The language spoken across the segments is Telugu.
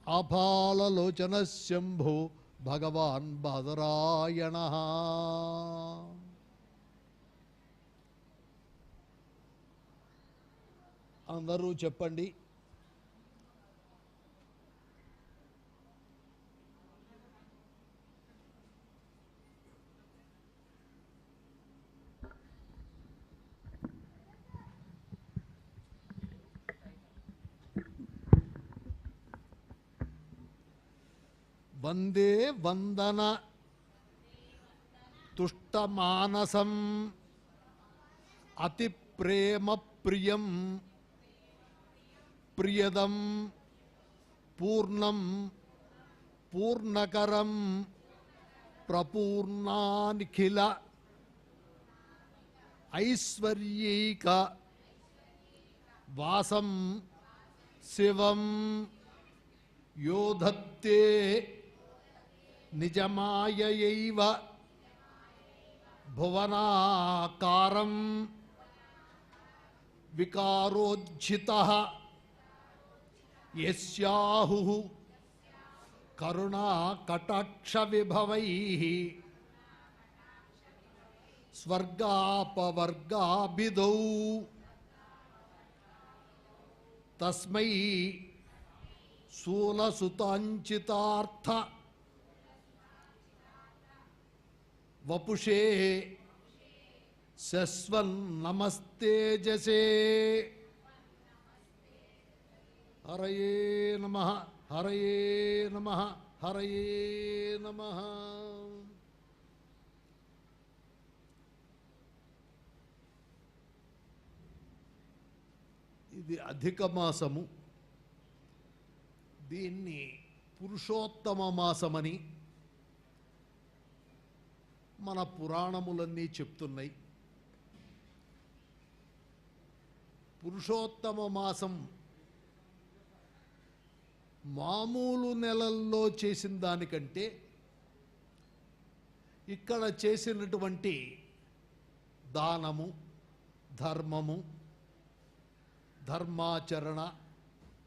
ఆపాలలోచన శంభో భగవాన్ బాదరాయణ. అందరూ చెప్పండి. వందే వందన తుష్టమానసం అతి ప్రేమ ప్రియం ప్రియదం పూర్ణం పూర్ణకరం ప్రపూర్ణానిఖిల ఐశ్వర్యైక వాసం శివం యోధత్తే నిజమాయయైవ భువనాకారం వికారోజ్జితః యస్యాహుః కరుణా కటాక్ష విభవైః స్వర్గాపవర్గాభిదౌ తస్మై శూలసుతాంచితార్థ వపుషే శస్వన్ నమస్తేజసే. హరయే నమః హరయే నమః హరయే నమః. ఇది అధిక మాసము. దీన్ని పురుషోత్తమ మాసమని మన పురాణములన్నీ చెప్తున్నాయి. పురుషోత్తమ మాసం మామూలు నెలల్లో చేసిన దానికంటే ఇక్కడ చేసినటువంటి దానము, ధర్మము, ధర్మాచరణ,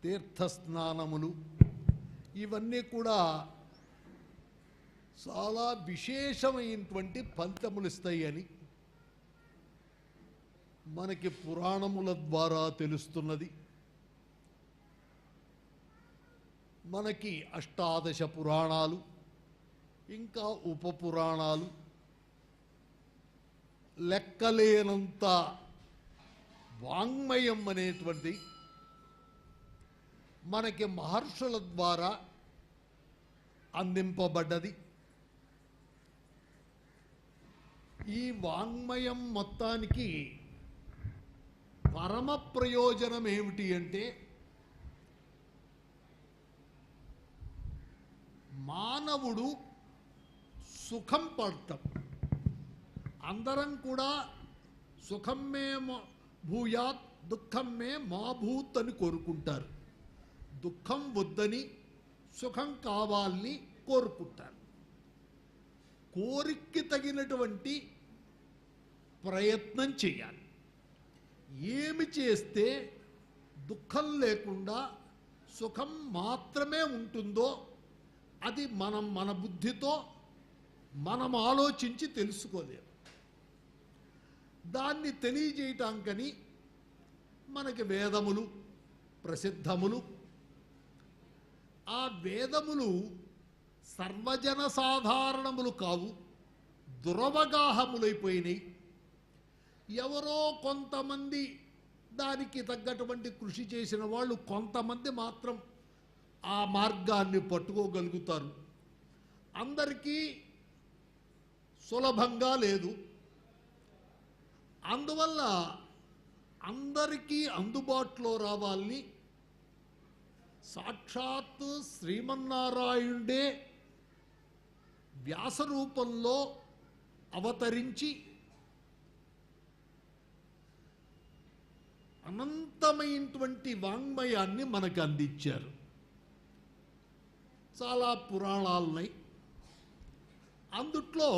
తీర్థస్నానములు ఇవన్నీ కూడా చాలా విశేషమైనటువంటి ఫలితములు ఇస్తాయని మనకి పురాణముల ద్వారా తెలుస్తున్నది. మనకి అష్టాదశ పురాణాలు, ఇంకా ఉప పురాణాలు, లెక్కలేనంత వాంగ్మయం అనేటువంటి మనకి మహర్షుల ద్వారా అందింపబడ్డది. ఈ వాంగ్మయం మొత్తానికి పరమ ప్రయోజనం ఏమిటి అంటే మానవుడు సుఖం పడతాం. అందరం కూడా సుఖం మే భూయాత్ దుఃఖం మే మా భూత్ అని కోరుకుంటారు. దుఃఖం వద్దని సుఖం కావాలని కోరుకుంటారు. కోరికకి తగినటువంటి ప్రయత్నం చేయాలి. ఏమి చేస్తే దుఃఖం లేకుండా సుఖం మాత్రమే ఉంటుందో అది మన బుద్ధితో మనం ఆలోచించి తెలుసుకోలేము. దాన్ని తెలియజేయటానికని మనకి వేదములు ప్రసిద్ధములు. ఆ వేదములు సర్వజన సాధారణములు కావు, దురవగాహములైపోయినాయి. ఎవరో కొంతమంది దానికి తగ్గటువంటి కృషి చేసిన వాళ్ళు కొంతమంది మాత్రం ఆ మార్గాన్ని పట్టుకోగలుగుతారు. అందరికీ సులభంగా లేదు. అందువల్ల అందరికీ అందుబాటులో రావాలని సాక్షాత్తు శ్రీమన్నారాయణుడే వ్యాస రూపంలో అవతరించి అనంతమైనటువంటి వాంగ్మయాన్ని మనకు అందించారు. చాలా పురాణాలున్నాయి. అందుట్లో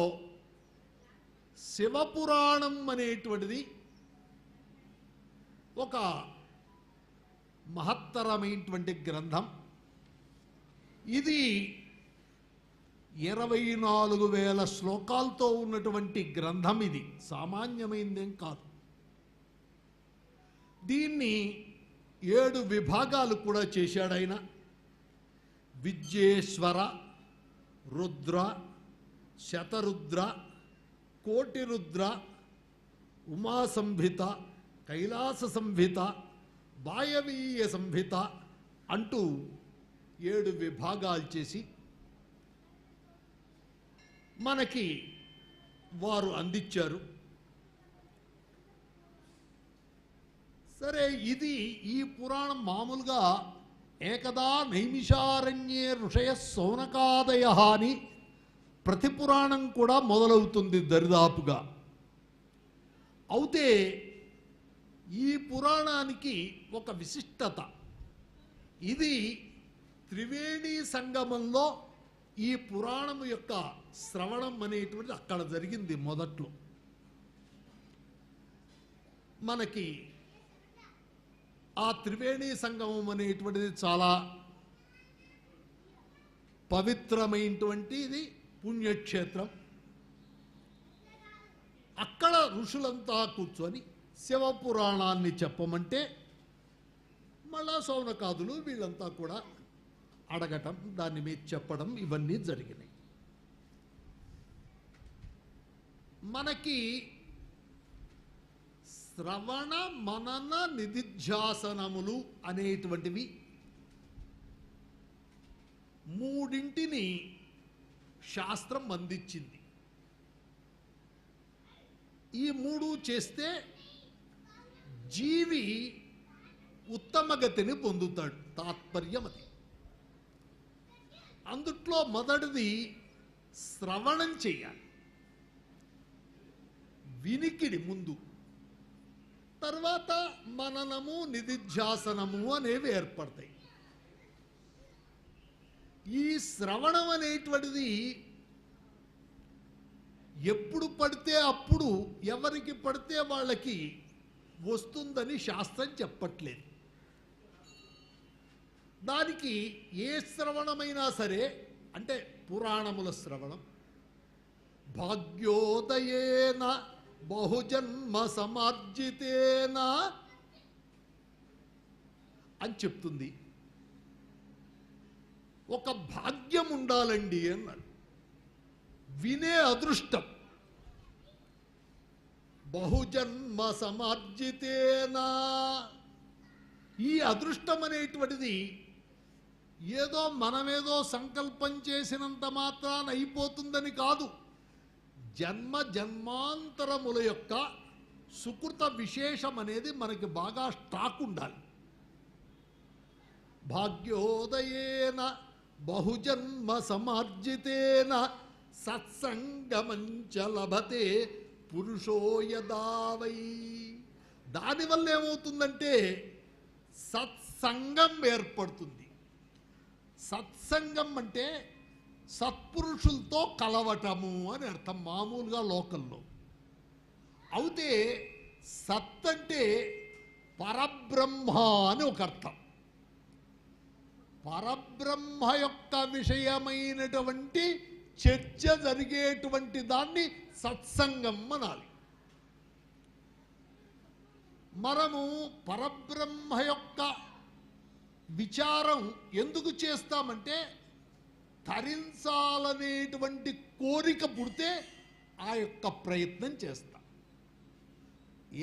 శివపురాణం అనేటువంటిది ఒక మహత్తరమైనటువంటి గ్రంథం. ఇది 24,000 శ్లోకాలతో ఉన్నటువంటి గ్రంథం. ఇది సామాన్యమైందేం కాదు. దీన్ని 7 విభాగాలు కూడా చేశాడు ఆయన. విద్యేశ్వర, రుద్ర, శతరుద్ర, కోటిరుద్ర, ఉమా సంహిత, కైలాస సంహిత, వాయవీయ సంహిత అంటూ 7 విభాగాలు చేసి మనకి వారు అందించారు. సరే, ఇది ఈ పురాణం మామూలుగా ఏకదా నైమిషారణ్యే ఋషయ సౌనకాదయ అని ప్రతి పురాణం కూడా మొదలవుతుంది దరిదాపుగా. అయితే ఈ పురాణానికి ఒక విశిష్టత. ఇది త్రివేణి సంగమంలో ఈ పురాణం యొక్క శ్రవణం అనేటువంటిది అక్కడ జరిగింది మొదట్లో. మనకి ఆ త్రివేణి సంగమం అనేటువంటిది చాలా పవిత్రమైనటువంటిది, పుణ్యక్షేత్రం. అక్కడ ఋషులంతా కూర్చొని శివపురాణాన్ని చెప్పమంటే మళ్ళా సౌనకాదులు వీళ్ళంతా కూడా అడగటం, దాన్ని మీద చెప్పడం, ఇవన్నీ జరిగినాయి. మనకి శ్రవణ మనన నిధిధ్యాసనములు అనేటువంటివి 3 శాస్త్రం అందించింది. ఈ 3 చేస్తే జీవి ఉత్తమగతిని పొందుతాడు. తాత్పర్యం అది. అందుట్లో మొదటిది శ్రవణం చేయాలి, వినికిడి ముందు. తర్వాత మననము, నిధిధ్యాసనము అనేవి ఏర్పడతాయి. ఈ శ్రవణం అనేటువంటిది ఎప్పుడు పడితే అప్పుడు ఎవరికి పడితే వాళ్ళకి వస్తుందని శాస్త్రం చెప్పట్లేదు. దానికి ఏ శ్రవణమైనా సరే, అంటే పురాణముల శ్రవణం, భాగ్యోదయేన బహుజన్మ సమార్జితేనా అని చెప్తుంది. ఒక భాగ్యం ఉండాలండి అన్నాడు. వినే అదృష్టం. బహుజన్మ సమార్జితేనా, ఈ అదృష్టం అనేటువంటిది ఏదో మనమేదో సంకల్పం చేసినంత మాత్రాన అయిపోతుందని కాదు. జన్మ జన్మాంతరముల యొక్క సుకృత విశేషం అనేది మనకి బాగా స్టాక్ ఉండాలి. భాగ్యోదయేన బహుజన్మ సమార్జితేన సత్సంగమంచ లభతే పురుషో యదా వై. దానివల్ల ఏమవుతుందంటే సత్సంగం ఏర్పడుతుంది. సత్సంగం అంటే సత్పురుషులతో కలవటము అని అర్థం మామూలుగా లోకల్లో. అయితే సత్ అంటే పరబ్రహ్మ అని ఒక అర్థం. పరబ్రహ్మ యొక్క విషయమైనటువంటి చర్చ జరిగేటువంటి దాన్ని సత్సంగం అనాలి. మనము పరబ్రహ్మ యొక్క విచారం ఎందుకు చేస్తామంటే తరించాలనేటువంటి కోరిక పుడితే ఆ యొక్క ప్రయత్నం చేస్తాం.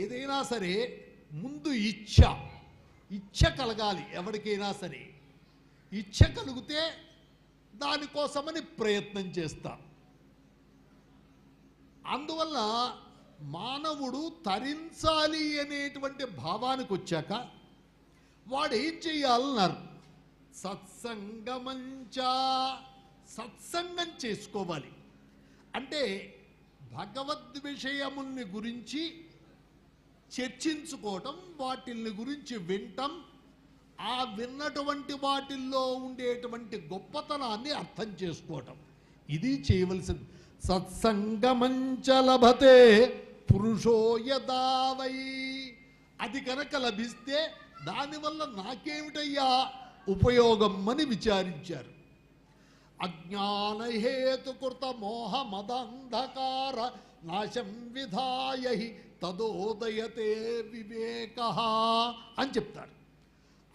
ఏదైనా సరే ముందు ఇచ్ఛ కలగాలి. ఎవరికైనా సరే ఇచ్ఛ కలిగితే దానికోసమని ప్రయత్నం చేస్తాం. అందువల్ల మానవుడు తరించాలి అనేటువంటి భావానికి వచ్చాక వాడు ఏం చెయ్యాలన్నారు? సత్సంగమంచా, సత్సంగం చేసుకోవాలి. అంటే భగవద్ విషయముల్ని గురించి చర్చించుకోవటం, వాటిల్ని గురించి వినటం, ఆ విన్నటువంటి వాటిల్లో ఉండేటువంటి గొప్పతనాన్ని అర్థం చేసుకోవటం, ఇది చేయవలసింది. సత్సంగమంచ లభతే పురుషో యదా వై. అది కనుక లభిస్తే దానివల్ల నాకేమిటయ్యా ఉపయోగం అని విచారించారు. అజ్ఞానహేతుకృత మోహ మదంధకార నాశం విధాయ హి తదోదయతే వివేక అని చెప్తాడు.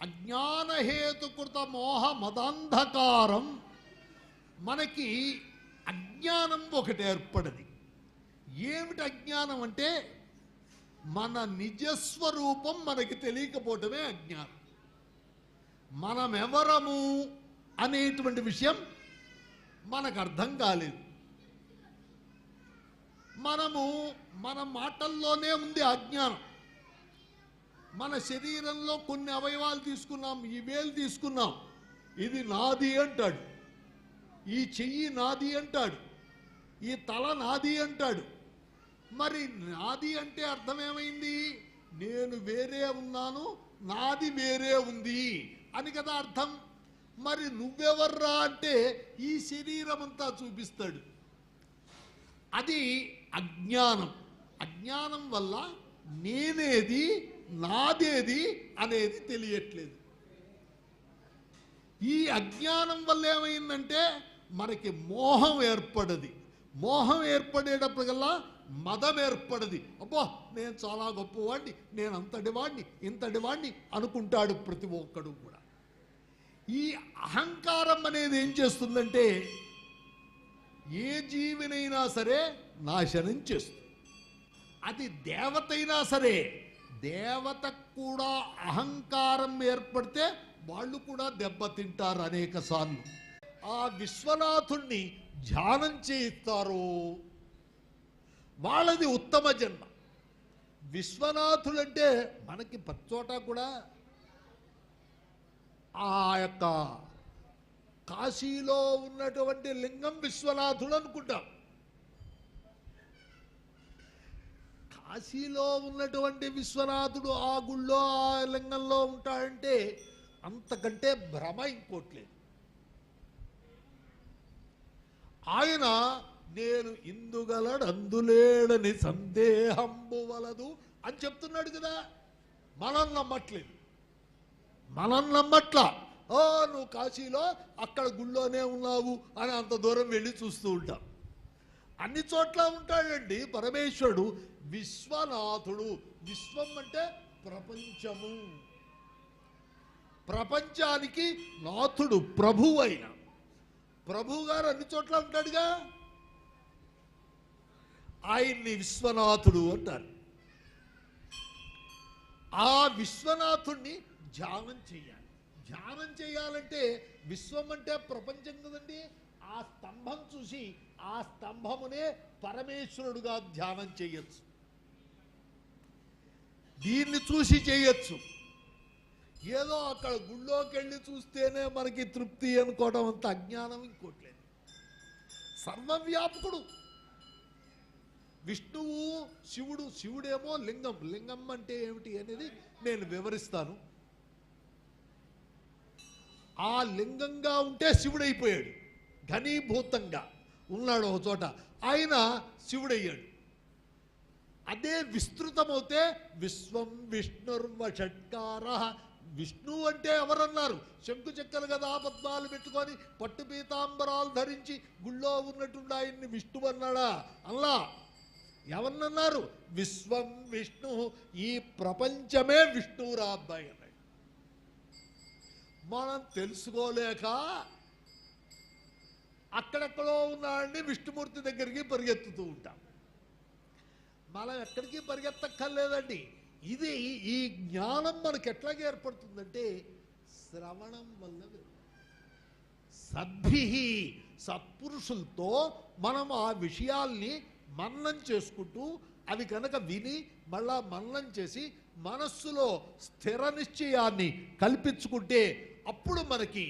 అజ్ఞానహేతుకృత మోహ మదంధకారం, మనకి అజ్ఞానం ఒకటి ఏర్పడింది. ఏమిటి అజ్ఞానం అంటే మన నిజస్వరూపం మనకి తెలియకపోవటమే అజ్ఞానం. మనమెవరము అనేటువంటి విషయం మనకు అర్థం కాలేదు. మన మాటల్లోనే ఉంది అజ్ఞానం. మన శరీరంలో కొన్ని అవయవాలు తీసుకున్నాం, ఈ వేలు తీసుకున్నాం, ఇది నాది అంటాడు, ఈ చెయ్యి నాది అంటాడు, ఈ తల నాది అంటాడు. మరి నాది అంటే అర్థమేమైంది? నేను వేరే ఉన్నాను, నాది వేరే ఉంది అని కదా అర్థం. మరి నువ్వెవర్రా అంటే ఈ శరీరం అంతా చూపిస్తాడు. అది అజ్ఞానం. అజ్ఞానం వల్ల నేనేది నాదేది అనేది తెలియట్లేదు. ఈ అజ్ఞానం వల్ల ఏమైందంటే మనకి మోహం ఏర్పడది. మోహం ఏర్పడేటప్పటికల్లా మదం ఏర్పడది. అబ్బో నేను చాలా గొప్పవాడిని, నేను అంతటి వాడిని, ఇంతటి వాడిని అనుకుంటాడు ప్రతి ఒక్కడు కూడా. ఈ అహంకారం అనేది ఏం చేస్తుందంటే ఏ జీవినైనా సరే నాశనం చేస్తుంది. అది దేవతైనా సరే, దేవతకు కూడా అహంకారం ఏర్పడితే వాళ్ళు కూడా దెబ్బతింటారు అనేక సార్లు. ఆ విశ్వనాథుణ్ణి ధ్యానం చేయిస్తారు, వాళ్ళది ఉత్తమ జన్మ. విశ్వనాథులంటే మనకి ప్రతిచోట కూడా ఆ యొక్క కాశీలో ఉన్నటువంటి లింగం విశ్వనాథుడు అనుకుంటాం. కాశీలో ఉన్నటువంటి విశ్వనాథుడు ఆ గుళ్ళో ఆ లింగంలో ఉంటాడంటే అంతకంటే భ్రమ ఇంకోట్లేదు. ఆయన నేను ఇందుగలడు అందులేడని సందేహంబు వలదు అని చెప్తున్నాడు కదా. మనం నమ్మట్లేదు, మనం నమ్మట్లా. ఓ నువ్వు కాశీలో అక్కడ గుళ్ళోనే ఉన్నావు అని అంత దూరం వెళ్ళి చూస్తూ ఉంటాం. అన్ని చోట్ల ఉంటాడండి పరమేశ్వరుడు. విశ్వనాథుడు, విశ్వం అంటే ప్రపంచము, ప్రపంచానికి నాథుడు, ప్రభువు అయిన ప్రభువు గారు అన్ని చోట్ల ఉంటాడుగా. ఆయన్ని విశ్వనాథుడు అంటారు. ఆ విశ్వనాథుణ్ణి ధ్యానం చేయాలి. ధ్యానం చేయాలంటే విశ్వం అంటే ప్రపంచం కదండి. ఆ స్తంభం చూసి ఆ స్తంభమునే పరమేశ్వరుడుగా ధ్యానం చేయొచ్చు. దీన్ని చూసి చేయొచ్చు. ఏదో అక్కడ గుళ్ళోకి వెళ్ళి చూస్తేనే మనకి తృప్తి అనుకోవడం అంత అజ్ఞానం ఇంకోట్లేదు. సర్వవ్యాపకుడు విష్ణువు, శివుడు. శివుడేమో లింగం. లింగం అంటే ఏమిటి అనేది నేను వివరిస్తాను. ఆ లింగంగా ఉంటే శివుడైపోయాడు, ఘనీభూతంగా ఉన్నాడు ఒక చోట, ఆయన శివుడయ్యాడు. అదే విస్తృతమవుతే విశ్వం విష్ణుర్వషట్కార. విష్ణు అంటే ఎవరన్నారు? శంకు చక్కలు కదా పద్మాలు పెట్టుకొని పట్టు పీతాంబరాలు ధరించి గుళ్ళో ఉన్నట్టుండి ఆయన్ని విష్ణు అన్నాడా? అల్లా. ఎవరినన్నారు? విశ్వం విష్ణు, ఈ ప్రపంచమే విష్ణువురా అబ్బాయి అన్నాడు. మనం తెలుసుకోలేక అక్కడెక్కడో ఉన్నాడని విష్ణుమూర్తి దగ్గరికి పరిగెత్తుతూ ఉంటాం. మనం ఎక్కడికి పరిగెత్తక్కర్లేదండి. ఇది ఈ జ్ఞానం మనకి ఎట్లాగే ఏర్పడుతుందంటే శ్రవణం వల్ల. సద్భిహి, సత్పురుషులతో మనం ఆ విషయాల్ని మననం చేసుకుంటూ అవి కనుక విని మళ్ళా మననం చేసి మనస్సులో స్థిర నిశ్చయాన్ని కల్పించుకుంటే అప్పుడు మనకి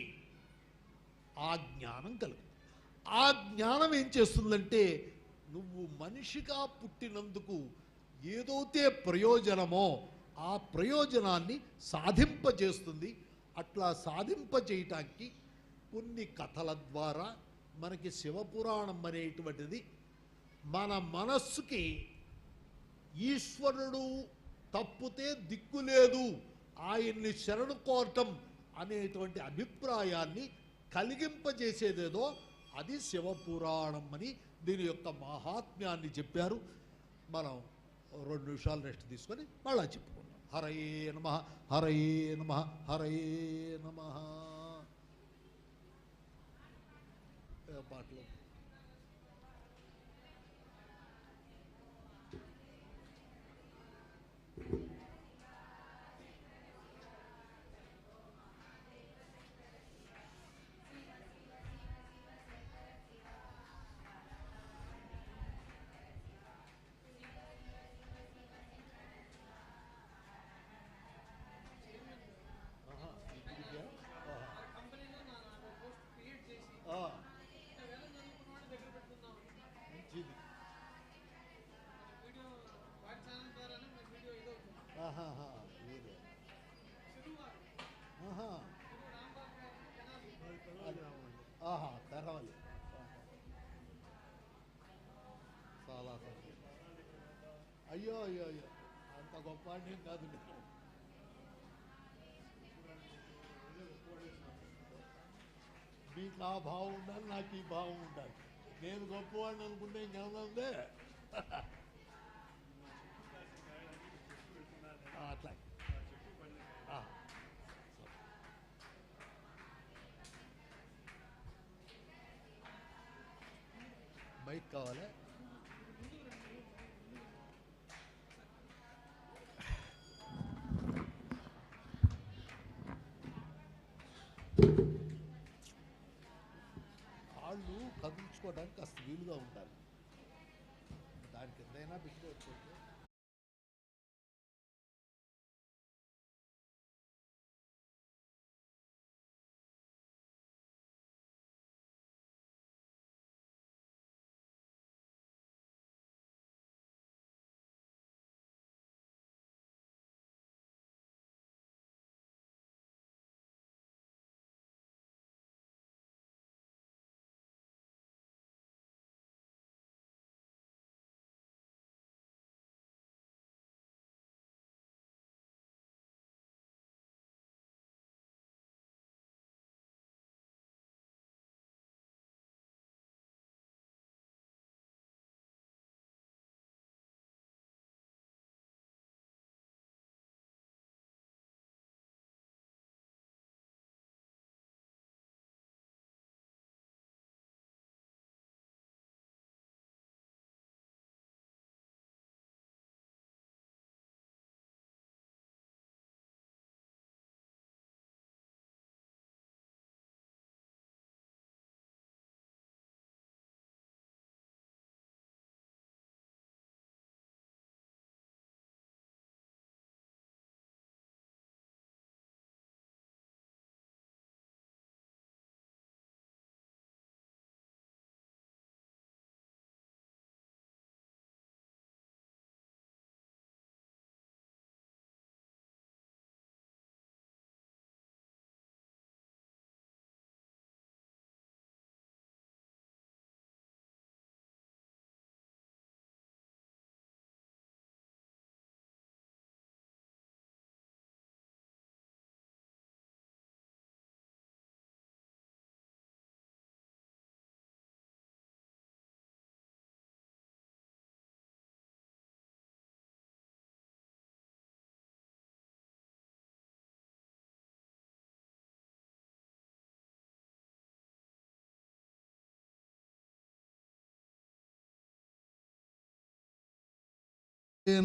ఆ జ్ఞానం కలుగుతుంది. ఆ జ్ఞానం ఏం చేస్తుందంటే నువ్వు మనిషిగా పుట్టినందుకు ఏదైతే ప్రయోజనమో ఆ ప్రయోజనాన్ని సాధింపజేస్తుంది. అట్లా సాధింపజేయటానికి కొన్ని కథల ద్వారా మనకి శివపురాణం అనేటువంటిది మన మనస్సుకి ఈశ్వరుడు తప్పితే దిక్కు లేదు, ఆయన్ని శరణు కోరటం అనేటువంటి అభిప్రాయాన్ని కలిగింపజేసేదేదో అది శివపురాణం అని దీని యొక్క మహాత్మ్యాన్ని చెప్పారు. మనం 2 నిమిషాలు రెస్ట్ తీసుకొని మళ్ళా చెప్పుకుందాం. హరయే నమః, హరయే నమః, హరయే నమః. పాటలు తెరవాలి. చాలా అయ్యో అయ్యో అయ్యో, అంత గొప్ప నేను కాదు. మీకు ఆ భావం ఉండాలి, నాకు ఈ భావం ఉండాలి. నేను గొప్పవాడిని అనుకుంటే ఇంకేముందే. అట్లా బైక్ కావాలి. కాళ్ళు కదిలించుకోవడానికి కాస్త వీలుగా ఉండాలి. దానికి ఎంతైనా పెట్టుకోవచ్చు.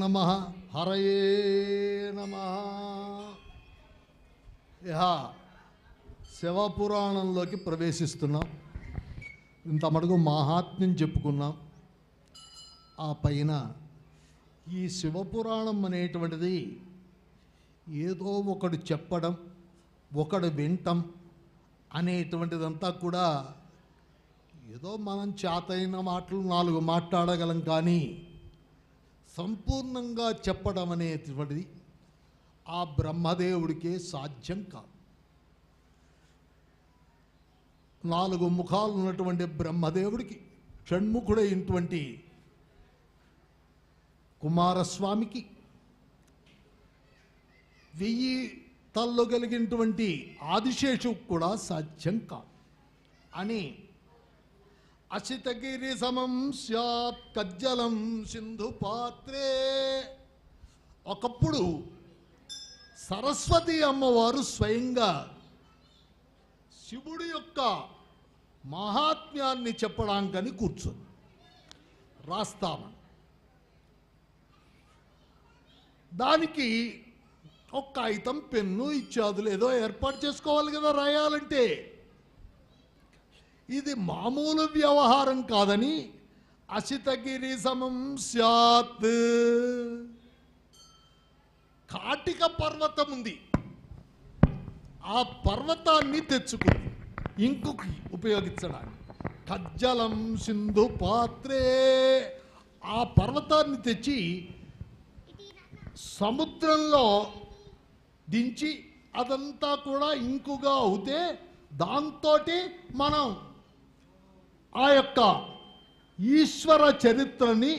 నమః, హరయే నమః. ఇహ శివపురాణంలోకి ప్రవేశిస్తున్నాం. ఇంత మటుకు మహాత్మ్యం చెప్పుకున్నాం. ఆ పైన ఈ శివపురాణం అనేటువంటిది ఏదో ఒకడు చెప్పడం, ఒకడు వింటం అనేటువంటిదంతా కూడా ఏదో మనం చేతైన మాటలు 4 మాట్లాడగలం, కానీ సంపూర్ణంగా చెప్పడం అనేటువంటిది ఆ బ్రహ్మదేవుడికే సాధ్యం కాదు. 4 ముఖాలు ఉన్నటువంటి బ్రహ్మదేవుడికి షణ్ముఖుడైనటువంటి కుమారస్వామికి 1000 తలలు కలిగినటువంటి ఆదిశేషుకు కూడా సాధ్యం కాదు. అని అసితగిరి సమం స్యాత్ కజ్జలం సింధు పాత్రే. ఒకప్పుడు సరస్వతి అమ్మవారు స్వయంగా శివుడి యొక్క మహాత్మ్యాన్ని చెప్పడానికని కూర్చొని రాస్తామని. దానికి ఒక కాగితం పెన్ను ఇత్యాదులు ఏదో ఏర్పాటు చేసుకోవాలి కదా రాయాలంటే. ఇది మామూలు వ్యవహారం కాదని అసితగిరి సమం స్యాత్, కాటిక పర్వతం ఉంది, ఆ పర్వతాన్ని తెచ్చుకుంది ఇంకుకి ఉపయోగించడానికి. కజ్జలం సింధు పాత్రే, ఆ పర్వతాన్ని తెచ్చి సముద్రంలో దించి అదంతా కూడా ఇంకుగా అవుతే దాంతో మనం ఆ యొక్క ఈశ్వర చరిత్రని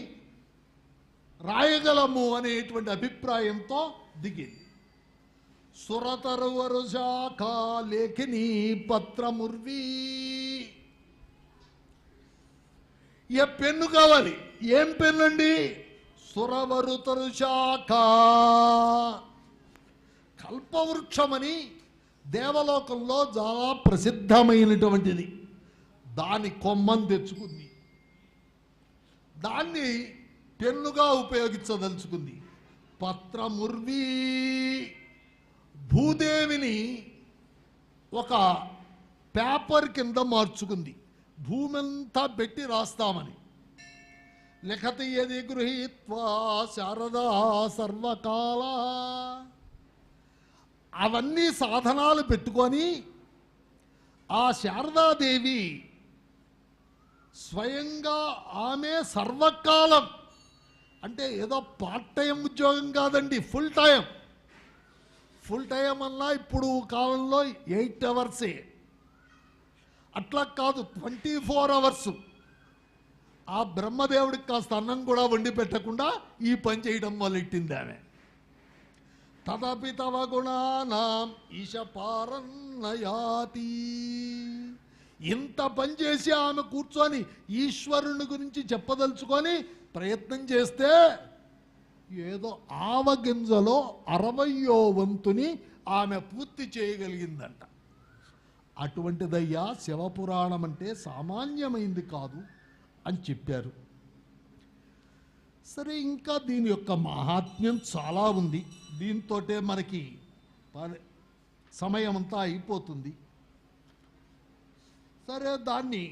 రాయగలము అనేటువంటి అభిప్రాయంతో దిగింది. సురతరువరు శాఖ లేఖిని పత్రముర్వి. ఏ పెన్ను కావాలి? ఏం పెన్ను అండి? సురవరుతరు శాఖ, కల్పవృక్షమని దేవలోకంలో చాలా ప్రసిద్ధమైనటువంటిది. దాని కొమ్మని తెచ్చుకుంది, దాన్ని పెన్నుగా ఉపయోగించదలుచుకుంది. పత్రముర్వి, భూదేవిని ఒక పేపర్ కింద మార్చుకుంది. భూమి అంతా పెట్టి రాస్తామని. లిఖతి యది గృహీత్వా శారదా సర్వకాల, అవన్నీ సాధనాలు పెట్టుకొని ఆ శారదాదేవి స్వయంగా ఆమె సర్వకాలం, అంటే ఏదో పార్ట్ టైం ఉద్యోగం కాదండి, ఫుల్ టైం. ఫుల్ టైం అన్నా ఇప్పుడు కాలంలో 8 అవర్సే, అట్లా కాదు 24 అవర్స్. ఆ బ్రహ్మదేవుడికి కాస్త అన్నం కూడా వండి పెట్టకుండా ఈ పని చేయడం మొదలెట్టింది ఆమె. తదపి తవ గుణానాం ఈశపారన్నయాతి. ఇంత పని చేసి ఆమె కూర్చొని ఈశ్వరుని గురించి చెప్పదలుచుకొని ప్రయత్నం చేస్తే ఏదో ఆవగింజలో 60వ వంతుని ఆమె పూర్తి చేయగలిగిందంట. అటువంటిదయ్యా శివపురాణం అంటే సామాన్యమైంది కాదు అని చెప్పారు. సరే, ఇంకా దీని యొక్క మహాత్మ్యం చాలా ఉంది. దీంతోటే మనకి సమయం అంతా అయిపోతుంది. సరే, దాన్ని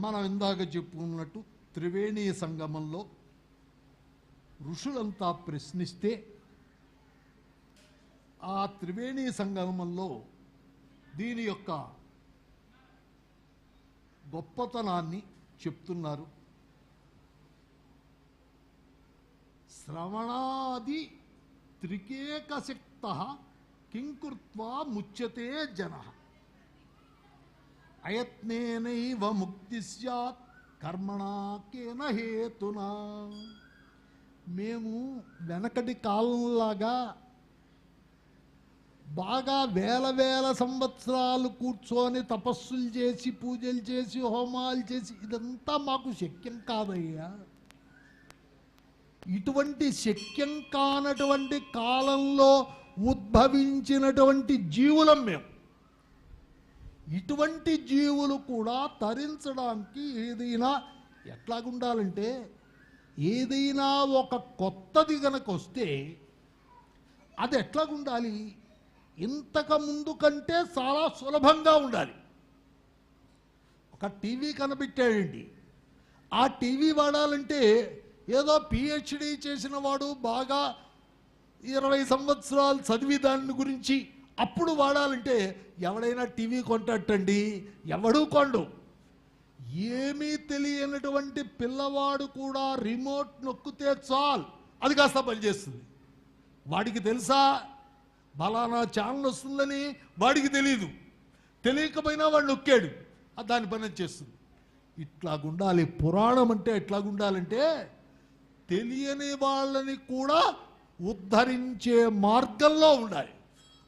మనం ఇందాక చెప్పుకున్నట్టు త్రివేణీ సంగమంలో ఋషులంతా ప్రశ్నిస్తే ఆ త్రివేణీ సంగమంలో దీని యొక్క గొప్పతనాన్ని చెప్తున్నారు. శ్రవణాది త్రికేకశక్త కింకృత్వా ముచ్యతే జన, అయత్నేనైవ ముక్తి స్యాత్ కర్మణా కేన హేతునా. మేము వెనకటి కాలంలాగా బాగా వేల సంవత్సరాలు కూర్చొని తపస్సులు చేసి పూజలు చేసి హోమాలు చేసి ఇదంతా మాకు శక్యం కాదయ్యా. ఇటువంటి శక్యం కానటువంటి కాలంలో ఉద్భవించినటువంటి జీవులం మేము. ఇటువంటి జీవులు కూడా తరించడానికి ఏదైనా ఎట్లాగుండాలంటే, ఏదైనా ఒక కొత్తది గనక వస్తే అది ఎట్లాగుండాలి? ఇంతకు ముందు కంటే చాలా సులభంగా ఉండాలి. ఒక టీవీ కనిపెట్టాడండి, ఆ టీవీ వాడాలంటే ఏదో పిహెచ్డి చేసిన వాడు బాగా 20 సంవత్సరాలు చదివి దాని గురించి అప్పుడు వాడాలంటే ఎవడైనా టీవీ కొంటట్టండి? ఎవడూ కొండు. ఏమీ తెలియనటువంటి పిల్లవాడు కూడా రిమోట్ నొక్కితే చాలు అది కాస్త పనిచేస్తుంది. వాడికి తెలుసా బలానా ఛానల్ వస్తుందని? వాడికి తెలీదు. తెలియకపోయినా వాడు నొక్కాడు, దాని పని చేస్తుంది. ఇట్లాగుండాలి పురాణం అంటే. ఎట్లాగుండాలంటే తెలియని వాళ్ళని కూడా ఉద్ధరించే మార్గంలో ఉండాలి.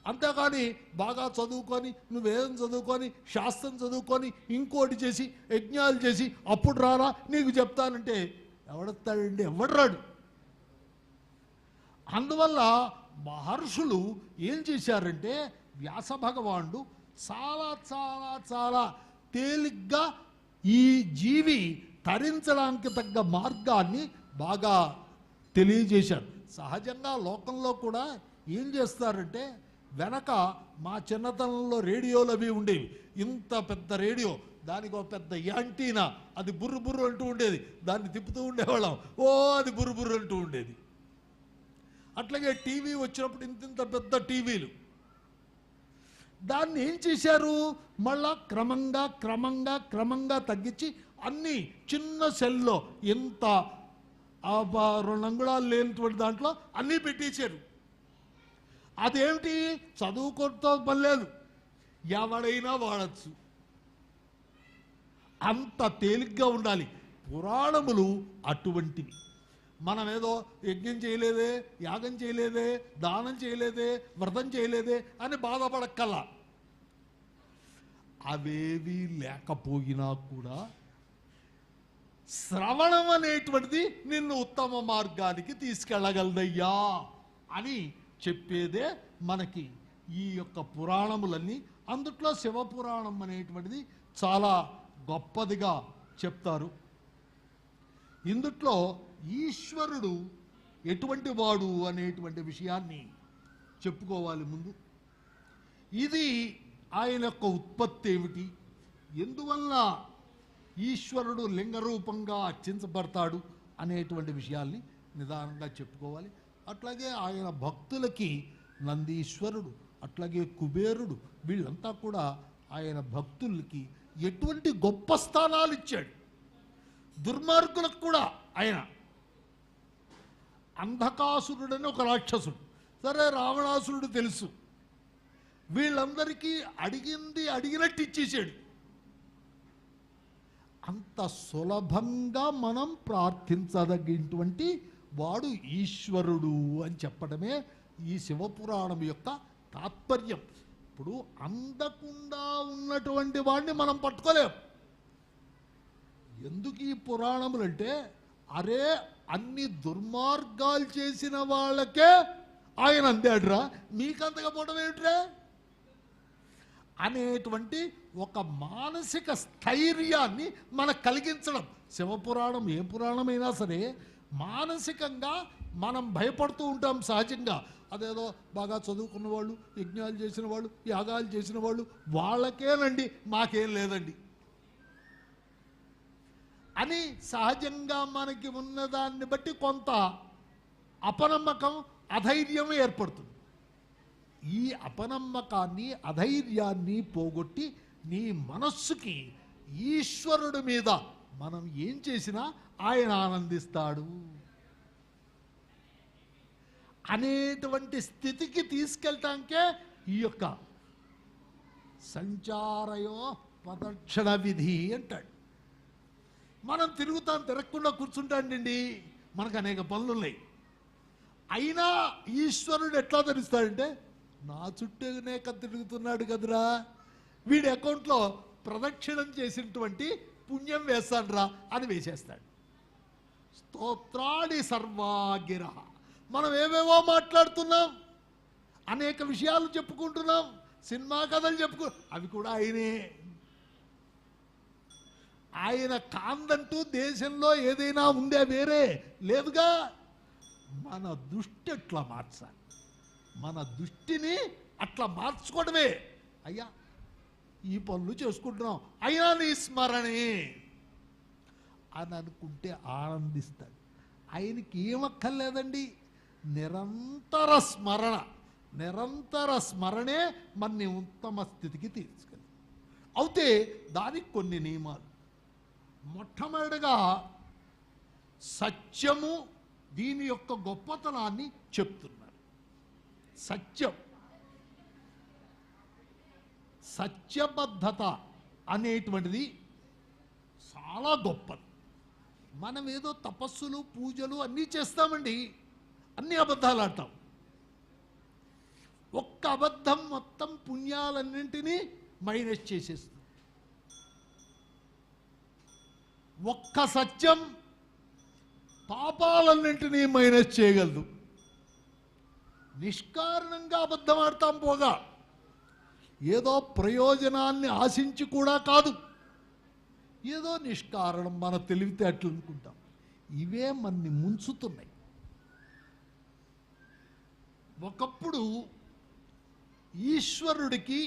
అంతేకాని బాగా చదువుకొని నువ్వేం చదువుకొని శాస్త్రం చదువుకొని ఇంకోటి చేసి యజ్ఞాలు చేసి అప్పుడు రారా నీకు చెప్తానంటే ఎవడొస్తాడండి? ఎవడు రాడు. అందువల్ల మహర్షులు ఏం చేశారంటే వ్యాస భగవానుడు చాలా చాలా చాలా తేలిగ్గా ఈ జీవి తరించడానికి తగ్గ మార్గాన్ని బాగా తెలియజేశారు. సహజంగా లోకంలో కూడా ఏం చేస్తారంటే వెనక మా చిన్నతనంలో రేడియోలు అవి ఉండేవి. ఇంత పెద్ద రేడియో, దానికి ఒక పెద్ద యాంటీనా, అది బుర్రు బుర్రు అంటూ ఉండేది. దాన్ని తిప్పుతూ ఉండేవాళ్ళం. అది బుర్రు బుర్రు అంటూ ఉండేది. అట్లాగే టీవీ వచ్చినప్పుడు ఇంత పెద్ద టీవీలు. దాన్ని ఏం చేశారు? మళ్ళా క్రమంగా క్రమంగా క్రమంగా తగ్గించి అన్నీ చిన్న సెల్లో ఎంత 2 అంగుళాలు లేనటువంటి దాంట్లో అన్నీ పెట్టేశారు. అదేమిటి? చదువుకోతో పని లేదు, ఎవడైనా వాడచ్చు. అంత తేలిగ్గా ఉండాలి. పురాణములు అటువంటివి. మనం ఏదో యజ్ఞం చేయలేదే, యాగం చేయలేదే, దానం చేయలేదే, వ్రతం చేయలేదే అని బాధపడక్కల్లా. అవేవి లేకపోయినా కూడా శ్రవణం అనేటువంటిది నిన్ను ఉత్తమ మార్గానికి తీసుకెళ్ళగలదయ్యా అని చెప్పేదే మనకి ఈ యొక్క పురాణములన్నీ. అందుట్లో శివపురాణం అనేటువంటిది చాలా గొప్పదిగా చెప్తారు. ఇందుట్లో ఈశ్వరుడు ఎటువంటి వాడు అనేటువంటి విషయాన్ని చెప్పుకోవాలి ముందు. ఇది ఆయన యొక్క ఉత్పత్తి ఏమిటి, ఎందువల్ల ఈశ్వరుడు లింగరూపంగా అర్చించబడతాడు అనేటువంటి విషయాల్ని నిదానంగా చెప్పుకోవాలి. అట్లాగే ఆయన భక్తులకి నందీశ్వరుడు, అట్లాగే కుబేరుడు, వీళ్ళంతా కూడా ఆయన భక్తులకి ఎటువంటి గొప్ప స్థానాలు ఇచ్చాడు. దుర్మార్గులకు కూడా ఆయన అంధకాసురుడని ఒక రాక్షసుడు, సరే రావణాసురుడు తెలుసు, వీళ్ళందరికీ అడిగింది అడిగినట్టు ఇచ్చేసాడు. అంత సులభంగా మనం ప్రార్థించదగినటువంటి వాడు ఈశ్వరుడు అని చెప్పడమే ఈ శివపురాణం యొక్క తాత్పర్యం. ఇప్పుడు అందకుండా ఉన్నటువంటి వాడిని మనం పట్టుకోలేం. ఎందుకు ఈ పురాణములంటే, అరే అన్ని దుర్మార్గాలు చేసిన వాళ్ళకే ఆయన అందాడురా, మీకంతగా పోవడం ఏమిట్రా అనేటువంటి ఒక మానసిక స్థైర్యాన్ని మనకు కలిగించడం. శివపురాణం ఏ పురాణమైనా సరే మానసికంగా మనం భయపడుతూ ఉంటాం సహజంగా. అదేదో బాగా చదువుకున్న వాళ్ళు, యజ్ఞాలు చేసిన వాళ్ళు, యాగాలు చేసిన వాళ్ళు వాళ్ళకేనండి, మాకేం లేదండి అని సహజంగా మనకి ఉన్నదాన్ని బట్టి కొంత అపనమ్మకం, అధైర్యం ఏర్పడుతుంది. ఈ అపనమ్మకాన్ని, అధైర్యాన్ని పోగొట్టి నీ మనస్సుకి ఈశ్వరుడి మీద మనం ఏం చేసినా ఆయన ఆనందిస్తాడు అనేటువంటి స్థితికి తీసుకెళ్ళటానికే ఈ యొక్క సంచారయో ప్రదక్షిణ విధి అంటాడు. మనం తిరుగుతాం, తిరగకుండా కూర్చుంటాండి, మనకు అనేక పనులు ఉన్నాయి. అయినా ఈశ్వరుడు ఎట్లా తెలుస్తాడంటే, నా చుట్టూనే తిరుగుతున్నాడు కదరా, వీడి అకౌంట్లో ప్రదక్షిణం చేసినటువంటి పుణ్యం వేస్తాడ్రా అని వేసేస్తాడు. స్తోత్రాడి సర్వాగిర. మనం ఏవేవో మాట్లాడుతున్నాం, అనేక విషయాలు చెప్పుకుంటున్నాం, సినిమా కథలు అవి కూడా ఆయనే. ఆయన కాందంటూ దేశంలో ఏదైనా ఉందే? వేరే లేదుగా. మన దృష్టి ఎట్లా మార్చాలి, మన దృష్టిని అట్లా మార్చుకోవడమే. అయ్యా ఈ పనులు చేసుకుంటున్నాం, అయినా నీ స్మరణే అని అనుకుంటే ఆనందిస్తాడు. ఆయనకి ఏమక్కర్లేదండి, నిరంతర స్మరణ. నిరంతర స్మరణే మన ఉత్తమ స్థితికి తీసుకెళ్ళి. అయితే దానికి కొన్ని నియమాలు. మొట్టమొదటిగా సత్యము, దీని యొక్క గొప్పతనాన్ని చెప్తున్నారు. సత్యం, సత్యబద్ధత అనేటువంటిది చాలా గొప్పది. మనం ఏదో తపస్సులు, పూజలు అన్నీ చేస్తామండి, అన్ని అబద్ధాలు ఆడతాం. ఒక్క అబద్ధం మొత్తం పుణ్యాలన్నింటినీ మైనస్ చేసేస్తుంది. ఒక్క సత్యం పాపాలన్నింటినీ మైనస్ చేయగలదు. నిష్కారణంగా అబద్ధం ఆడతాం పోగా, ఏదో ప్రయోజనాన్ని ఆశించి కూడా కాదు, ఏదో నిష్కారణం మన తెలివితేటలు అనుకుంటాం. ఇవే మనని ముంచుతున్నాయి. ఒకప్పుడు ఈశ్వరుడికి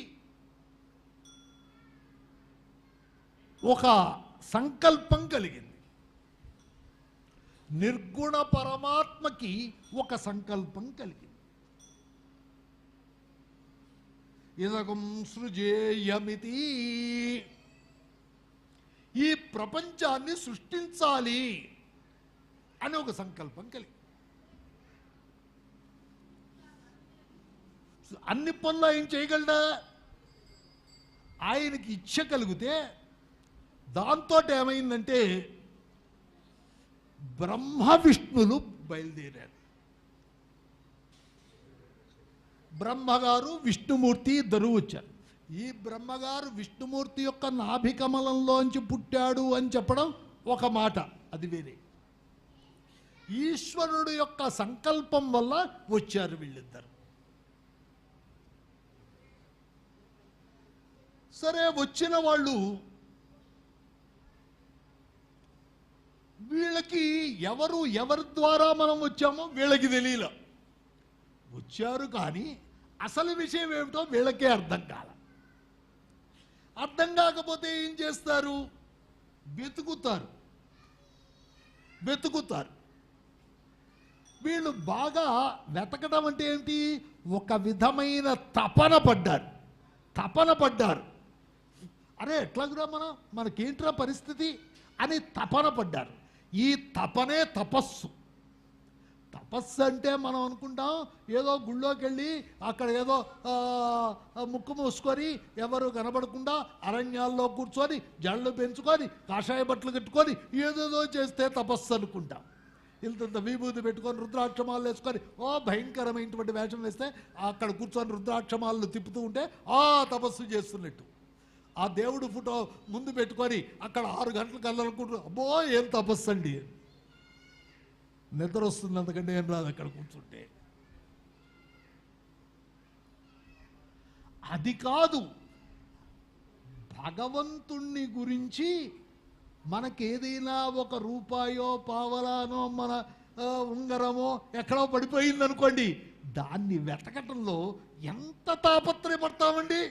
ఒక సంకల్పం కలిగింది, నిర్గుణ పరమాత్మకి ఒక సంకల్పం కలిగింది. ఇదగం సృజేయమితి, ఈ ప్రపంచాన్ని సృష్టించాలి అని ఒక సంకల్పం కలిగింది. అన్ని పనులు ఆయన చేయగలడా? ఆయనకి ఇచ్చ కలిగితే దాంతో ఏమైందంటే బ్రహ్మ విష్ణులు బయలుదేరారు. బ్రహ్మగారు విష్ణుమూర్తి ఇద్దరు వచ్చారు. ఈ బ్రహ్మగారు విష్ణుమూర్తి యొక్క నాభికమలంలోంచి పుట్టాడు అని చెప్పడం ఒక మాట, అది వేరే. ఈశ్వరుడు యొక్క సంకల్పం వల్ల వచ్చారు వీళ్ళిద్దరు. సరే, వచ్చిన వాళ్ళు వీళ్ళకి ఎవరి ద్వారా మనం వచ్చామో వీళ్ళకి తెలియలే. వచ్చారు కానీ అసలు విషయం ఏమిటో వీళ్ళకే అర్థం కాల. అర్థం కాకపోతే ఏం చేస్తారు? వెతుకుతారు. వీళ్ళు బాగా వెతకడం అంటే ఏంటి? ఒక విధమైన తపన పడ్డారు. అరే ఎట్లాగురా మనకేంట్రా పరిస్థితి అని తపన పడ్డారు. ఈ తపనే తపస్సు. తపస్సు అంటే మనం అనుకుంటాం ఏదో గుళ్ళోకి వెళ్ళి అక్కడ ఏదో ముక్కు మూసుకొని ఎవరు కనబడకుండా అరణ్యాల్లో కూర్చొని జళ్ళు పెంచుకొని కాషాయ బట్టలు కట్టుకొని ఏదేదో చేస్తే తపస్సు అనుకుంటాం. ఇంత విభూతి పెట్టుకొని రుద్రాక్షమాలు వేసుకొని భయంకరమైనటువంటి వేషం వేస్తే అక్కడ కూర్చొని రుద్రాక్షమాలను తిప్పుతూ ఉంటే తపస్సు చేస్తున్నట్టు. ఆ దేవుడు ఫోటో ముందు పెట్టుకొని అక్కడ 6 గంటలు కళ్ళనుకుంటూ అబ్బో ఏం తపస్సు అండి, నిద్ర వస్తుంది అందుకంటే ఏం రాదు అక్కడ కూర్చుంటే. అది కాదు, భగవంతుణ్ణి గురించి మనకేదైనా ఒక రూపాయో పావలానో మన ఉంగరమో ఎక్కడో పడిపోయిందనుకోండి, దాన్ని వెతకటంలో ఎంత తాపత్రయపడతామండి.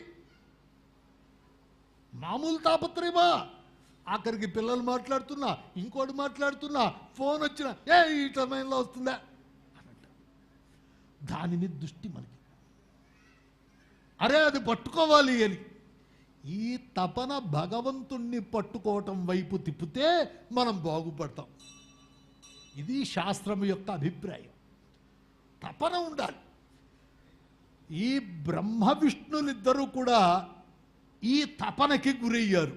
మామూలు తాపత్రయమా? ఆఖరికి పిల్లలు మాట్లాడుతున్నా, ఇంకోటి మాట్లాడుతున్నా, ఫోన్ వచ్చినా ఈ సమయంలో వస్తుందా అనంట. దాని మీద దృష్టి మనకి, అరే అది పట్టుకోవాలి అని. ఈ తపన భగవంతుణ్ణి పట్టుకోవటం వైపు తిప్పితే మనం బాగుపడతాం. ఇది శాస్త్రం యొక్క అభిప్రాయం. తపన ఉండాలి. ఈ బ్రహ్మ విష్ణులిద్దరూ కూడా ఈ తపనకి గురయ్యారు.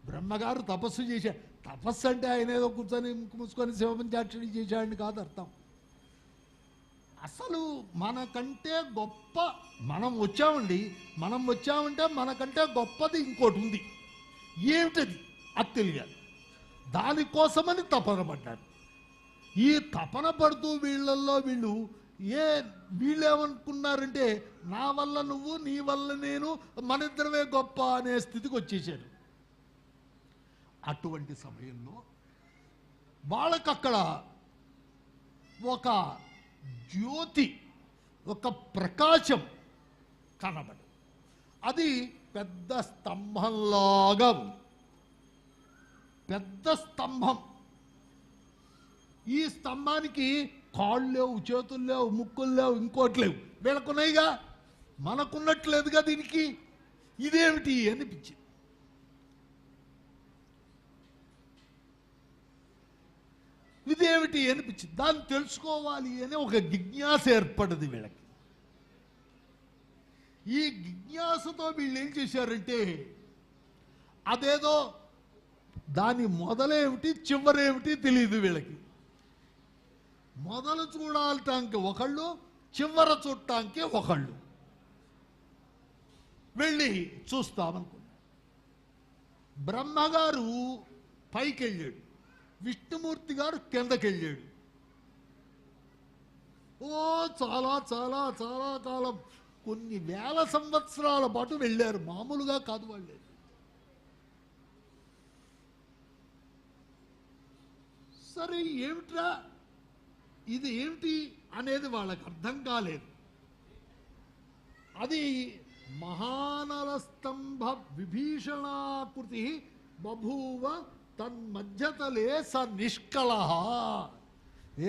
బ్రహ్మగారు తపస్సు చేశారు. తపస్సు అంటే ఆయన ఏదో కూర్చొని మూసుకొని శివపంచాక్షరి చేశాడని కాదు అర్థం. అసలు మనకంటే గొప్ప మనం వచ్చామంటే మనకంటే గొప్పది ఇంకోటి ఉంది. ఏమిటది? అది తెలియాలి. దానికోసమని తపన పడ్డారు. ఈ తపన పడుతూ వీళ్ళల్లో వీళ్ళేమనుకున్నారంటే నా వల్ల నువ్వు, నీ వల్ల నేను, మనిద్దరమే గొప్ప అనే స్థితికి వచ్చేసారు. అటువంటి సమయంలో వాళ్ళకక్కడ ఒక జ్యోతి, ఒక ప్రకాశం కనబడి, అది పెద్ద స్తంభంలాగా ఉంది. పెద్ద స్తంభం. ఈ స్తంభానికి కాళ్ళు లేవు, చేతులు లేవు, ముక్కులు లేవు, ఇంకోటి లేవు. వీళ్ళకున్నాయిగా, మనకున్నట్లేదుగా దీనికి. ఇదేమిటి అనిపించింది. దాన్ని తెలుసుకోవాలి అని ఒక జిజ్ఞాస ఏర్పడది వీళ్ళకి. ఈ జిజ్ఞాసతో వీళ్ళు ఏం చేశారంటే అదేదో దాని మొదలేమిటి చివరేమిటి తెలియదు వీళ్ళకి. మొదలు చూడాలటానికి ఒకళ్ళు, చివర చూడటానికి ఒకళ్ళు వెళ్ళి చూస్తామనుకున్నాడు. బ్రహ్మగారు పైకి వెళ్ళాడు, విష్ణుమూర్తి గారు కిందకి వెళ్ళాడు. చాలా చాలా చాలా కాలం, కొన్ని వేల సంవత్సరాల పాటు వెళ్ళారు. మామూలుగా కాదు వాళ్ళే. సరే ఏమిట్రా ఇది ఏమిటి అనేది వాళ్ళకి అర్థం కాలేదు. అది మహానలస్తంభ విభీషణాకృతి బభూవ తన్మధ్యతలే స నిష్కళః.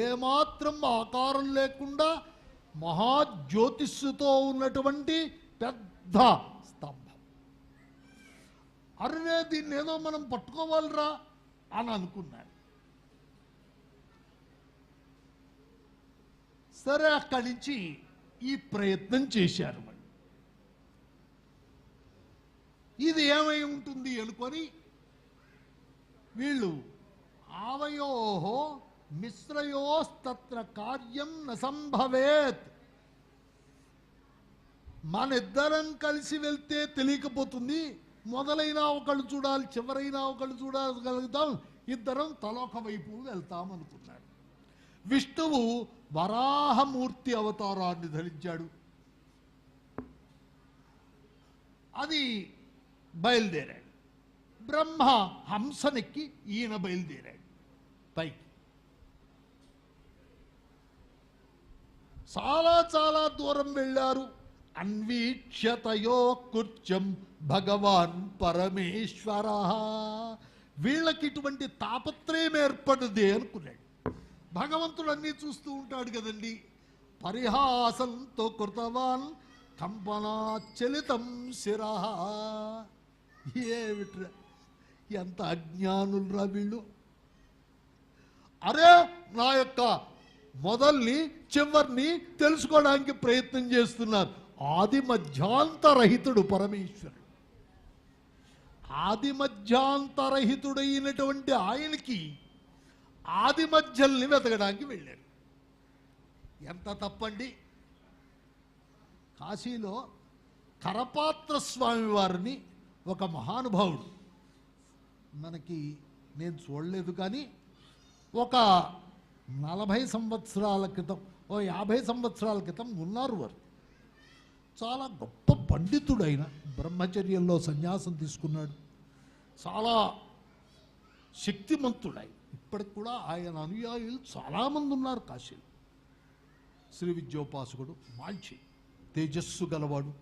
ఏమాత్రం ఆకారం లేకుండా మహాజ్యోతిస్సుతో ఉన్నటువంటి పెద్ద స్తంభం. అరే దీన్ని ఏదో మనం పట్టుకోవాలిరా అని అనుకున్నాడు. సరే అక్కడి నుంచి ఈ ప్రయత్నం చేశారు. మళ్ళీ ఇది ఏమై ఉంటుంది అనుకొని వీళ్ళు ఆవయోహో మిశ్రయోస్తత్ర కార్యం న సంభవేత్. మనిద్దరం కలిసి వెళ్తే తెలియకపోతుంది, మొదలైనా ఒకళ్ళు చూడాలి, చివరైనా ఒకళ్ళు చూడగలుగుతాం, ఇద్దరం తలొక వైపు వెళ్తామనుకున్నాడు. విష్ణువు వరాహమూర్తి అవతారాన్ని ధరించాడు. అది బయలుదేరాడు. బ్రహ్మ హంసనెక్కి ఈయన బయలుదేరాడు పైకి. చాలా చాలా దూరం వెళ్ళారు. అన్వీక్ష్యతయో కుర్చం భగవాన్ పరమేశ్వర. వీళ్ళకి ఇటువంటి తాపత్రయం ఏర్పడదే అనుకున్నాడు. భగవంతుడు అన్నీ చూస్తూ ఉంటాడు కదండి. పరిహాసంతో కృతవాన్ కంపనాచలితం శిరా. ఏమిట్రా ఎంత అజ్ఞానులరా వీళ్ళు. అరే నా యొక్క మొదల్ని చివరిని తెలుసుకోవడానికి ప్రయత్నం చేస్తున్నారు. ఆది మధ్యాంతరహితుడు పరమేశ్వరుడు. ఆది మధ్యాంతరహితుడైనటువంటి ఆయనకి ఆది మధ్యల్ని వెతకడానికి వెళ్ళారు. ఎంత తప్పండి. కాశీలో కరపాత్ర స్వామి వారిని ఒక మహానుభావుడు, మనకి నేను చూడలేదు కానీ ఒక 40 సంవత్సరాల క్రితం, 50 సంవత్సరాల క్రితం ఉన్నారు వారు. చాలా గొప్ప పండితుడైన, బ్రహ్మచర్యంలో సన్యాసం తీసుకున్నాడు, చాలా శక్తిమంతుడై. ఇప్పటికి కూడా ఆయన అనుయాయులు చాలామంది ఉన్నారు కాశీలో. శ్రీ విద్యోపాసకుడు, మంచి తేజస్సు గలవాడు,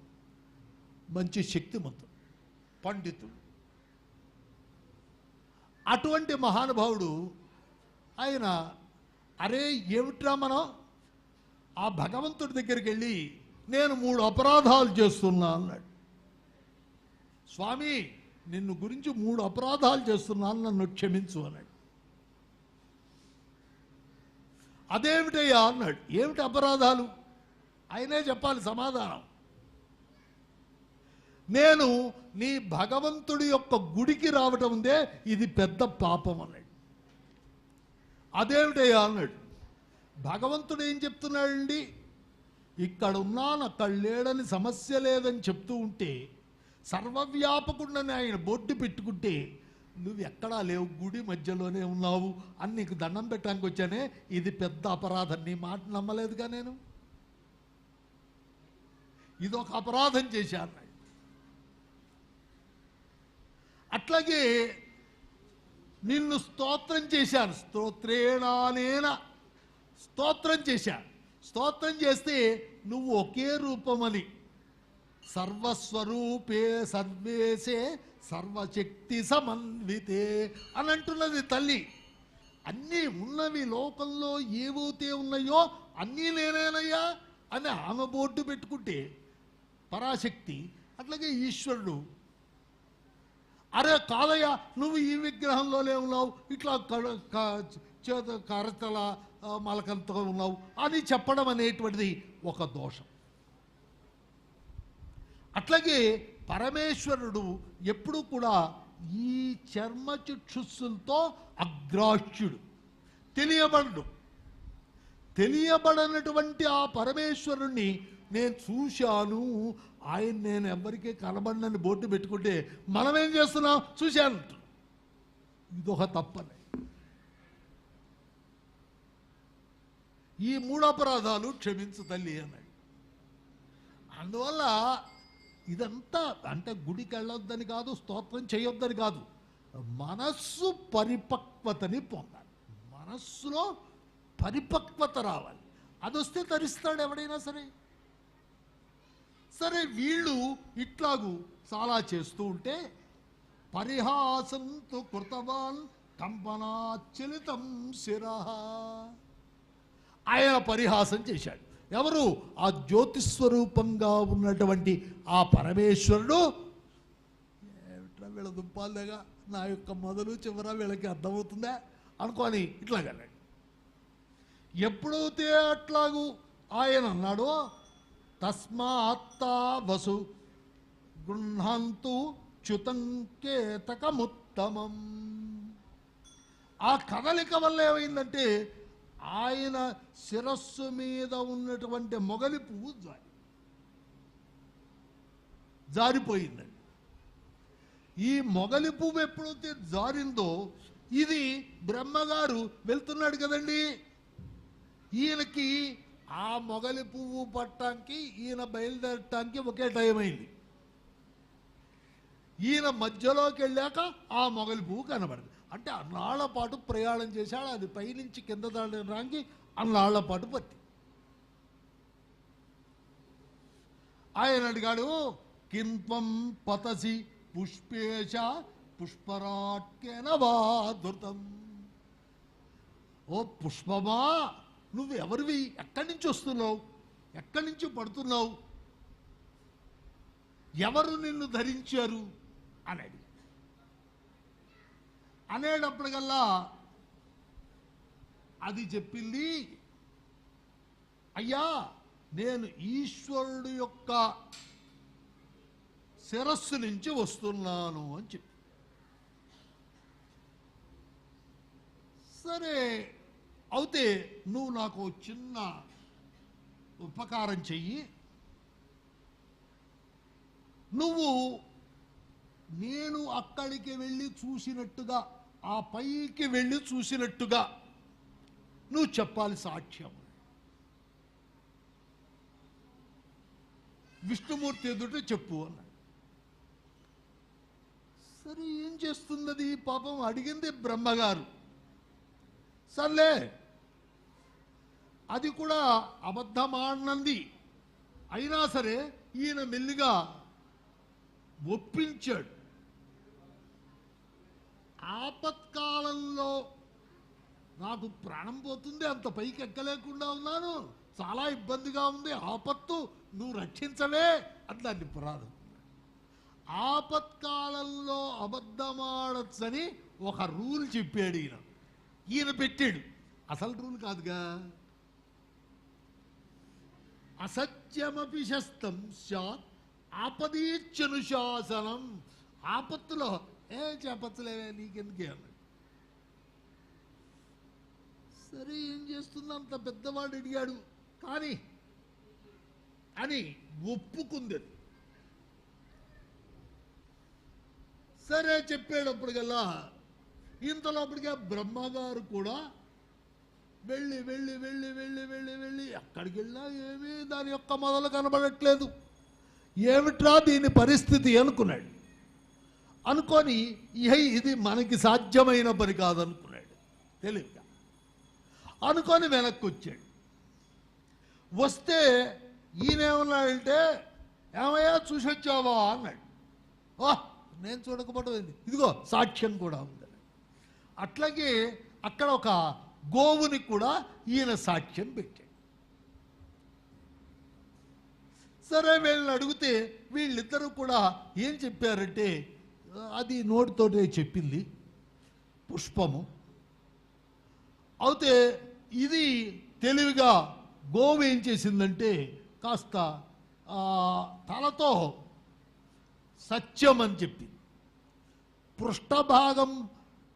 మంచి శక్తిమంతుడు, పండితుడు. అటువంటి మహానుభావుడు ఆయన, అరే ఏమిట్రా మనం ఆ భగవంతుడి దగ్గరికి వెళ్ళి నేను 3 అపరాధాలు చేస్తున్నా అన్నాడు. స్వామి నిన్ను గురించి 3 అపరాధాలు చేస్తున్నాను, నన్ను క్షమించు అన్నాడు. అదేమిటయ్యా అన్నాడు. ఏమిటి అపరాధాలు? ఆయనే చెప్పాలి సమాధానం. నేను నీ భగవంతుడి యొక్క గుడికి రావటం ఉందే, ఇది పెద్ద పాపం అన్నాడు. అదేమిటయ్యా అన్నాడు. భగవంతుడు ఏం చెప్తున్నాడండి, ఇక్కడ ఉన్నాను అక్కడ లేడని సమస్య లేదని చెప్తూ ఉంటే, సర్వవ్యాపకుండానే ఆయన బొడ్డు పెట్టుకుంటే నువ్వు ఎక్కడా లేవు, గుడి మధ్యలోనే ఉన్నావు అని నీకు దండం పెట్టడానికి వచ్చానే, ఇది పెద్ద అపరాధం. నీ మాట నమ్మలేదుగా నేను, ఇదొక అపరాధం చేశాను. అట్లాగే నిన్ను స్తోత్రం చేశాను, స్తోత్రేణానేన స్తోత్రం చేశాను. స్తోత్రం చేస్తే నువ్వు ఒకే రూపమని, సర్వస్వరూపే సర్వేశే సర్వశక్తి సమన్వితే అని అంటున్నది తల్లి. అన్నీ ఉన్నవి లోకంలో ఏవైతే ఉన్నాయో అన్నీ నేనేనయ్యా అని ఆమె బోర్డు పెట్టుకుంటే పరాశక్తి, అట్లాగే ఈశ్వరుడు అరే కాదయ్యా నువ్వు ఈ విగ్రహంలోనే ఉన్నావు, ఇట్లా చేత కరతల మలకంతో ఉన్నావు అని చెప్పడం అనేటువంటిది ఒక దోషం. అట్లాగే పరమేశ్వరుడు ఎప్పుడూ కూడా ఈ చర్మచక్షుస్సులతో అగ్రాహ్యుడు, తెలియబడు. తెలియబడినటువంటి ఆ పరమేశ్వరుణ్ణి నేను చూశాను, ఆయన నేను ఎవరికీ కనబడినని బోర్డు పెట్టుకుంటే మనం ఏం చేస్తున్నాం? చూశాను. ఇదొక తప్పనే. ఈ 3 అపరాధాలు క్షమించు తల్లి అన్నాడు. అందువల్ల ఇదంతా అంటే గుడికి వెళ్ళొద్దని కాదు, స్తోత్రం చేయొద్దని కాదు, మనస్సు పరిపక్వతని పొందాలి. మనస్సులో పరిపక్వత రావాలి. అది వస్తే తరిస్తాడు ఎవడైనా సరే. సరే, వీళ్ళు ఇట్లాగూ చాలా చేస్తూ ఉంటే పరిహాసంతు కృతవాన్ కంపనాచలితం శిరః, ఆయన పరిహాసం చేశాడు. ఎవరు? ఆ జ్యోతిస్వరూపంగా ఉన్నటువంటి ఆ పరమేశ్వరుడు. ఏమిట్రా వీళ్ళ దుంపాలేగా, నా యొక్క మొదలు చివర వీళ్ళకి అర్థమవుతుందా అనుకోని ఇట్లాగన్నాడు. ఎప్పుడైతే అట్లాగూ ఆయన అన్నాడో తస్మాత్తా వసు గృహంతు చ్యుతంకేతకముత్తమం, ఆ కదలిక వల్ల ఏమైందంటే ఆయన శిరస్సు మీద ఉన్నటువంటి మొగలి పువ్వు జారిపోయిందండి. ఈ మొగలి పువ్వు ఎప్పుడైతే జారిందో, ఇది బ్రహ్మగారు వెళ్తున్నాడు కదండి, ఈయనకి ఆ మొగలి పువ్వు పట్టడానికి ఈయన బయలుదేరటానికి ఒకే టైం అయింది. ఈయన మధ్యలోకి వెళ్ళాక ఆ మొగలి పువ్వు కనబడింది. అంటే అన్నాళ్ల పాటు ప్రయాణం చేశాడు. అది పైనుంచి కింద దానికి అన్నాళ్ల పాటు పట్టి. ఆయన అడిగాడు, కింత్వం పతసి పుష్పేశ పుష్పరాట్కేన వాధృతం. ఓ పుష్పమా, నువ్వు ఎవరివి? ఎక్కడి నుంచి వస్తున్నావు? ఎక్కడి నుంచి పడుతున్నావు? ఎవరు నిన్ను ధరించారు అనేది అనేటప్పటికల్లా అది చెప్పింది, అయ్యా నేను ఈశ్వరుడు యొక్క శిరస్సు నుంచి వస్తున్నాను అని చెప్పి. సరే, అయితే నువ్వు నాకు చిన్న ఉపకారం చెయ్యి. నువ్వు నేను అక్కడికి వెళ్ళి చూసినట్టుగా, ఆ పైకి వెళ్ళి చూసినట్టుగా నువ్వు చెప్పాలి సాక్ష్యం. విష్ణుమూర్తి ఎదుట చెప్పు అన్నాడు. సరే, ఏం చేస్తున్నది పాపం? అడిగింది బ్రహ్మగారు. సర్లే, అది కూడా అబద్ధమాడినంది. అయినా సరే ఈయన మెల్లిగా ఒప్పించాడు. ఆపత్కాలంలో నాకు ప్రాణం పోతుంది, అంత పైకి ఎక్కలేకుండా ఉన్నాను, చాలా ఇబ్బందిగా ఉంది, ఆపత్తు, నువ్వు రక్షించవే అని దాన్ని పురాణం. ఆపత్కాలంలో అబద్ధమాడచ్చని ఒక రూల్ చెప్పాడు ఈయన. ఈయన పెట్టాడు. అసలు రూల్ కాదుగా. అసత్యమపి శస్తం స్యాత్ ఆపదీత్యనుశాసనం. ఆపత్తులో చెప్పచ్చులేవే, నీకెందుకే అన్నాడు. సరే, ఏం చేస్తుంది? అంత పెద్దవాడు అడిగాడు కానీ అని ఒప్పుకుంది. సరే, చెప్పేటప్పటికల్లా ఇంతలోపటిగా బ్రహ్మగారు కూడా వెళ్ళి వెళ్ళి వెళ్ళి వెళ్ళి వెళ్ళి వెళ్ళి ఎక్కడికి వెళ్ళినా ఏమీ దాని యొక్క మొదలు కనబడట్లేదు. ఏమిట్రా దీని పరిస్థితి అనుకున్నాడు. అనుకొని ఇది మనకి సాధ్యమైన పని కాదనుకున్నాడు తెలియక. అనుకొని వెనక్కి వచ్చాడు. వస్తే ఈయనేమన్నాడంటే, ఏమయ్యా చూసొచ్చావా అన్నాడు. ఓహ్, నేను చూడకపోవడం ఏంది, ఇదిగో సాక్ష్యం కూడా ఉంది. అట్లాగే అక్కడ ఒక గోవుని కూడా ఈయన సాక్ష్యం పెట్టాడు. సరే, వీళ్ళని అడిగితే వీళ్ళిద్దరూ కూడా ఏం చెప్పారంటే, అది నోటితోటే చెప్పింది పుష్పము. అయితే ఇది తెలివిగా గోవు ఏం చేసిందంటే కాస్త తలతో సత్యం అని చెప్పింది. పృష్ఠభాగం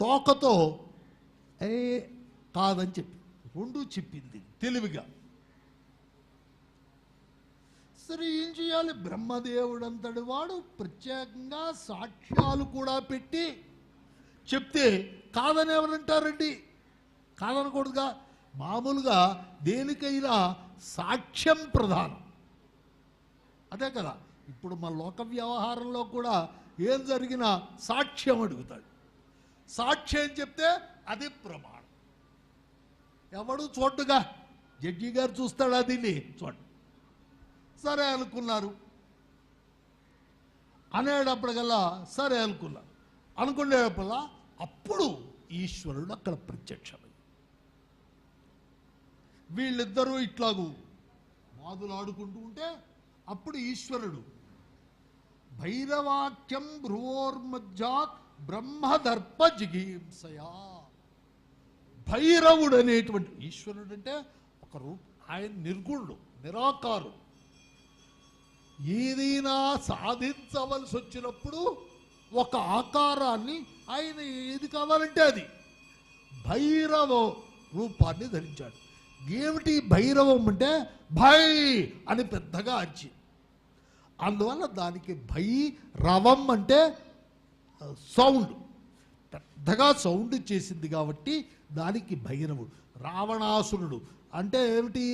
తోకతో కాదని చెప్పి రెండు చెప్పింది తెలివిగా. సరే ఏం చేయాలి? బ్రహ్మదేవుడు అంతటి వాడు ప్రత్యేకంగా సాక్ష్యాలు కూడా పెట్టి చెప్తే కాదని ఎవరంటారండి? కాదనకూడదుగా. మామూలుగా దేనికైనా సాక్ష్యం ప్రధానం, అదే కదా. ఇప్పుడు మన లోక వ్యవహారంలో కూడా ఏం జరిగినా సాక్ష్యం అడుగుతాడు. సాక్ష్యం చెప్తే అది ప్రమాణం. ఎవడు చూడగా జడ్జి గారు చూస్తాడు, అది చూడ. సరే అనుకున్నారు. అనేటప్పటికల్లా సరే అనుకున్నారు. అనుకునేటప్పటికల్లా అప్పుడు ఈశ్వరుడు అక్కడ ప్రత్యక్షమై వీళ్ళిద్దరూ ఇట్లాగూ వాదులాడుకుంటూ ఉంటే అప్పుడు ఈశ్వరుడు భైరవాక్యం భ్రువోర్మధ్యాత్ బ్రహ్మదర్ప జిగీంసయా. భైరవుడు అనేటువంటి ఈశ్వరుడు అంటే ఒక ఆయన నిర్గుణుడు, నిరాకారుడు. ఏదైనా సాధించవలసి వచ్చినప్పుడు ఒక ఆకారాన్ని ఆయన ఏది కావాలంటే అది భైరవ రూపాన్ని ధరించాడు. ఏమిటి భైరవం అంటే? భై అని పెద్దగా అరిచి, అందువల్ల దానికి భైరవం అంటే సౌండ్, పెద్దగా సౌండ్ చేసింది కాబట్టి దానికి భైరవుడు. రావణాసురుడు అంటే ఏమిటి?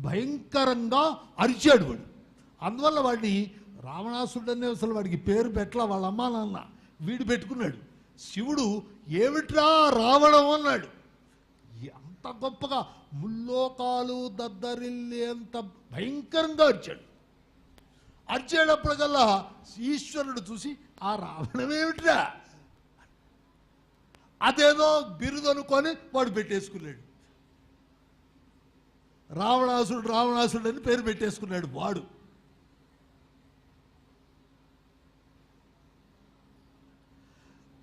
భయంకరంగా అరిచాడు వాడు. అందువల్ల వాడిని రావణాసురుడు అనే అసలు వాడికి పేరు పెట్టలా వాళ్ళ అమ్మా నాన్న, వీడు పెట్టుకున్నాడు. శివుడు ఏమిట్రా రావణం అన్నాడు. అంత గొప్పగా ముల్లోకాలు దద్దరిల్లేంత భయంకరంగా అరిచాడు. అరిచేటప్పటికల్లా ఈశ్వరుడు చూసి ఆ రావణమేమిట్రా, అదేదో బిరుదు అనుకొని వాడు పెట్టేసుకున్నాడు. రావణాసురుడు రావణాసురుడు అని పేరు పెట్టేసుకున్నాడు వాడు.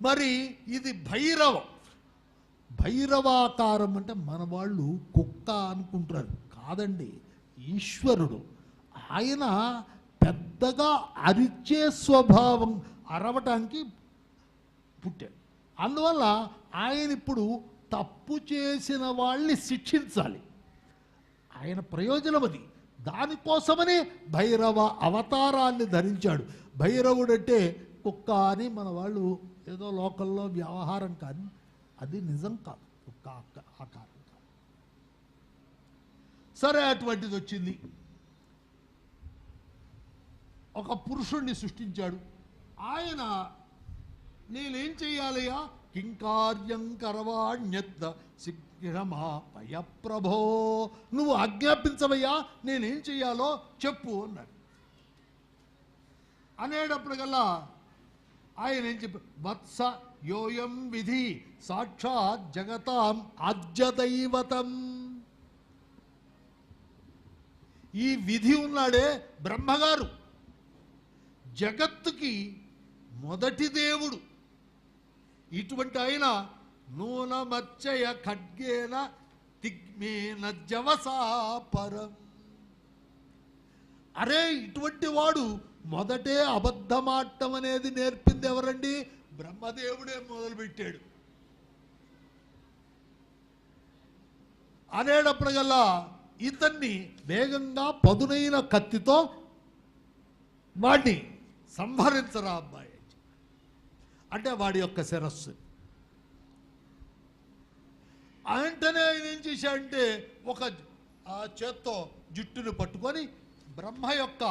మరి ఇది భైరవం. భైరవాకారం అంటే మన వాళ్ళు కుక్క అనుకుంటారు, కాదండి. ఈశ్వరుడు ఆయన పెద్దగా అరిచే స్వభావం, అరవటానికి పుట్టాడు. అందువల్ల ఆయన ఇప్పుడు తప్పు చేసిన వాళ్ళని శిక్షించాలి. ఆయన ప్రయోజనం అది. దానికోసమనే భైరవ అవతారాన్ని ధరించాడు. భైరవుడు అంటే కుక్క అని మన వాళ్ళు ఏదో లోకల్లో వ్యవహారం, కానీ అది నిజం కాదు, కుక్క ఆకారం కాదు. సరే అటువంటిది వచ్చింది. ఒక పురుషుణ్ణి సృష్టించాడు. ఆయన నేనేం చెయ్యాలయ్యా? కింకార్యం కరవాణ్యత్త శీఘ్రమా పయ ప్రభో, నువ్వు ఆజ్ఞాపించవయ్యా, నేనేం చెయ్యాలో చెప్పు అన్నాడు. అనేటప్పటికల్లా ఆయన ఏం చెప్పి, వత్స యోయం విధి సాక్షాత్ జగతాం ఆద్యదైవతం. ఈ విధి ఉన్నాడే బ్రహ్మగారు, జగత్తుకి మొదటి దేవుడు. ఇటువంటి ఆయన నూనమచ్చయ ఖడ్గేన తిగ్మేన జవసాపరం. అరే ఇటువంటి వాడు మొదటే అబద్ధమాటం అనేది నేర్పింది ఎవరండి? బ్రహ్మదేవుడే మొదలుపెట్టాడు. అనేటప్పటికల్లా ఇతన్ని వేగంగా పదునైన కత్తితో వాడిని సంహరించరా అబ్బాయి అంటే వాడి యొక్క శిరస్సు. వెంటనే ఆయన ఏం చేశాడంటే ఒక చేత్తో జుట్టును పట్టుకొని బ్రహ్మ యొక్క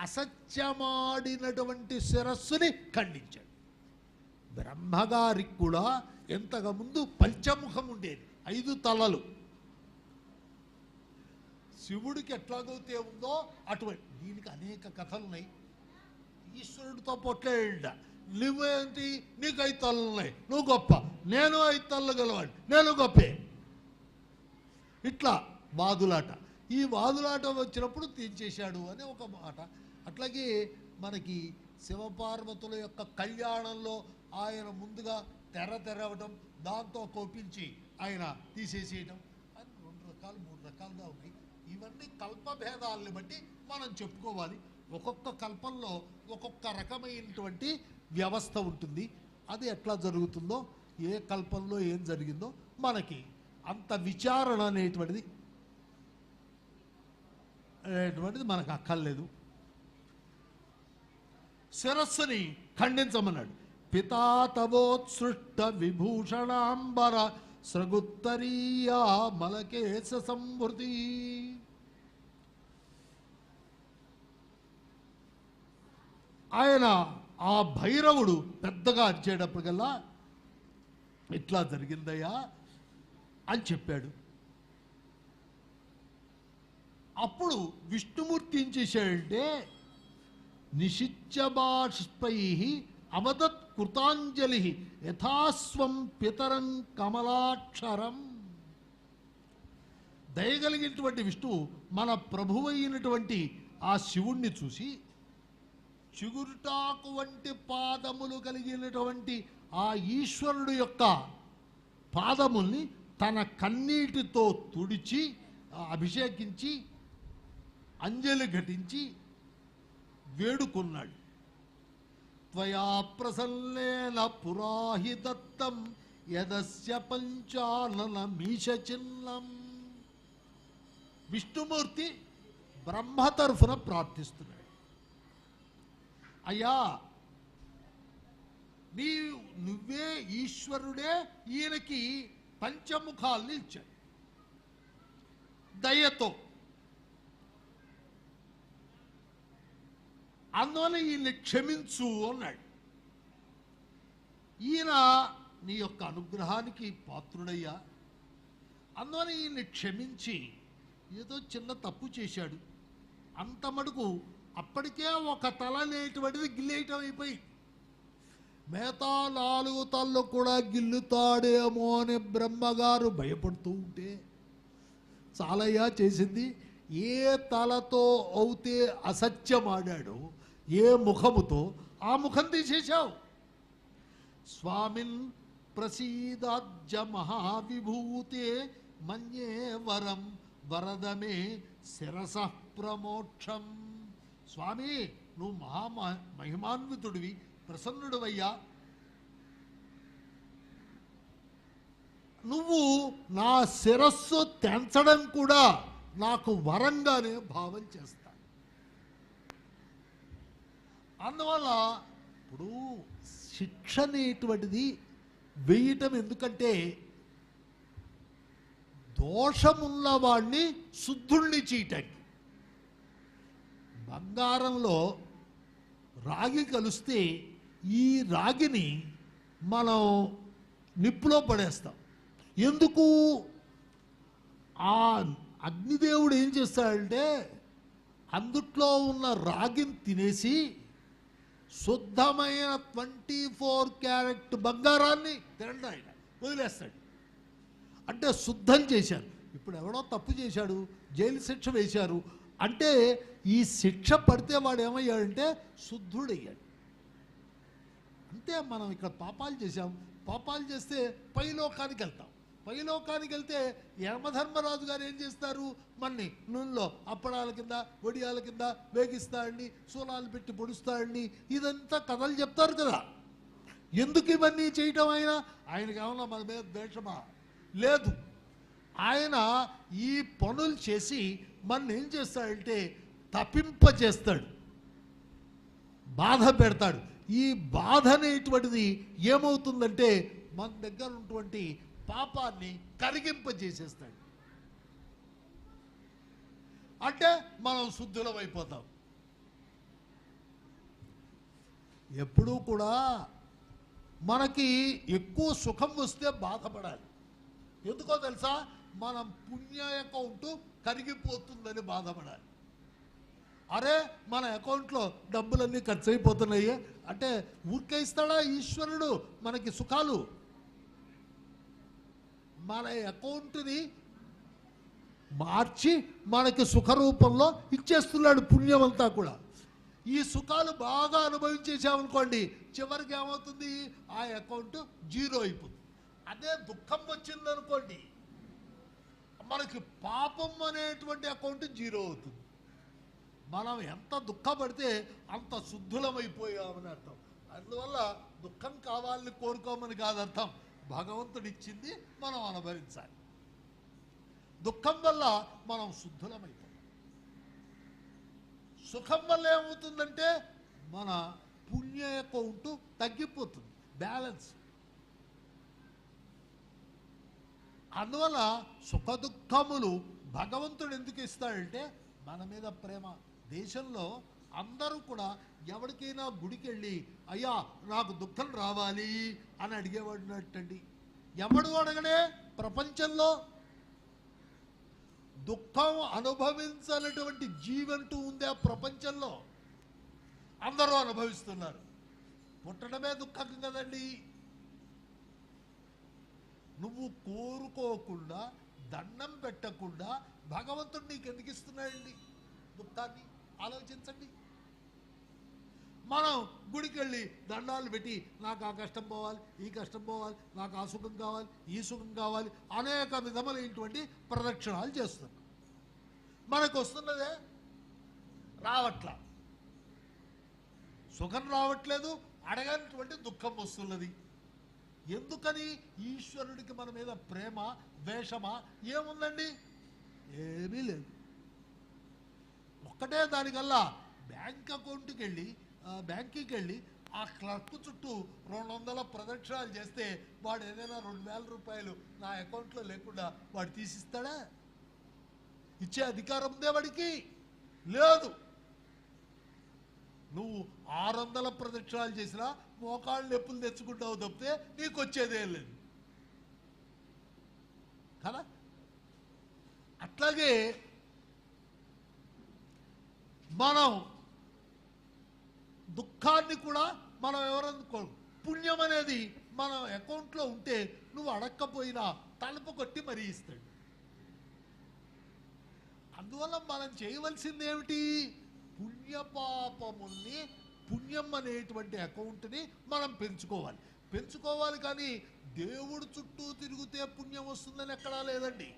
అసత్యమాడినటువంటి శిరస్సుని ఖండించాడు. బ్రహ్మగారికి కూడా ఎంతగా ముందు పంచముఖం ఉండేది, 5 తలలు. శివుడికి ఎట్లాగైతే ఉందో అటువంటి, దీనికి అనేక కథలు ఉన్నాయి. ఈశ్వరుడితో పొట్లాడ, నువ్వేంటి, నీకు 5 తలలు ఉన్నాయి, నువ్వు గొప్ప, నేను 5 తలలు గలవాడు, నేను గొప్పే. ఇట్లా వాదులాట. ఈ వాదులాట వచ్చినప్పుడు తీర్చేశాడు అని ఒక మాట. అట్లాగే మనకి శివపార్వతుల యొక్క కళ్యాణంలో ఆయన ముందుగా తెరవటం, దాంతో కోపించి ఆయన తీసేసేయటం అని 2 రకాలు 3 రకాలుగా ఉన్నాయి. ఇవన్నీ కల్పభేదాలని బట్టి మనం చెప్పుకోవాలి. ఒక్కొక్క కల్పంలో ఒక్కొక్క రకమైనటువంటి వ్యవస్థ ఉంటుంది. అది ఎట్లా జరుగుతుందో, ఏ కల్పంలో ఏం జరిగిందో మనకి అంత విచారణ అనేటువంటిది మనకు అక్కర్లేదు. శిరస్సుని ఖండించమన్నాడు. పితా తవోత్సృష్ట విభూషణాంబర స్రగుత్తరీయా మలకేశ సంవృతి. ఆయన ఆ భైరవుడు పెద్దగా అరిచేటప్పటికల్లా ఇట్లా జరిగిందయ్యా అని చెప్పాడు. అప్పుడు విష్ణుమూర్తి ఏం చేశాడంటే నిశిత్యబాష్పై అవదత్ కృతాంజలి యథాస్వం పితరం కమలాక్షరం. దయగలిగినటువంటి విష్ణువు మన ప్రభువు అయినటువంటి ఆ శివుణ్ణి చూసి చిగురుటాకు వంటి పాదములు కలిగినటువంటి ఆ ఈశ్వరుడు యొక్క పాదముల్ని తన కన్నీటితో తుడిచి అభిషేకించి అంజలి ఘటించి వేడుకున్నాడు. త్వయా ప్రసన్నేన పురాహి దత్తం యదస్య పంచానన మీష చిహ్నం. విష్ణుమూర్తి బ్రహ్మ తరఫున ప్రార్థిస్తున్నాడు. అయ్యా నువ్వే ఈశ్వరుడే ఈయనకి పంచముఖాల్ని ఇచ్చాడు దయతో. అందువల్ల ఈయన్ని క్షమించు అన్నాడు. ఈయన నీ యొక్క అనుగ్రహానికి పాత్రుడయ్యా, అందువల్ల ఈయన్ని క్షమించి ఏదో చిన్న తప్పు చేశాడు అంత మటుకు అప్పటికే ఒక తల అనేటువంటిది గిల్లేయటం అయిపోయి మిగతా 4 తలలు కూడా గిల్లుతాడేమో అని బ్రహ్మగారు భయపడుతూ ఉంటే చాలయ్యా చేసింది. ఏ తలతో అవుతే అసత్యమాడాడో ఏ ముఖముతో ఆ ముఖం తీసేశావు. స్వామిన్ ప్రసీదాజ్జ మహావిభూతే మన్యే వరం వరదమే శిరస ప్రమోక్షం. స్వామి నువ్వు మహిమాన్వితుడివి, ప్రసన్నుడివయ్యా, నువ్వు నా శిరస్సు తెంచడం కూడా నాకు వరంగానే భావం చేస్తా. అందువల్ల ఇప్పుడు శిక్ష అనేటువంటిది వేయటం ఎందుకంటే దోషమున్న వాడిని శుద్ధుణ్ణి చేయటానికి. బంగారంలో రాగి కలిస్తే ఈ రాగిని మనం నిప్పులో పడేస్తాం. ఎందుకు? ఆ అగ్నిదేవుడు ఏం చేస్తాడంటే అందుట్లో ఉన్న రాగిని తినేసి శుద్ధమైన 24 క్యారెట్ బంగారాన్ని తినండి ఆయన వదిలేస్తాడు. అంటే శుద్ధం చేశారు. ఇప్పుడు ఎవడో తప్పు చేశాడు, జైలు శిక్ష వేశారు అంటే ఈ శిక్ష పడితే వాడు ఏమయ్యాడంటే శుద్ధుడయ్యాడు. అంతే. మనం ఇక్కడ పాపాలు చేశాం, పాపాలు చేస్తే పైలోకానికి వెళ్తాం. పైలోకానికి వెళ్తే యమధర్మరాజు గారు ఏం చేస్తారు, మన్ని నూనెలో అప్పడాల కింద వడియాల కింద వేగిస్తాడని, సూలాలు పెట్టి పొడుస్తాడని ఇదంతా కథలు చెప్తారు కదా. ఎందుకు ఇవన్నీ చేయటం? ఆయనకి ఏమన్నా మన మీద ద్వేషమా? లేదు. ఆయన ఈ పనులు చేసి మన ఏం చేస్తాడంటే తప్పింపచేస్తాడు, బాధ పెడతాడు. ఈ బాధ అనేటువంటిది ఏమవుతుందంటే మన దగ్గర ఉన్నటువంటి పాపాన్ని కరిగింపజేసేస్తాడు. అంటే మనం శుద్ధులం అయిపోతాం. ఎప్పుడూ కూడా మనకి ఎక్కువ సుఖం వస్తే బాధపడాలి. ఎందుకో తెలుసా? మనం పుణ్య అకౌంట్ కరిగిపోతుందని బాధపడాలి. అరే మన అకౌంట్లో డబ్బులన్నీ ఖర్చు అయిపోతున్నాయి అంటే ఊరికే ఇస్తాడా ఈశ్వరుడు మనకి సుఖాలు? మన అకౌంట్ని మార్చి మనకి సుఖ రూపంలో ఇచ్చేస్తున్నాడు పుణ్యమంతా కూడా. ఈ సుఖాలు బాగా అనుభవించేసామనుకోండి, చివరికి ఏమవుతుంది? ఆ అకౌంట్ జీరో అయిపోతుంది. అదే దుఃఖం వచ్చిందనుకోండి, మనకి పాపం అనేటువంటి అకౌంట్ జీరో అవుతుంది. మనం ఎంత దుఃఖపడితే అంత శుద్ధులమైపోయామని అర్థం. అందువల్ల దుఃఖం కావాలని కోరుకోమని కాదు అర్థం. భగవంతుడు ఇచ్చింది మనం అనుభవించాలి. దుఃఖం వల్ల మనం శుద్ధులమైపోతాం. సుఖం వల్ల ఏమవుతుందంటే మన పుణ్య అకౌంట్ తగ్గిపోతుంది, బ్యాలెన్స్. అందువల్ల సుఖ దుఃఖములు భగవంతుడు ఎందుకు ఇస్తాడంటే మన మీద ప్రేమ. దేశంలో అందరూ కూడా ఎవరికైనా గుడికి వెళ్ళి అయ్యా నాకు దుఃఖం రావాలి అని అడిగేవాడినట్టండి. ఎవడు అడగడే ప్రపంచంలో. దుఃఖం అనుభవించాలటువంటి జీవంటూ ఉంది ఆ ప్రపంచంలో. అందరూ అనుభవిస్తున్నారు. పుట్టడమే దుఃఖం కదండి. నువ్వు కోరుకోకుండా దండం పెట్టకుండా భగవంతుడు నీకు ఎందుకు ఇస్తున్నాడండి దుఃఖాన్ని? ఆలోచించండి. మనం గుడికి వెళ్ళి దండాలు పెట్టి నాకు ఆ కష్టం పోవాలి, ఈ కష్టం పోవాలి, నాకు ఆ సుఖం కావాలి, ఈ సుఖం కావాలి, అనేక విధములైనటువంటి ప్రదక్షిణాలు చేస్తున్నాం. మనకు వస్తున్నదే రావట్లా, సుఖం రావట్లేదు, అడగనటువంటి దుఃఖం వస్తున్నది. ఎందుకని? ఈశ్వరుడికి మన మీద ప్రేమ ద్వేషమా ఏముందండి? ఏమీ లేదు. ఒక్కటే దానికల్లా బ్యాంకుకి వెళ్ళి ఆ క్లర్క్ చుట్టూ 200 ప్రదక్షిణాలు చేస్తే వాడు ఏదైనా 2000 రూపాయలు నా అకౌంట్లో లేకుండా వాడు తీసిస్తాడా? ఇచ్చే అధికారం ఉందే వాడికి? లేదు. నువ్వు 600 ప్రదక్షిణాలు చేసినా మోకాళ్ళు నొప్పులు తెచ్చుకుంటావు తప్పితే నీకు వచ్చేదేం లేదు కదా. అట్లాగే మనం దుఃఖాన్ని కూడా మనం ఎవరనుకో, పుణ్యం అనేది మన అకౌంట్లో ఉంటే నువ్వు అడక్కపోయినా తలుపు కొట్టి మరీ ఇస్తాడు. అందువల్ల మనం చేయవలసింది ఏమిటి? పుణ్యపాపముల్ని, పుణ్యం అనేటువంటి అకౌంట్ని మనం పెంచుకోవాలి. కానీ దేవుడు చుట్టూ తిరిగితే పుణ్యం వస్తుందని ఎక్కడా లేదండి.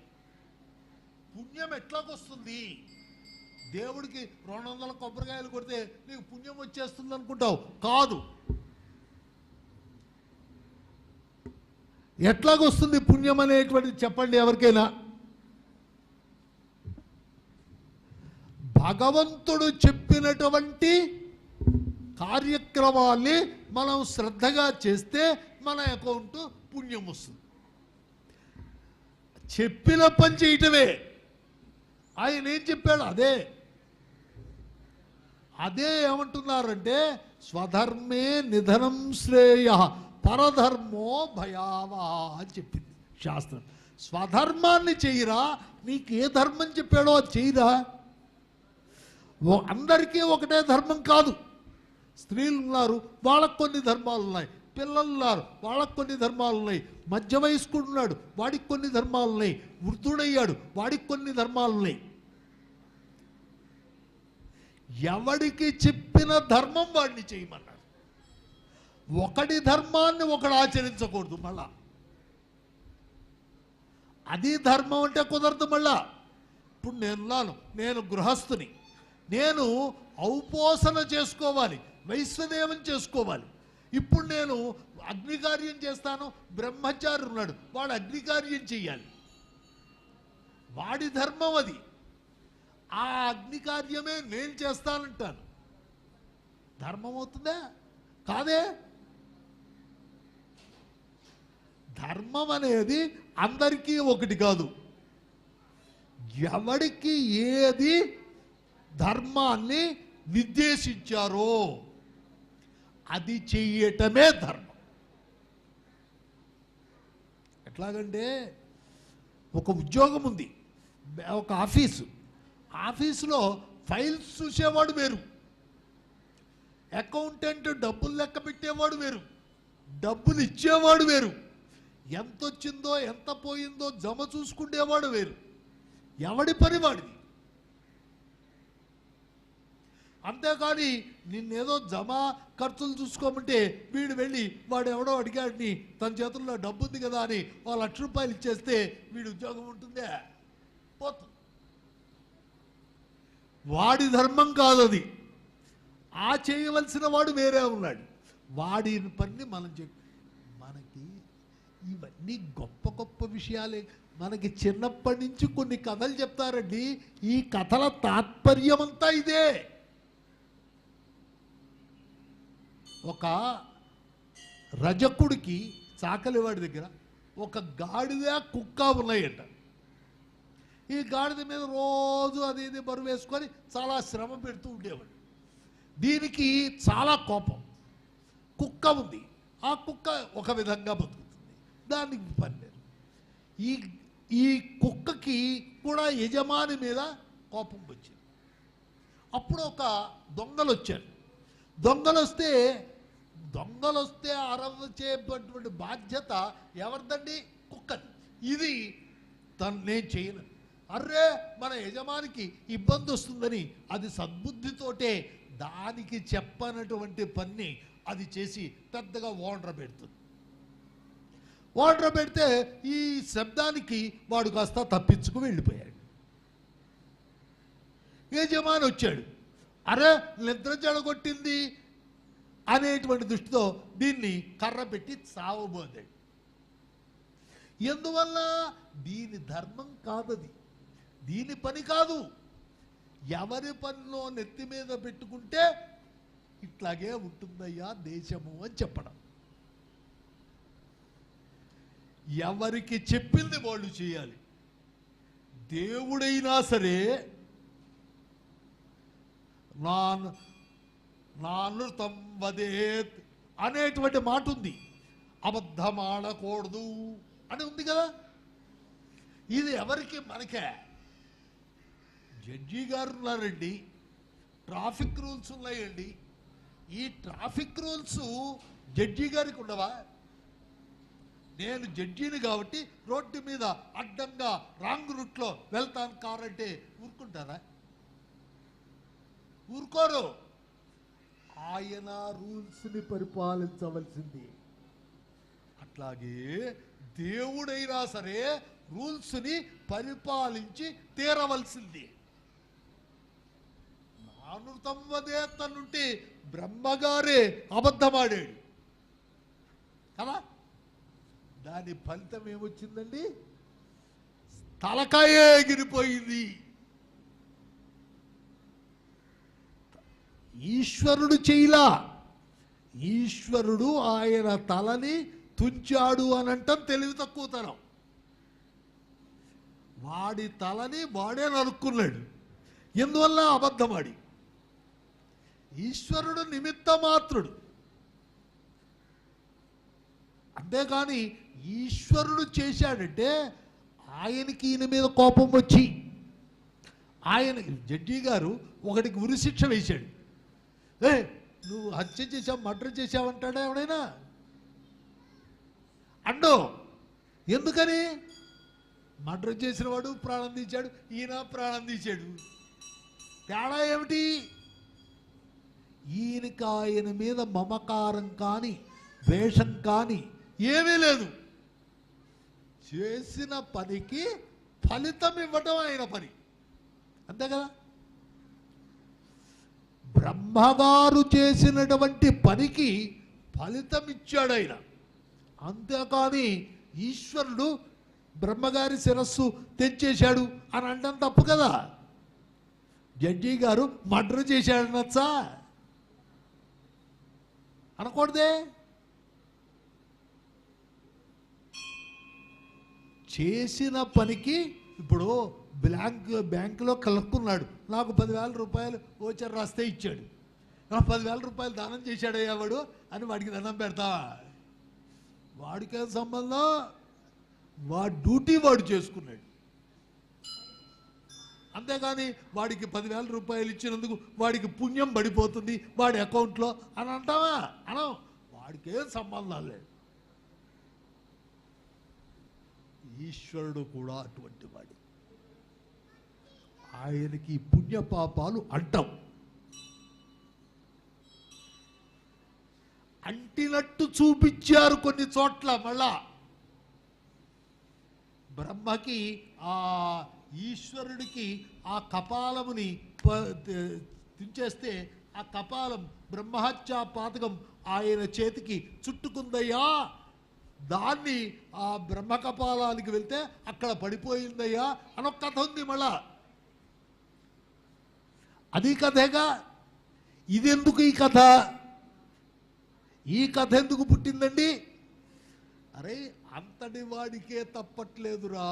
పుణ్యం ఎట్లాగొస్తుంది? దేవుడికి 200 కొబ్బరికాయలు కొడితే నీకు పుణ్యం వచ్చేస్తుంది అనుకుంటావు? కాదు. ఎట్లాగొస్తుంది పుణ్యం అనేటువంటిది చెప్పండి ఎవరికైనా. భగవంతుడు చెప్పినటువంటి కార్యక్రమాల్ని మనం శ్రద్ధగా చేస్తే మన అకౌంట్ పుణ్యం వస్తుంది. చెప్పిన పని చేయటమే. ఆయన ఏం చెప్పాడు అదే ఏమంటున్నారంటే స్వధర్మే నిధనం శ్రేయ పరధర్మో భయావహ అని చెప్పింది శాస్త్రం. స్వధర్మాన్ని చెయ్యిరా, నీకు ఏ ధర్మం చెప్పాడో అది చెయ్యిరా. అందరికీ ఒకటే ధర్మం కాదు. స్త్రీలు ఉన్నారు, వాళ్ళకు కొన్ని ధర్మాలు ఉన్నాయి. పిల్లలు ఉన్నారు, వాళ్ళకు కొన్ని ధర్మాలు ఉన్నాయి. మధ్య వయస్కుడు ఉన్నాడు, వాడికి కొన్ని ధర్మాలు ఉన్నాయి. వృద్ధుడయ్యాడు, వాడికి కొన్ని ధర్మాలు ఉన్నాయి. ఎవడికి చెప్పిన ధర్మం వాడిని చేయమన్నాడు. ఒకటి ధర్మాన్ని ఒకడు ఆచరించకూడదు. మళ్ళా అది ధర్మం అంటే కుదరదు. మళ్ళా ఇప్పుడు నేను గృహస్థుని, నేను ఔపోసన చేసుకోవాలి, వైశ్వదేవం చేసుకోవాలి. ఇప్పుడు నేను అగ్నికార్యం చేస్తాను, బ్రహ్మచారి ఉన్నాడు, వాడు అగ్నికార్యం చెయ్యాలి. వాడి ధర్మం అది. ఆ అగ్నికార్యమే నేను చేస్తానంటాను. ధర్మం అవుతుందా? కాదే. ధర్మం అనేది అందరికీ ఒకటి కాదు. ఎవడికి ఏది ధర్మాన్ని నిర్దేశించారో అది చెయ్యటమే ధర్మం. ఎట్లాగంటే ఒక ఉద్యోగం ఉంది, ఒక ఆఫీసులో ఫైల్స్ చూసేవాడు వేరు, అకౌంటెంట్ డబ్బులు లెక్క పెట్టేవాడు వేరు, డబ్బులు ఇచ్చేవాడు వేరు, ఎంత వచ్చిందో ఎంత పోయిందో జమ చూసుకునేవాడు వేరు. ఎవడి పని వాడిది. అంతేకాని నిన్నేదో జమ ఖర్చులు చూసుకోమంటే వీడు వెళ్ళి వాడు ఎవడో అడిగాడిని తన చేతుల్లో డబ్బు ఉంది కదా అని 1,00,000 రూపాయలు ఇచ్చేస్తే వీడి ఉద్యోగం ఉంటుందే? పోతుంది. వాడి ధర్మం కాదు అది. ఆ చేయవలసిన వాడు వేరే ఉన్నాడు. వాడి పని మనం మనకి ఇవన్నీ గొప్ప గొప్ప విషయాలే. మనకి చిన్నప్పటి నుంచి కొన్ని కథలు చెప్తారండి. ఈ కథల తాత్పర్యమంతా ఇదే. ఒక రజకుడికి చాకలివాడి దగ్గర ఒక గాడిద కుక్క ఉన్నాయంట. ఈ గాడిద మీద రోజు అది ఇది బరువు వేసుకొని చాలా శ్రమ పెడుతూ ఉండేవాడు. దీనికి చాలా కోపం. కుక్క ఉంది, ఆ కుక్క ఒక విధంగా బతుకుతుంది, దానికి పని లేదు. ఈ కుక్కకి కూడా యజమాని మీద కోపం వచ్చింది. అప్పుడు ఒక దొంగలు వచ్చారు. దొంగలు వస్తే అరవచేటువంటి బాధ్యత ఎవరిదండి? కుక్కది. ఇది నేను చేయను. అర్రే మన యజమానికి ఇబ్బంది వస్తుందని అది సద్బుద్ధితోటే దానికి చెప్పనటువంటి పని అది చేసి పెద్దగా ఓండ్ర పెడుతుంది. ఓండ్ర పెడితే ఈ శబ్దానికి వాడు కాస్త తప్పించుకు వెళ్ళిపోయాడు. యజమాని వచ్చాడు, అరే నిద్ర చెడగొట్టింది అనేటువంటి దృష్టితో దీన్ని కర్ర పెట్టి చావబోదాడు. ఎందువల్ల? దీని ధర్మం కాదది, దీని పని కాదు. ఎవరి పనిలో నెత్తి మీద పెట్టుకుంటే ఇట్లాగే ఉంటుందయ్యా దేశము అని చెప్పడం. ఎవరికి చెప్పింది వాళ్ళు చేయాలి. దేవుడైనా సరే నానృతం వదేత్ అనేటువంటి మాట ఉంది. అబద్ధం ఆడకూడదు అని ఉంది కదా. ఇది ఎవరికి? మనకే. జడ్జి గారు ఉన్నారండి, ట్రాఫిక్ రూల్స్ ఉన్నాయండి. ఈ ట్రాఫిక్ రూల్స్ జడ్జి గారికి ఉండవా? నేను జడ్జిని కాబట్టి రోడ్డు మీద అడ్డంగా రాంగ్ రూట్లో వెళ్తాను కారంటే ఊరుకుంటారా? ఊరుకోరు. ఆయన రూల్స్ని పరిపాలించవలసింది. అట్లాగే దేవుడైనా సరే రూల్స్ని పరిపాలించి తీరవలసింది. నానృతం వదే తనుంటే బ్రహ్మగారే అబద్ధమాడాడు కదా. దాని ఫలితం ఏమొచ్చిందండి? తలకాయే ఎగిరిపోయింది. ఈశ్వరుడు చేయలా, ఈశ్వరుడు ఆయన తలని తుంచాడు అని అంటాం తెలివి తక్కువతనం. వాడి తలని వాడే నరుక్కున్నాడు. ఎందువల్ల? అబద్ధమాడి. ఈశ్వరుడు నిమిత్త మాత్రుడు. అంతేకాని ఈశ్వరుడు చేశాడంటే ఆయనకి ఈయన మీద కోపం వచ్చి ఆయన జడ్జి గారు ఒకటికి ఉరిశిక్ష వేశాడు. నువ్వు హత్య చేసావు, మర్డర్ చేసావు అంటాడా ఎవడైనా? అండో. ఎందుకని? మర్డర్ చేసిన వాడు ప్రాణం తీశాడు, ఈయన ప్రాణం తీశాడు. తేడా ఏమిటి? ఈయనకి ఆయన మీద మమకారం కానీ ద్వేషం కానీ ఏమీ లేదు. చేసిన పనికి ఫలితం ఇవ్వటం ఆయన పని, అంతే కదా. బ్రహ్మగారు చేసినటువంటి పనికి ఫలితం ఇచ్చాడు ఆయన. అంతేకాని ఈశ్వరుడు బ్రహ్మగారి శిరస్సు తెచ్చేశాడు అని అనడం తప్పు కదా. జడ్జి గారు మర్డర్ చేశాడనొచ్చా? అనకూడదే. చేసిన పనికి ఇప్పుడు బ్యాంకులో కలుపుకున్నాడు, నాకు 10,000 రూపాయలు ఓచర్ రాస్తే ఇచ్చాడు. నాకు 10,000 రూపాయలు దానం చేశాడయ్యా వాడు అని వాడికి దండం పెడతావా? వాడికే సంబంధం, వాడి డ్యూటీ వాడు చేసుకున్నాడు. అంతేగాని వాడికి 10,000 రూపాయలు ఇచ్చినందుకు వాడికి పుణ్యం పడిపోతుంది వాడి అకౌంట్లో అని అంటావా? అనం. వాడికేం సంబంధం లేదు. ఈశ్వరుడు కూడా అటువంటి వాడు. ఆయనకి పుణ్యపాపాలు అంటాం. అంటినట్టు చూపించారు కొన్ని చోట్ల. మళ్ళా బ్రహ్మకి ఆ ఈశ్వరుడికి ఆ కపాలముని తుంచేస్తే ఆ కపాలం బ్రహ్మహత్యా పాతకం ఆయన చేతికి చుట్టుకుందయ్యా దాన్ని ఆ బ్రహ్మకపాలానికి వెళ్తే అక్కడ పడిపోయిందయ్యా అని ఒక కథ ఉంది. మళ్ళా అది కథేగా. ఇదెందుకు ఈ కథ? ఈ కథ ఎందుకు పుట్టిందండి? అరే అంతటి వాడికే తప్పట్లేదురా,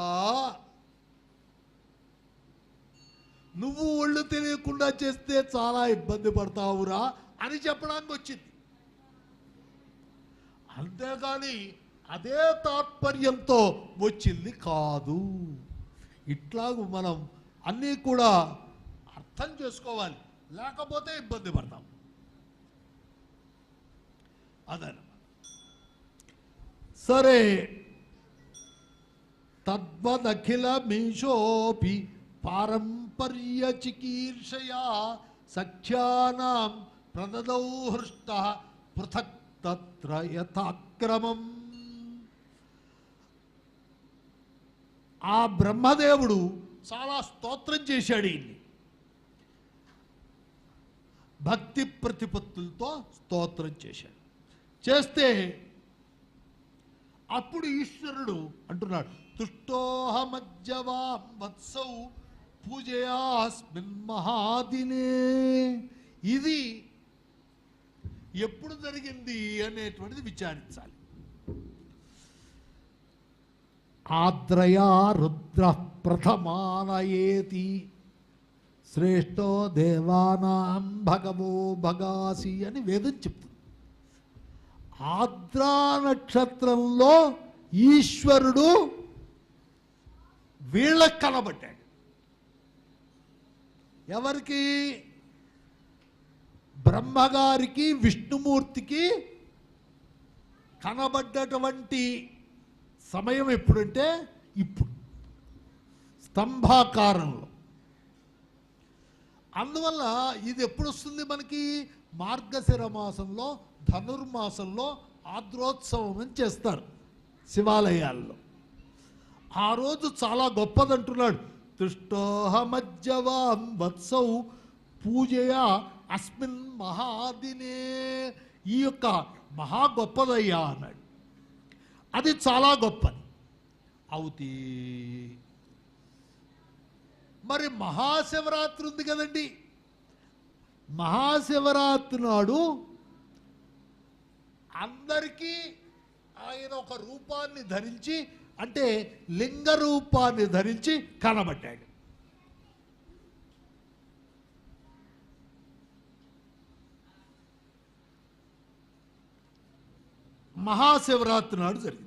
నువ్వు ఒళ్ళు తెలియకుండా చేస్తే చాలా ఇబ్బంది పడతావురా అని చెప్పడానికి వచ్చింది. అంతేగాని అదే తాత్పర్యంతో వచ్చింది కాదు. ఇట్లాగూ మనం అన్నీ కూడా అర్థం చేసుకోవాలి, లేకపోతే ఇబ్బంది పడతాం. అదన సరే. తద్వదఖిల మీషోపి పారంపర్య చికీర్షయా సఖ్యానాం ప్రదదౌ హృష్ట పృథక్ తత్ర యథాక్రమం. ఆ బ్రహ్మదేవుడు చాలా స్తోత్రం చేశాడు. ఈయన్ని భక్తి ప్రతిపత్తులతో స్తోత్రం చేశాడు. చేస్తే అప్పుడు ఈశ్వరుడు అంటున్నాడు, తుష్టోహమజ్జవాం వత్సౌ పూజయాస్మిన్ మహాదినే. ఇది ఎప్పుడు జరిగింది అనేటువంటిది విచారించాలి. ఆద్రయా రుద్ర ప్రథమానయేతి శ్రేష్టో దేవానాం భగవో భగాసి అని వేదం చెప్తుంది. ఆద్రా నక్షత్రంలో ఈశ్వరుడు వీళ్ళకి కనబడ్డాడు. ఎవరికి? బ్రహ్మగారికి విష్ణుమూర్తికి కనబడ్డటువంటి సమయం ఎప్పుడంటే ఇప్పుడు స్తంభాకారంలో. అందువల్ల ఇది ఎప్పుడు వస్తుంది మనకి? మార్గశిర మాసంలో ధనుర్మాసంలో ఆద్రోత్సవం అని చేస్తారు శివాలయాల్లో. ఆ రోజు చాలా గొప్పదంటున్నాడు. తుష్టోహమజ్జవాం వత్సౌ పూజయా అస్మిన్ మహాదినే. ఈ యొక్క మహా గొప్పదయ్యా అన్నాడు. అది చాలా గొప్పది అవుతే. మరి మహాశివరాత్రి ఉంది కదండి. మహాశివరాత్రి నాడు అందరికీ ఆయన ఒక రూపాన్ని ధరించి, అంటే లింగ రూపాన్ని ధరించి కనబడ్డాడు. మహాశివరాత్రి నాడు జరిగింది.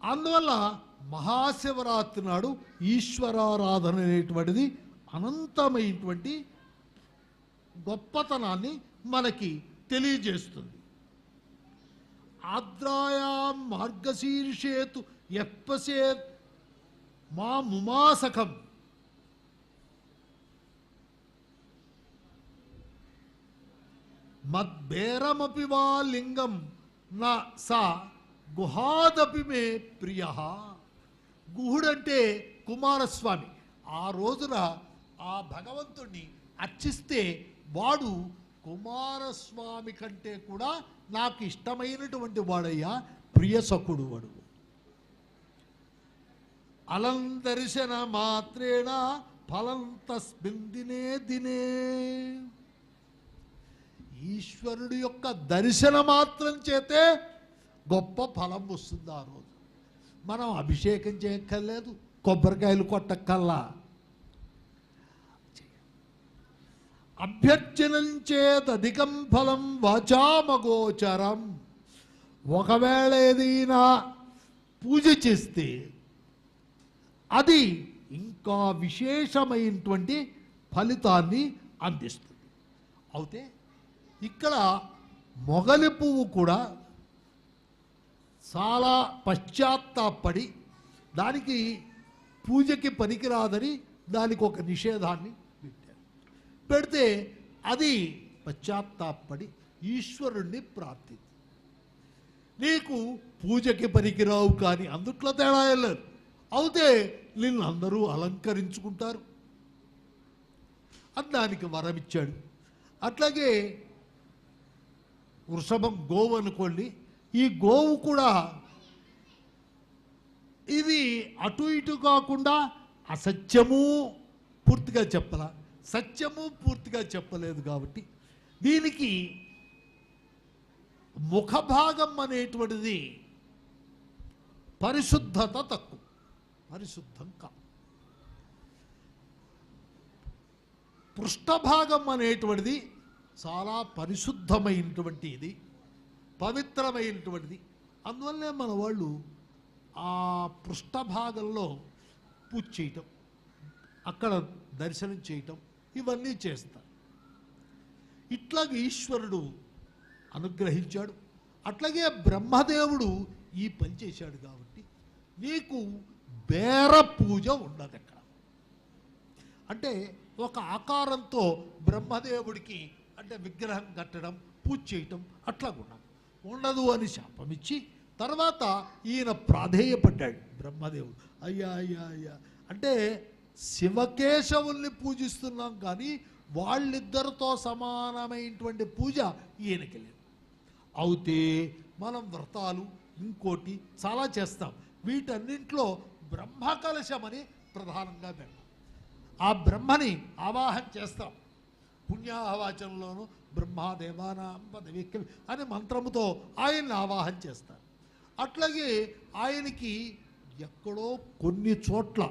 అందువల్ల మహాశివరాత్రి నాడు ఈశ్వరారాధన అనేటువంటిది అనంతమైనటువంటి గొప్పతనాన్ని మనకి తెలియజేస్తుంది. ఆద్రాయాం మార్గశీర్షేతు యప్పసేత్ మా ముమాసకం. మద్బేరమపి వా లింగం నా సా గుహాదపి మే ప్రియ. గుహుడంటే కుమారస్వామి. ఆ రోజున ఆ భగవంతుణ్ణి అర్చిస్తే వాడు కుమారస్వామి కంటే కూడా నాకు ఇష్టమైనటువంటి వాడయ్యా, ప్రియ సఖుడు వాడు. అలం దర్శన మాత్రేణ ఫలం తస్మిన్ దినే దినే. ఈశ్వరుడు యొక్క దర్శన మాత్రం చేతే గొప్ప ఫలం వస్తుంది. ఆ రోజు మనం అభిషేకం చేయక్కర్లేదు, కొబ్బరికాయలు కొట్టక్కల్లా. అభ్యర్చనం చేత అధికం ఫలం వాచామగోచరం. ఒకవేళ ఏదైనా పూజ చేస్తే అది ఇంకా విశేషమైనటువంటి ఫలితాన్ని అందిస్తుంది. అయితే ఇక్కడ మొగలి పువ్వు కూడా చాలా పశ్చాత్తాపడి దానికి పూజకి పనికిరాదని దానికి ఒక నిషేధాన్ని పెట్టారు. పెడితే అది పశ్చాత్తాపడి ఈశ్వరుణ్ణి ప్రార్థించింది. నీకు పూజకి పనికిరావు కానీ అందుట్లో తేడా లేదు, అయితే నిన్ను అందరూ అలంకరించుకుంటారు అని దానికి వరం ఇచ్చాడు. అట్లాగే వృషభం గోవు అనుకోండి. ఈ గోవు కూడా ఇది అటు ఇటు కాకుండా అసత్యము పూర్తిగా చెప్పాల, సత్యము పూర్తిగా చెప్పలేదు. కాబట్టి దీనికి ముఖభాగం అనేటువంటిది పరిశుద్ధత తక్కువ, పరిశుద్ధం కాదు. పృష్ఠభాగం అనేటువంటిది చాలా పరిశుద్ధమైనటువంటి ఇది, పవిత్రమైనటువంటిది. అందువల్లే మన వాళ్ళు ఆ పృష్ఠభాగంలో పూజ చేయటం, అక్కడ దర్శనం చేయటం ఇవన్నీ చేస్తారు. ఇట్లాగే ఈశ్వరుడు అనుగ్రహించాడు, అట్లాగే బ్రహ్మదేవుడు ఈ పని చేశాడు. కాబట్టి నీకు బేర పూజ ఉండదు అక్కడ. అంటే ఒక ఆకారంతో బ్రహ్మదేవుడికి అంటే విగ్రహం కట్టడం, పూజ చేయటం అట్లా ఉండదు అని శాపమిచ్చి తర్వాత ఈయన ప్రాధేయపడ్డాడు బ్రహ్మదేవుడు. అయ్యా అయ్యా అయ్యా అంటే శివకేశవుల్ని పూజిస్తున్నాం కానీ వాళ్ళిద్దరితో సమానమైనటువంటి పూజ ఈయనకి లేదు. అయితే మనం వ్రతాలు ఇంకోటి చాలా చేస్తాం, వీటన్నింటిలో బ్రహ్మకలశమని ప్రధానంగా పెడతాం. ఆ బ్రహ్మని ఆవాహన చేస్తాం. పుణ్యాహవాచనంలోనూ బ్రహ్మాదేవానాం పదవిక్కవి అనే మంత్రముతో ఆయన్ని ఆవాహన చేస్తారు. అట్లాగే ఆయనకి ఎక్కడో కొన్ని చోట్ల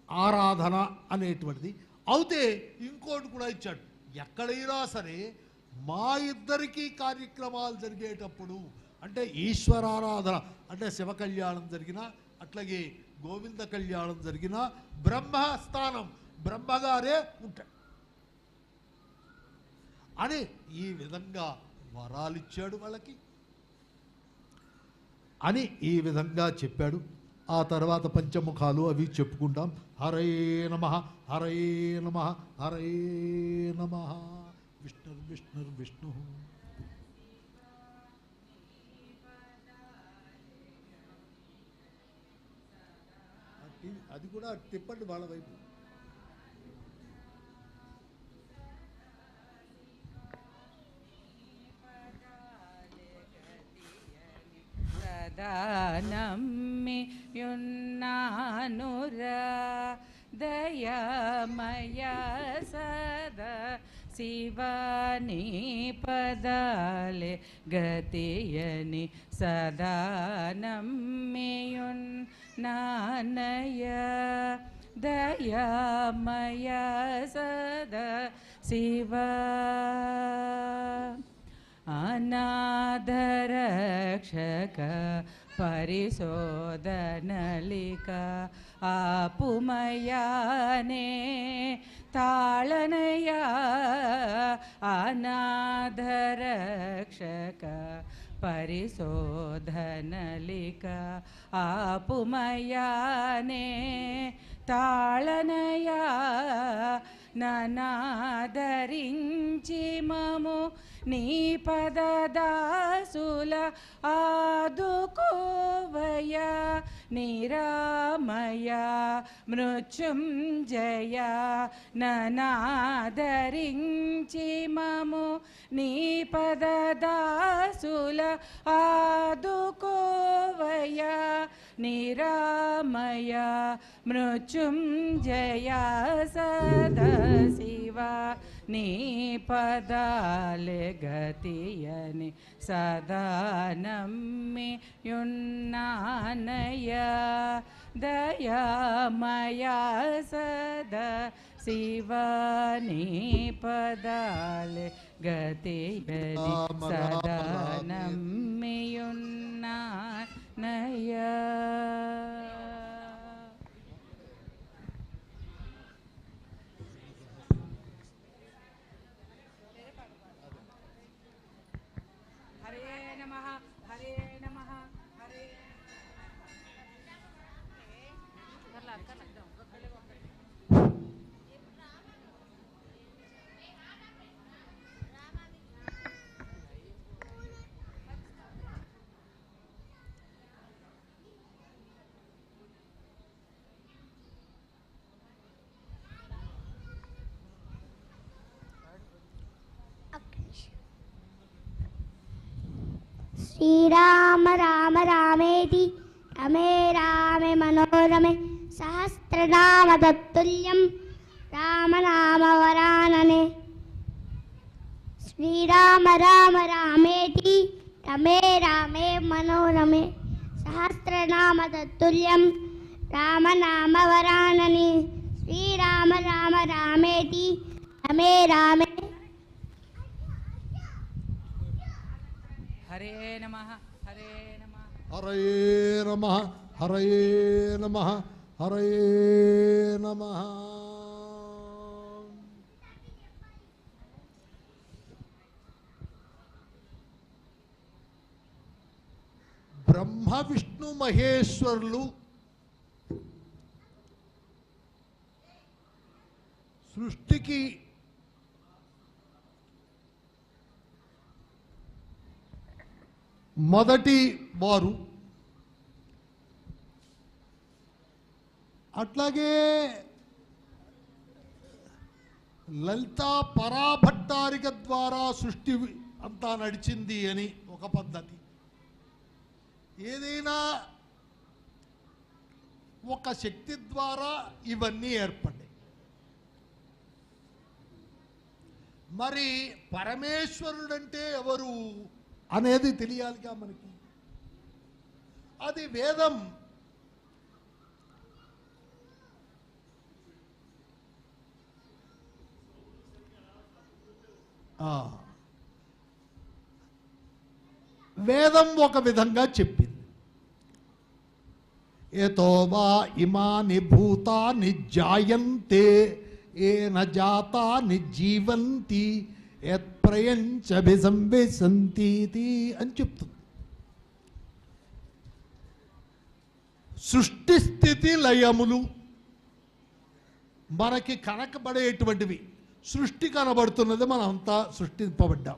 ఆరాధన అనేటువంటిది. అయితే ఇంకోటి కూడా ఇచ్చాడు, ఎక్కడైనా సరే మా ఇద్దరికీ కార్యక్రమాలు జరిగేటప్పుడు అంటే ఈశ్వరారాధన అంటే శివ కళ్యాణం జరిగినా అట్లాగే గోవింద కళ్యాణం జరిగినా బ్రహ్మస్థానం బ్రహ్మగారే ఉంటాడు అని ఈ విధంగా వరాలిచ్చాడు వాళ్ళకి అని ఈ విధంగా చెప్పాడు. ఆ తర్వాత పంచముఖాలు అవి చెప్పుకుంటాం. హరే నమః హరే నమః హరే నమః. విష్ణుర్విష్ణుర్విష్ణు. అది కూడా తిప్పండి వాళ్ళ వైపు. నమ్మి యున్నానురా దయామయ సదా శివాని పదాలే గతియని సదా నమ్మియున్నానయ దయామయ సదా శివా అనాథరక్షక పరిశోధనలిక ఆపుమయానే తాళనయ అనాథరక్షక పరిశోధనలిక ఆపుమయానే తాళనయ ననాదరించి మము నీ పదదాసుల ఆదుకోవయ నిరామయ మృత్యుంజయ ననాదరించి మము నీ పదదాసుల ఆదుకోవయ నిరామయ మృత్యుంజయ సదాశివ నీ పదాలే గతియని సదా నమ్మి యున్నానయ దయామయ సదా శివ నీ పదాలే గతియని సదా నమ్మి యున్నానయ. శ్రీరామ రామ రామేతి రమే రామే మనోరమే సహస్రనామ తత్తుల్యం రామనామ వరాననే. శ్రీరామ రామ రామేతి రమే రామే మనోరమే సహస్రనామ తత్తుల్యం రామనామ వరాననే. శ్రీరామ రామ రామేతి రమే రామే. హరే నమః హరే నమః హరయే నమః హరయే నమః హరయే నమః. బ్రహ్మ విష్ణు మహేశ్వరులు సృష్టికి మొదటి వారు, అట్లాగే లలితా పరాభట్టారిక ద్వారా సృష్టి అంతా నడిచింది అని ఒక పద్ధతి. ఏదైనా ఒక శక్తి ద్వారా ఇవన్నీ ఏర్పడ్డాయి. మరి పరమేశ్వరుడంటే ఎవరు అనేది తెలియాలిగా మనకి. అది వేదం వేదం ఒక విధంగా చెప్పింది. ఏతో వా ఇమాని భూతాని జాయంతే ఏన జాతాని జీవంతి యత్ప్రయంచభిసంవిశంతీతి అని చెప్తుంది. సృష్టి స్థితి లయములు మనకి కనకబడేటువంటివి. సృష్టి కనబడుతున్నది, మనం అంతా సృష్టింపబడ్డాం.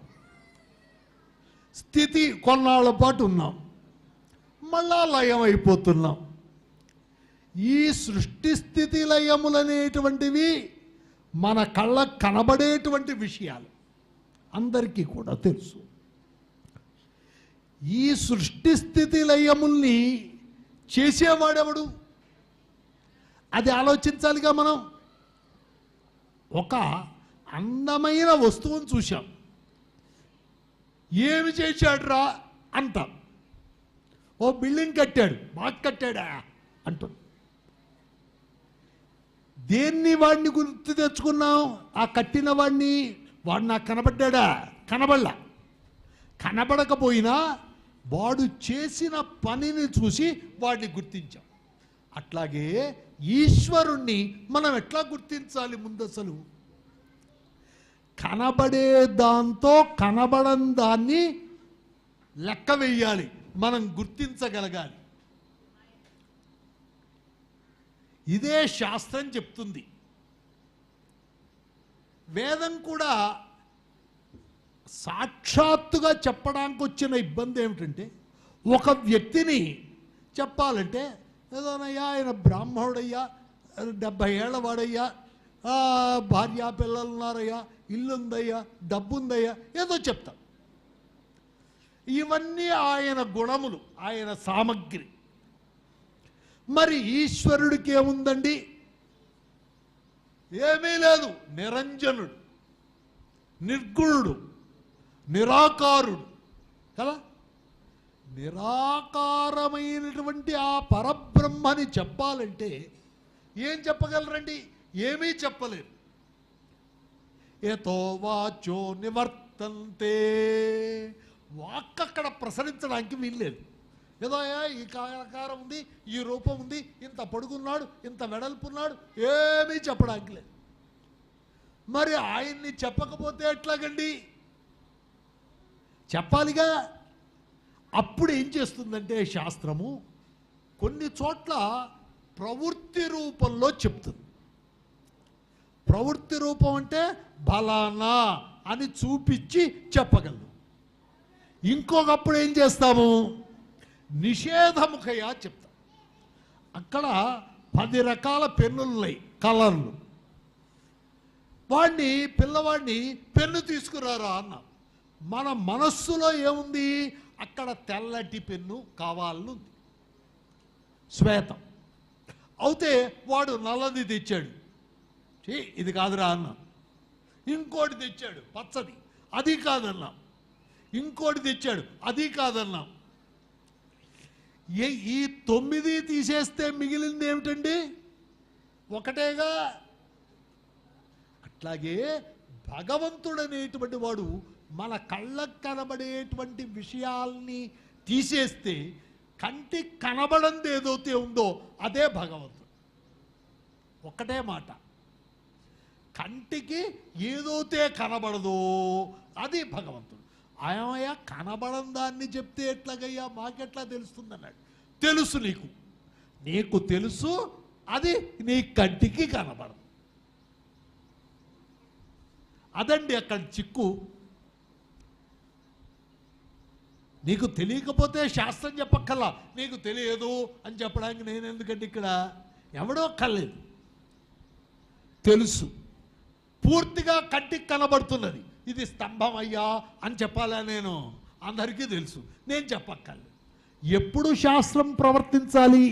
స్థితి కొన్నాళ్ళ పాటు ఉన్నాం, మళ్ళా లయం అయిపోతున్నాం. ఈ సృష్టి స్థితి లయములనేటువంటివి మన కళ్ళకు కనబడేటువంటి విషయాలు, అందరికీ కూడా తెలుసు. ఈ సృష్టి స్థితి లయముల్ని చేసేవాడెవడు? అది ఆలోచించాలిగా మనం. ఒక అందమైన వస్తువును చూశాం, ఏమి చేశాడురా అంటాం. ఓ బిల్డింగ్ కట్టాడు, బాగా కట్టాడా అంటాం. దేన్ని వాడిని గుర్తు తెచ్చుకున్నాం? ఆ కట్టిన వాడిని. వాడు నాకు కనబడ్డా? కనబడలా. కనబడకపోయినా వాడు చేసిన పనిని చూసి వాడిని గుర్తించాం. అట్లాగే ఈశ్వరుణ్ణి మనం ఎట్లా గుర్తించాలి? ముందు అసలు కనబడే దాంతో కనబడని దాన్ని లెక్క వెయ్యాలి, మనం గుర్తించగలగాలి. ఇదే శాస్త్రం చెప్తుంది. వేదం కూడా సాక్షాత్తుగా చెప్పడానికి వచ్చిన ఇబ్బంది ఏమిటంటే, ఒక వ్యక్తిని చెప్పాలంటే ఏదోనయ్యా ఆయన బ్రాహ్మణుడయ్యా, 70 ఏళ్ల వాడయ్యా, భార్య పిల్లలు ఉన్నారయ్యా, ఇల్లుందయ్యా, డబ్బుందయ్యా, ఏదో చెప్తాం. ఇవన్నీ ఆయన గుణములు, ఆయన సామగ్రి. మరి ఈశ్వరుడికి ఏముందండి? ఏమీ లేదు. నిరంజనుడు, నిర్గుణుడు, నిరాకారుడు కదా. నిరాకారమైనటువంటి ఆ పరబ్రహ్మని చెప్పాలంటే ఏం చెప్పగలరండి? ఏమీ చెప్పలేరు. ఏతో వాచో నివర్తంతే. వాక్ అక్కడ ప్రసరించడానికి వీల్లేదు. ఏదో ఈ ఆకారం ఉంది, ఈ రూపం ఉంది, ఇంత పొడుగున్నాడు, ఇంత వెడల్పున్నాడు, ఏమీ చెప్పడానికి లేదు. మరి ఆయన్ని చెప్పకపోతే ఎట్లాగండి? చెప్పాలిగా. అప్పుడు ఏం చేస్తుందంటే శాస్త్రము కొన్ని చోట్ల ప్రవృత్తి రూపంలో చెప్తుంది. ప్రవృత్తి రూపం అంటే బలానా అని చూపించి చెప్పగలదు. ఇంకొకప్పుడు ఏం చేస్తాము? నిషేధముఖయా చెప్తాం. అక్కడ 10 రకాల పెన్నులున్నాయి, కలర్లు. పిల్లవాడిని పెన్ను తీసుకురారా అన్నా. మన మనస్సులో ఏముంది? అక్కడ తెల్లటి పెన్ను కావాలనుంది, శ్వేతం. అయితే వాడు నల్లది తెచ్చాడు, ఇది కాదురా అన్నాం. ఇంకోటి తెచ్చాడు పచ్చది, అది కాదన్నాం. ఇంకోటి తెచ్చాడు, అది కాదన్నాం. ఈ 9 తీసేస్తే మిగిలింది ఏమిటండి? ఒకటేగా. అట్లాగే భగవంతుడు అనేటువంటి వాడు మన కళ్ళకు కనబడేటువంటి విషయాల్ని తీసేస్తే కంటికి కనబడంది ఏదైతే ఉందో అదే భగవంతుడు. ఒకటే మాట, కంటికి ఏదైతే కనబడదో అది భగవంతుడు. ఆయమయ్య కనబడని దాన్ని చెప్తే ఎట్లాగయ్యా, మాకెట్లా తెలుస్తుంది అన్నాడు. తెలుసు, నీకు తెలుసు, అది నీ కంటికి కనబడదు. అదండి అక్కడ చిక్కు. నీకు తెలియకపోతే శాస్త్రం చెప్పక్కల్లా, నీకు తెలియదు అని చెప్పడానికి నేను ఎందుకంటే ఇక్కడ ఎవడో కలేదు. తెలుసు, పూర్తిగా కంటికి కనబడుతున్నది. ఇది స్తంభం అయ్యా అని చెప్పాలా? నేను అందరికీ తెలుసు, నేను చెప్పక్కర్లేదు. ఎప్పుడు శాస్త్రం ప్రవర్తించాలి?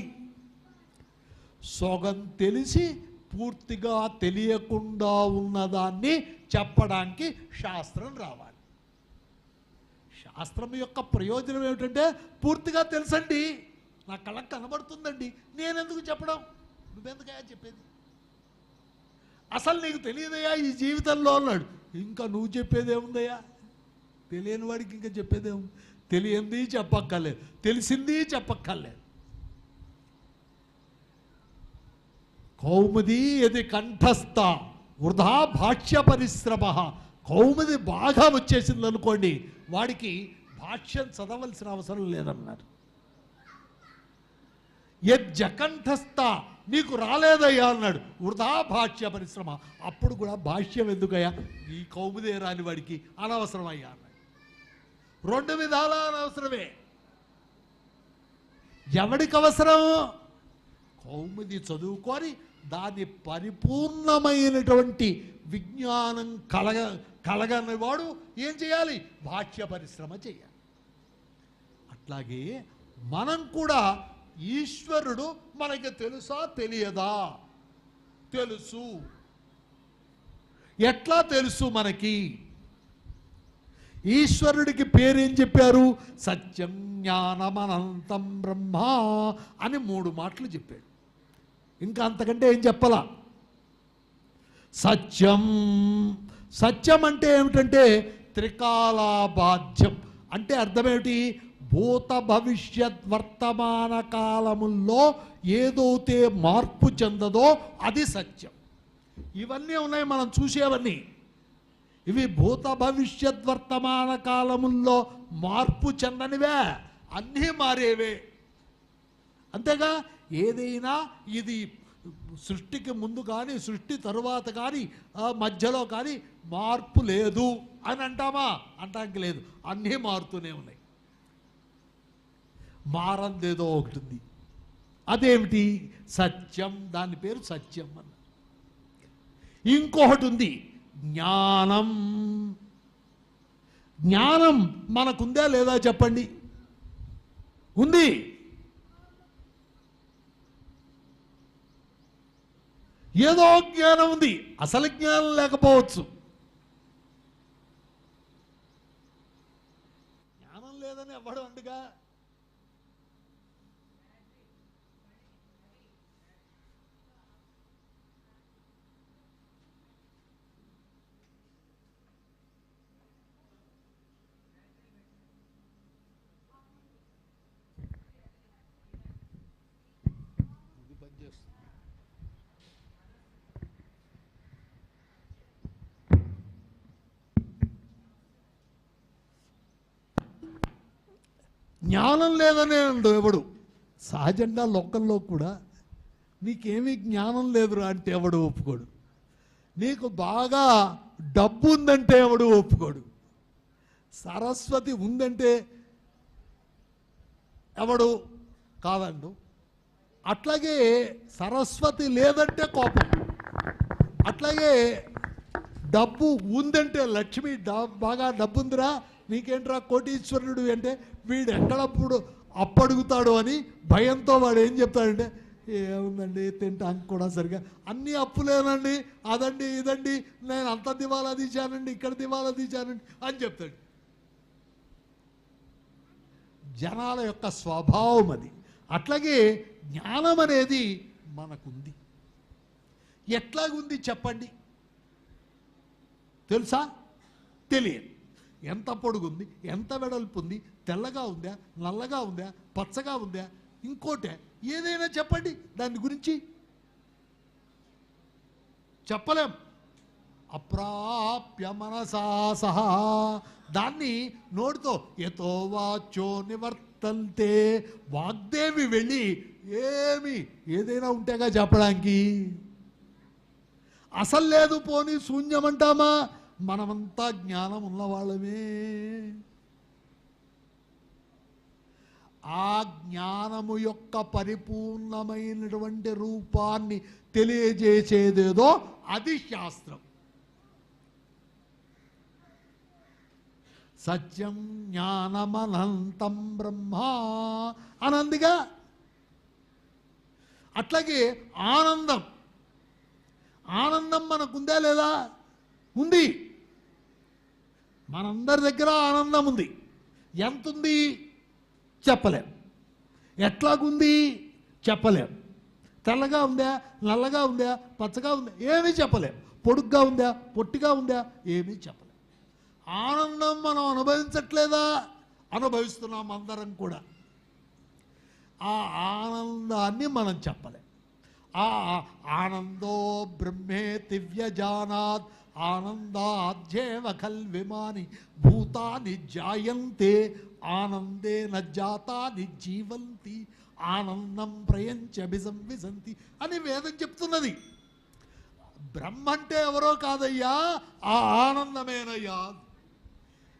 సొగం తెలిసి పూర్తిగా తెలియకుండా ఉన్నదాన్ని చెప్పడానికి శాస్త్రం రావాలి. శాస్త్రం యొక్క ప్రయోజనం ఏమిటంటే పూర్తిగా తెలుసండి, నా కళ్ళకు కనబడుతుందండి, నేనెందుకు చెప్పడం? నువ్వెందుకయ్యా చెప్పేది? అసలు నీకు తెలియదయ్యా ఈ జీవితంలో అన్నాడు. ఇంకా నువ్వు చెప్పేదేముందయ్యా? తెలియని వాడికి ఇంకా చెప్పేదేముంది? తెలియంది చెప్పక్కర్లేదు, తెలిసింది చెప్పక్కర్లేదు. కౌముది ఇది కంఠస్థ వృధా భాష్య పరిశ్రమ. కౌముది బాగా వచ్చేసింది అనుకోండి, వాడికి భాష్యం చదవలసిన అవసరం లేదన్నారు. యజ్జకంఠస్థ నీకు రాలేదయ్యా అన్నాడు, వృధా భాష్య పరిశ్రమ. అప్పుడు కూడా భాష్యం ఎందుకయ్యా, ఈ కౌముదే రాని వాడికి అనవసరం అయ్యా అన్నాడు. 2 విధాల అనవసరమే. ఎవడికి అవసరం? కౌముది చదువుకొని దాని పరిపూర్ణమైనటువంటి విజ్ఞానం కలగని వాడు ఏం చేయాలి? భాష్య పరిశ్రమ చేయాలి. అట్లాగే మనం కూడా ఈశ్వరుడు మనకి తెలుసా తెలియదా? తెలుసు. ఎట్లా తెలుసు మనకి? ఈశ్వరుడికి పేరేం చెప్పారు? సత్యం జ్ఞానమనంతం బ్రహ్మ అని 3 మాటలు చెప్పాడు. ఇంకా అంతకంటే ఏం చెప్పాలా? సత్యం. సత్యం అంటే ఏమిటంటే త్రికాలాబాధ్యం. అంటే అర్థమేమిటి? భూత భవిష్యత్ వర్తమాన కాలముల్లో ఏదైతే మార్పు చెందదో అది సత్యం. ఇవన్నీ ఉన్నాయి మనం చూసేవన్నీ. ఇవి భూత భవిష్యత్ వర్తమాన కాలముల్లో మార్పు చెందనివే, అన్నీ మారేవే. అంతేగా, ఏదైనా ఇది సృష్టికి ముందు కానీ సృష్టి తరువాత కానీ మధ్యలో కానీ మార్పు లేదు అని అంటామా? అంటానికి లేదు, అన్నీ మారుతూనే ఉన్నాయి. మారందేదో ఒకటి ఉంది, అదేమిటి? సత్యం. దాని పేరు సత్యం అన్న. ఇంకొకటి ఉంది, జ్ఞానం. జ్ఞానం మనకుందా లేదా చెప్పండి? ఉంది. ఏదో జ్ఞానం ఉంది, అసలు జ్ఞానం లేకపోవచ్చు. జ్ఞానం లేదని ఎవడు అండుగా? జ్ఞానం లేదనే అండు ఎవడు. సహజంగా లోకంలో కూడా నీకేమీ జ్ఞానం లేదురా అంటే ఎవడు ఒప్పుకోడు. నీకు బాగా డబ్బు ఉందంటే ఎవడు ఒప్పుకోడు. సరస్వతి ఉందంటే ఎవడు కాదండు. అట్లాగే సరస్వతి లేదంటే కోపం. అట్లాగే డబ్బు ఉందంటే లక్ష్మి బాగా డబ్బు ఉందిరా నీకేంట్రా కోటీశ్వరుడు అంటే వీడు ఎక్కడప్పుడు అప్పడుగుతాడు అని భయంతో వాడు ఏం చెప్తాడంటే ఏముందండి తింటానికి కూడా సరిగా అన్నీ అప్పులేనండి, అదండి ఇదండి, నేను అంత దివాలా తీశానండి, ఇక్కడ దివాలా తీశానండి అని చెప్తాడు. జనాల యొక్క స్వభావం అది. అట్లాగే జ్ఞానం అనేది మనకుంది. ఎట్లాగుంది చెప్పండి? తెలుసా? తెలియదు. ఎంత పొడుగుంది, ఎంత వెడల్పు ఉంది, తెల్లగా ఉందా, నల్లగా ఉందా, పచ్చగా ఉందా, ఇంకోటే ఏదైనా చెప్పండి దాని గురించి. చెప్పలేం. అప్రాప్య మనసా సహా, దాన్ని నోటితో ఎతో వాచో నివర్తంతే, వాగ్దేవి వెళ్ళి ఏదైనా ఉంటేగా చెప్పడానికి. అసలు లేదు పోనీ శూన్యమంటామా? మనమంతా జ్ఞానం ఉన్నవాళ్ళమే. ఆ జ్ఞానము యొక్క పరిపూర్ణమైనటువంటి రూపాన్ని తెలియజేసేదేదో అది శాస్త్రం. సత్యం జ్ఞానమనంతం బ్రహ్మ అనందిగా. అట్లాగే ఆనందం, ఆనందం మనకుందా లేదా? ఉంది. మనందరి దగ్గర ఆనందం ఉంది. ఎంతుంది చెప్పలేం. ఎట్లాగుంది చెప్పలేం. తెల్లగా ఉందా, నల్లగా ఉందా, పచ్చగా ఉందా, ఏమీ చెప్పలేం. పొడుగ్గా ఉందా, పొట్టిగా ఉందా, ఏమీ చెప్పలేం. ఆనందం మనం అనుభవించట్లేదా? అనుభవిస్తున్నాం అందరం కూడా. ఆ ఆనందాన్ని మనం చెప్పలేం. ఆ ఆనందో బ్రహ్మే దివ్యజానాత్ ఆనందాధ్యేవ ఖల్విమాని భూతాని జాయంతే ఆనందేన జాతాని జీవంతి ఆనందం ప్రయంచభిసంవిసంతి అని వేదం చెప్తున్నది. బ్రహ్మ అంటే ఎవరో కాదయ్యా, ఆ ఆనందమేనయ్యా.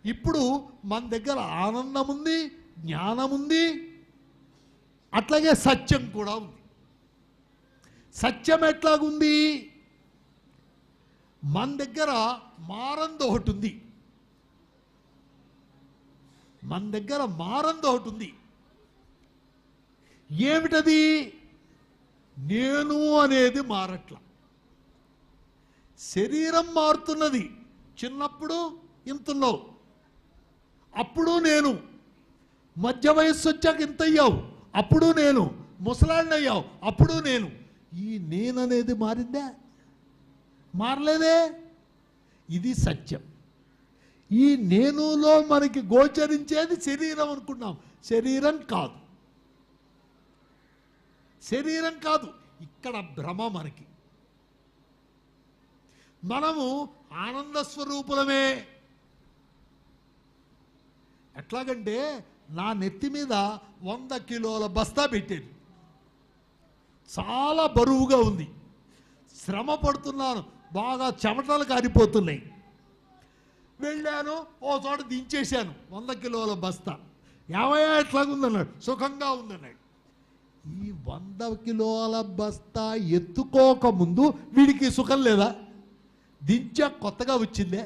ఇప్పుడు మన దగ్గర ఆనందం ఉంది, జ్ఞానం ఉంది, అట్లాగే సత్యం కూడా ఉంది. సత్యం ఎట్లాగుంది? మన దగ్గర మారంది ఒకటి ఉంది. మన దగ్గర మారంది ఒకటి ఉంది. ఏమిటది? నేను అనేది మారట్ల. శరీరం మారుతున్నది. చిన్నప్పుడు ఇంతున్నావు, అప్పుడు నేను. మధ్య వయస్సు వచ్చాక ఇంత అయ్యావు, అప్పుడు నేను. ముసలాడిని అయ్యావు, అప్పుడు నేను. ఈ నేననేది మారిందా? మారలేదే. ఇది సత్యం. ఈ నేనులో మనకి గోచరించేది శరీరం అనుకున్నాం. శరీరం కాదు, శరీరం కాదు. ఇక్కడ భ్రమ మనకి. మనము ఆనంద స్వరూపులమే. ఎట్లాగంటే నా నెత్తి మీద 100 కిలోల బస్తా పెట్టాను. చాలా బరువుగా ఉంది. శ్రమ పడుతున్నాను, బాగా చెమటలు కారిపోతున్నాయి. వెళ్ళాను, ఓ చోట దించేశాను 100 కిలోల బస్తా. ఏమయ్యా ఎట్లాగుందన్నాడు. సుఖంగా ఉందన్నాడు. ఈ 100 కిలోల బస్తా ఎత్తుకోకముందు వీడికి సుఖం లేదా? దించా కొత్తగా వచ్చిందే.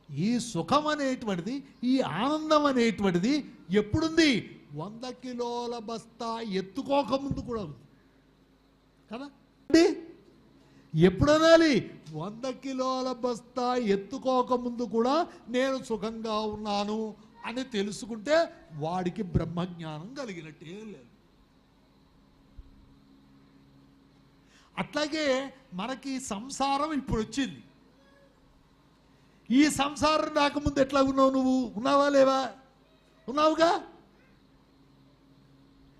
ఈ సుఖం అనేటువంటిది, ఈ ఆనందం అనేటువంటిది ఎప్పుడుంది? 100 కిలోల బస్తా ఎత్తుకోకముందు కూడా ఉంది కదా. ఎప్పుడనాలి? 100 కిలోల బస్తా ఎత్తుకోకముందు కూడా నేను సుఖంగా ఉన్నాను అని తెలుసుకుంటే వాడికి బ్రహ్మజ్ఞానం కలిగినట్టే లేదు. అట్లాగే మనకి సంసారం ఇప్పుడు వచ్చింది. ఈ సంసారం రాకముందు ఎట్లా ఉన్నావు? నువ్వు ఉన్నావా లేవా? ఉన్నావుగా.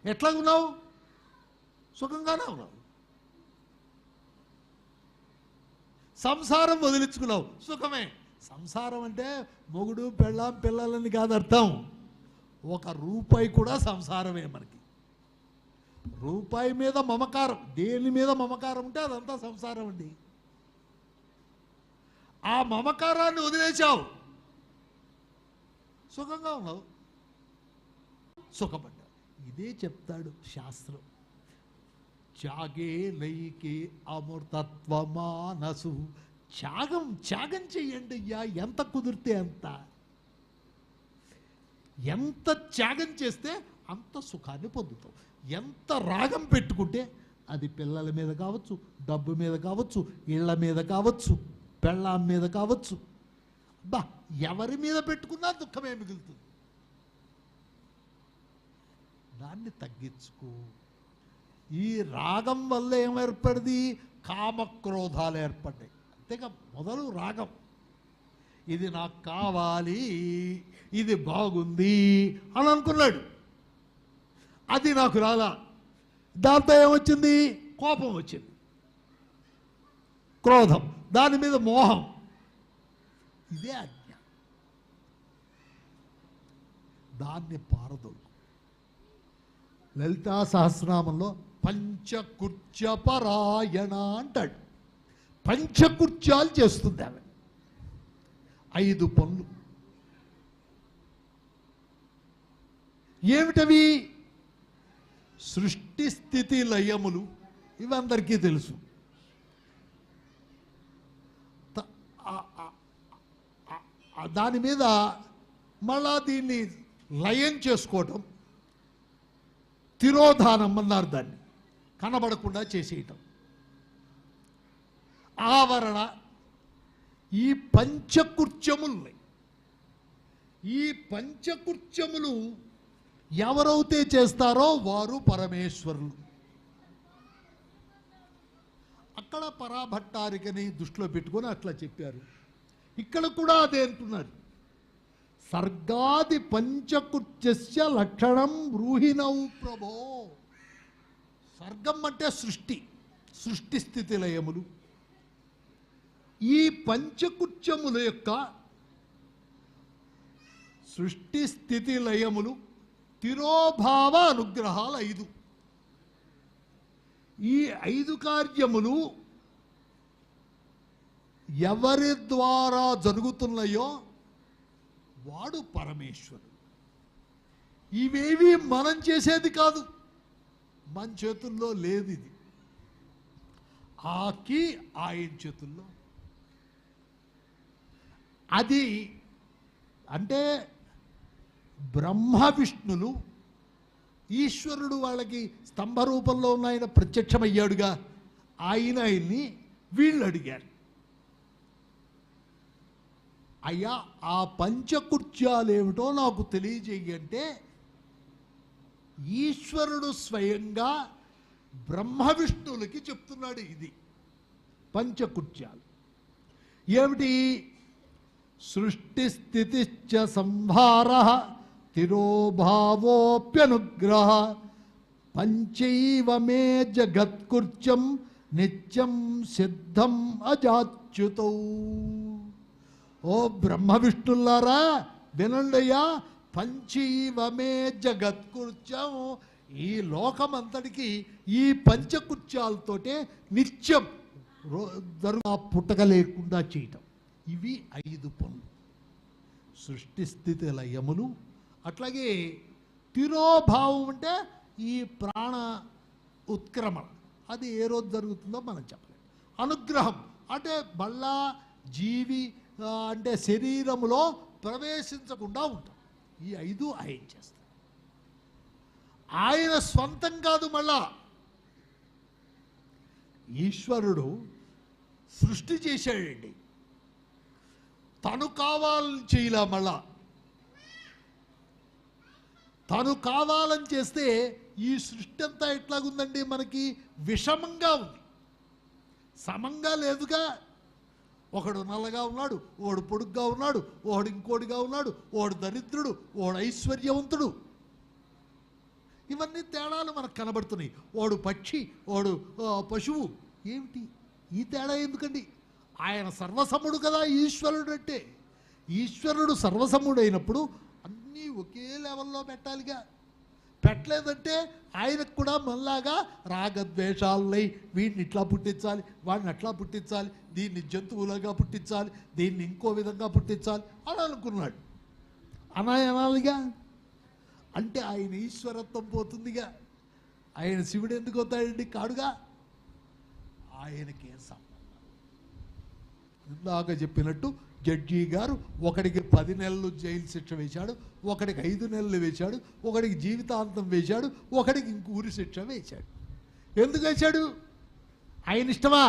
ఎట్లా ఉన్నావు? సుఖంగానే ఉన్నావు. సంసారం వదిలించుకున్నావు, సుఖమే. సంసారం అంటే మొగుడు పెళ్ళాం పిల్లలని కాదు అర్థం. 1 రూపాయి కూడా సంసారమే మనకి. రూపాయి మీద మమకారం, దేని మీద మమకారం ఉంటే అదంతా సంసారం అండి. ఆ మమకారాన్ని వదిలేశావు, సుఖంగా ఉన్నావు, సుఖపడ్డావు. ఇదే చెప్తాడు శాస్త్రం. త్యాగే నైకే అమృతత్వ మానసు త్యాగం చెయ్యండి అయ్యా, ఎంత కుదిరితే అంత. ఎంత త్యాగం చేస్తే అంత సుఖాన్ని పొందుతాం. ఎంత రాగం పెట్టుకుంటే అది పిల్లల మీద కావచ్చు, డబ్బు మీద కావచ్చు, ఇళ్ళ మీద కావచ్చు, పెళ్ళాం మీద కావచ్చు, బా ఎవరి మీద పెట్టుకున్నా దుఃఖమే మిగులుతుంది. దాన్ని తగ్గించుకో. ఈ రాగం వల్ల ఏమేర్పడింది? కామక్రోధాలు ఏర్పడ్డాయి. అంతేగా మొదలు రాగం, ఇది నాకు కావాలి, ఇది బాగుంది అని అనుకున్నాడు. అది నాకు రాలా, దాంతో ఏమొచ్చింది? కోపం వచ్చింది, క్రోధం, దాని మీద మోహం. ఇదే ఆజ్ఞ. దాన్ని పారదోలు. లలితా సహస్రనామంలో పంచకృత్యపరాయణ అంటాడు. పంచకృత్యాలు చేస్తుంది ఆమె, 5 పనులు. ఏమిటవి? సృష్టి స్థితి లయములు, ఇవందరికీ తెలుసు. దాని మీద మళ్ళా దీన్ని లయం చేసుకోవటం, తిరోధానం అన్నారు దాన్ని, కనబడకుండా చేసేయటం, ఆవరణ. ఈ పంచకృత్యములు, ఈ పంచకృత్యములు ఎవరైతే చేస్తారో వారు పరమేశ్వరులు. అక్కడ పరాభట్టారికని దృష్టిలో పెట్టుకొని అట్లా చెప్పారు. ఇక్కడ కూడా అదే అంటున్నారు. సర్గాది పంచకృత్యస్య లక్షణం బ్రూహినౌ ప్రభో. సర్గం అంటే సృష్టి, సృష్టి స్థితి లయములు. ఈ పంచకృత్యముల యొక్క సృష్టి స్థితి లయములు, తిరోభావ అనుగ్రహాలు 5. ఈ 5 కార్యములు ఎవరి ద్వారా జరుగుతున్నాయో వాడు పరమేశ్వరుడు. ఇవేవి మనం చేసేది కాదు, మన చేతుల్లో లేదు. ఇది ఆకి ఆయన చేతుల్లో. అది అంటే బ్రహ్మ విష్ణులు, ఈశ్వరుడు వాళ్ళకి స్తంభ రూపంలో ఉన్న ఆయన ప్రత్యక్షమయ్యాడుగా, ఆయన్ని వీళ్ళు అడిగారు, అయ్యా ఆ పంచకృత్యాలు ఏమిటో నాకు తెలియజేయంటే ఈశ్వరుడు స్వయంగా బ్రహ్మ విష్ణువులకి చెప్తున్నాడు. ఇది పంచకృత్యాలు ఏమిటి? సృష్టి స్థితి సంహార, తిరోభావోప్యనుగ్రహ, పంచైవ మే జగత్కృత్యం నిత్యం సిద్ధం అజాచ్యుతౌ. ఓ బ్రహ్మ విష్ణులారా వినండియా, పంచైవ మే జగత్కృత్యం, ఈ లోకమంతటికి ఈ పంచకృత్యాలతోటే నిత్యం పుట్టక లేకుండా చేయటం. ఇవి 5 పనులు. సృష్టి స్థితి లయములు. అట్లాగే తిరోభావం అంటే ఈ ప్రాణ ఉత్క్రమణ, అది ఏ రోజు జరుగుతుందో మనం చెప్పలేం. అనుగ్రహం అంటే మళ్ళా జీవి అంటే శరీరములో ప్రవేశించకుండా ఉంటాం. ఈ 5 ఆయన చేస్తారు. ఆయన స్వంతం కాదు, మళ్ళా ఈశ్వరుడు సృష్టి చేశాడండి, తను కావాలని చేయలే. మళ్ళా తను కావాలని చేస్తే ఈ సృష్టి అంతా ఎట్లాగుందండి, మనకి విషమంగా ఉంది, సమంగా లేదుగా. ఒకడు నల్లగా ఉన్నాడు, ఓడు పొడుగ్గా ఉన్నాడు, ఓడు ఇంకోటిగా ఉన్నాడు, ఓడు దరిద్రుడు, ఓడు ఐశ్వర్యవంతుడు. ఇవన్నీ తేడాలు మనకు కనబడుతున్నాయి. ఓడు పక్షి, ఓడు పశువు. ఏమిటి ఈ తేడా ఎందుకండి? ఆయన సర్వసముడు కదా ఈశ్వరుడు అంటే. ఈశ్వరుడు సర్వసముడైనప్పుడు అన్నీ ఒకే లెవెల్లో పెట్టాలిగా. పెట్టలేదంటే ఆయనకు కూడా మనలాగా రాగద్వేషాలై వీడిని ఇట్లా పుట్టించాలి, వాడిని అట్లా పుట్టించాలి, దీన్ని జంతువులుగా పుట్టించాలి, దీన్ని ఇంకో విధంగా పుట్టించాలి అని అనుకున్నాడు. అనాలిగా అంటే ఆయన ఈశ్వరత్వం పోతుందిగా. ఆయన శివుడు ఎందుకు అవుతాడండి? కాడుగా. ఆయనకేం సంబంధం. ఇందాక చెప్పినట్టు జడ్జి గారు ఒకడికి 10 నెలలు జైలు శిక్ష వేశాడు, ఒకడికి 5 నెలలు వేశాడు, ఒకడికి జీవితాంతం వేశాడు, ఒకడికి ఇంక ఊరి శిక్ష వేశాడు. ఎందుకు వేశాడు? ఆయన ఇష్టమా?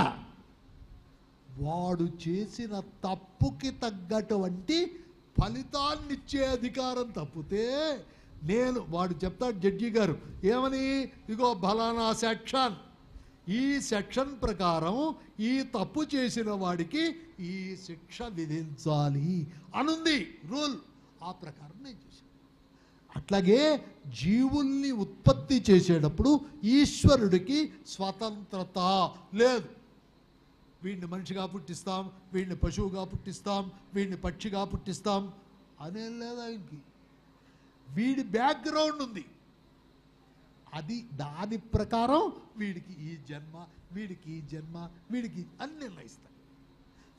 వాడు చేసిన తప్పుకి తగ్గటువంటి ఫలితాన్నిచ్చే అధికారం తప్పితే వాడు చెప్తాడు జడ్జి గారు ఏమని, ఇగో ఫలానా సెక్షన్, ఈ సెక్షన్ ప్రకారం ఈ తప్పు చేసిన వాడికి ఈ శిక్ష విధించాలి అనుంది రూల్. ఆ ప్రకారం నేను చేశాను. అట్లాగే జీవుల్ని ఉత్పత్తి చేసేటప్పుడు ఈశ్వరుడికి స్వతంత్రత లేదు. వీడిని మనిషిగా పుట్టిస్తాం, వీడిని పశువుగా పుట్టిస్తాం, వీడిని పక్షిగా పుట్టిస్తాం అనేం లేదు ఆయనకి. వీడి బ్యాక్గ్రౌండ్ ఉంది, అది దాని ప్రకారం వీడికి ఈ జన్మ, వీడికి ఈ జన్మ, వీడికి అన్ని నిర్ణయిస్తాడు.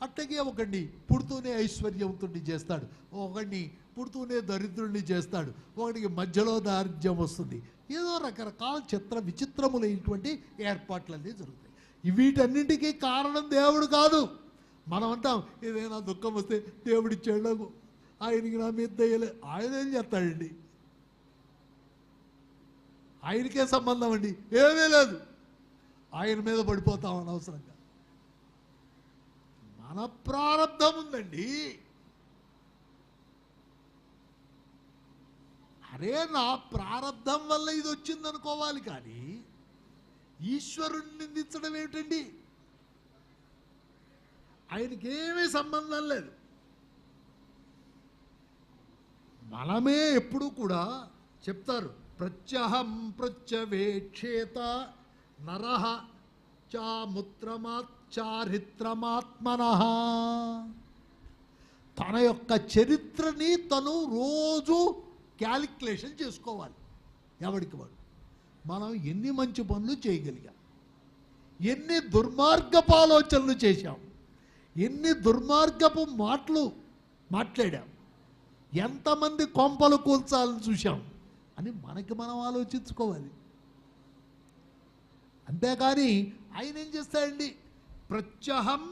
అట్లాగే ఒకడిని పుడుతూనే ఐశ్వర్యవంతుడిని చేస్తాడు, ఒకడిని పుడుతూనే దరిద్రుడిని చేస్తాడు, ఒకడికి మధ్యలో దారిద్ర్యం వస్తుంది. ఏదో రకరకాల విచిత్రములైనటువంటి ఏర్పాట్లన్నీ జరుగుతాయి. వీటన్నింటికీ కారణం దేవుడు కాదు. మనం అంటాం ఏదైనా దుఃఖం వస్తే దేవుడిచ్చాడు, ఆయనకి నా మీద దయ్యలే. ఆయన ఏం చేస్తాడండి? ఆయనకే సంబంధం అండి, ఏమీ లేదు. ఆయన మీద పడిపోతాం అనవసరంగా. మన ప్రారంధం ఉందండి. అరే నా ప్రారంధం వల్ల ఇది వచ్చిందనుకోవాలి, కానీ ఈశ్వరుణ్ణి నిందించడం ఏమిటండి? ఆయనకేమీ సంబంధం లేదు. మనమే ఎప్పుడూ కూడా చెప్తారు, ప్రత్యహం ప్రత్యవేక్షేత నరః చారిత్రమాత్మనః. తన యొక్క చరిత్రని తను రోజు క్యాలిక్యులేషన్ చేసుకోవాలి. ఎవడికి వాడు మనం ఎన్ని మంచి పనులు చేయగలిగాం, ఎన్ని దుర్మార్గపు ఆలోచనలు చేశాం, ఎన్ని దుర్మార్గపు మాటలు మాట్లాడాం, ఎంతమంది కొంపలు కూల్చాలని చూశాం అని మనకి మనం ఆలోచించుకోవాలి. అంతేకాని ఆయన ఏం చేస్తాడండి? ప్రత్యహం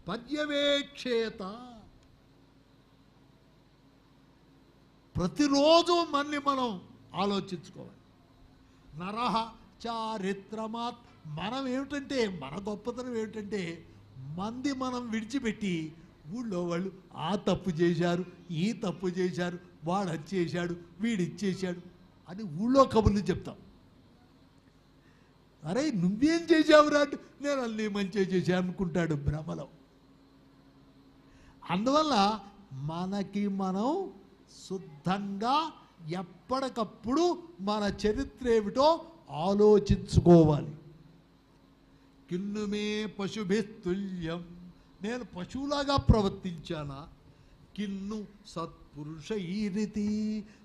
పర్యవేక్షేత. ప్రతిరోజు మనల్ని మనం ఆలోచించుకోవాలి. నరః చారిత్రమాత్. మనం ఏమిటంటే, మన గొప్పతనం ఏమిటంటే, మంది మనం విడిచిపెట్టి ఊళ్ళో వాళ్ళు ఆ తప్పు చేశారు, ఈ తప్పు చేశారు, వాడు అది చేశాడు, వీడు ఇచ్చేశాడు అని ఊళ్ళో కబుర్లు చెప్తాం. అరే నువ్వేం చేశావురా అంటే, నేను అన్నీ మంచిగా చేశాను అనుకుంటాడు భ్రమలో. అందువల్ల మనకి మనం శుద్ధంగా ఎప్పటికప్పుడు మన చరిత్ర ఏమిటో ఆలోచించుకోవాలి. కిన్నుమే పశుభిస్తుల్యం. నేను పశువులాగా ప్రవర్తించానా? కిన్ను సత్పురుష ఈ రీతి.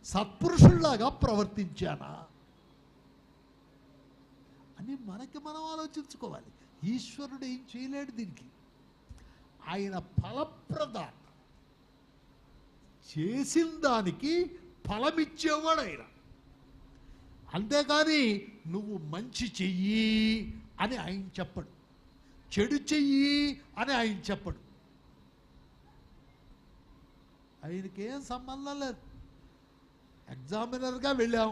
సత్పురుషుల్లాగా ప్రవర్తించానా అని మనకి మనం ఆలోచించుకోవాలి. ఈశ్వరుడు ఏం చేయలేడు దీనికి. ఆయన ఫలప్రదాత. చేసిన దానికి ఫలమిచ్చేవాడు ఆయన. అంతేకాని నువ్వు మంచి చెయ్యి అని ఆయన చెప్పడు, చెడు చెయ్యి అని ఆయన చెప్పడు. ఆయనకేం సంబంధం లేదు. ఎగ్జామినర్గా వెళ్ళాం,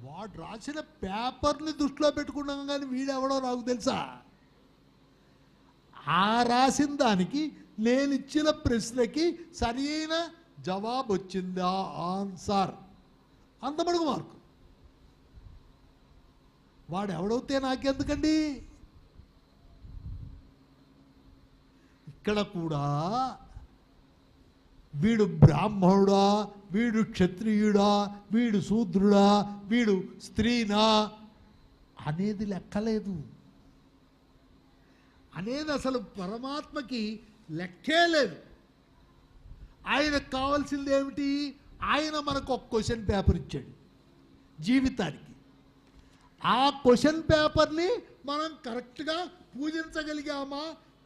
వాడు రాసిన పేపర్ని దృష్టిలో పెట్టుకున్నాం, కానీ వీడెవడో నాకు తెలుసా? ఆ రాసిన దానికి నేను ఇచ్చిన ప్రశ్నకి సరైన జవాబు వచ్చిందా, ఆన్సర్, అంతమడుగు మార్కు. వాడు ఎవడవుతే నాకెందుకండి? ఇక్కడ కూడా వీడు బ్రాహ్మణుడా, వీడు క్షత్రియుడా, వీడు శూద్రుడా, వీడు స్త్రీనా అనేది లెక్కలేదు. అనేది అసలు పరమాత్మకి లెక్కే లేదు. ఆయనకు కావాల్సింది ఏమిటి? ఆయన మనకు ఒక క్వశ్చన్ పేపర్ ఇచ్చాడు జీవితానికి. ఆ క్వశ్చన్ పేపర్ని మనం కరెక్ట్గా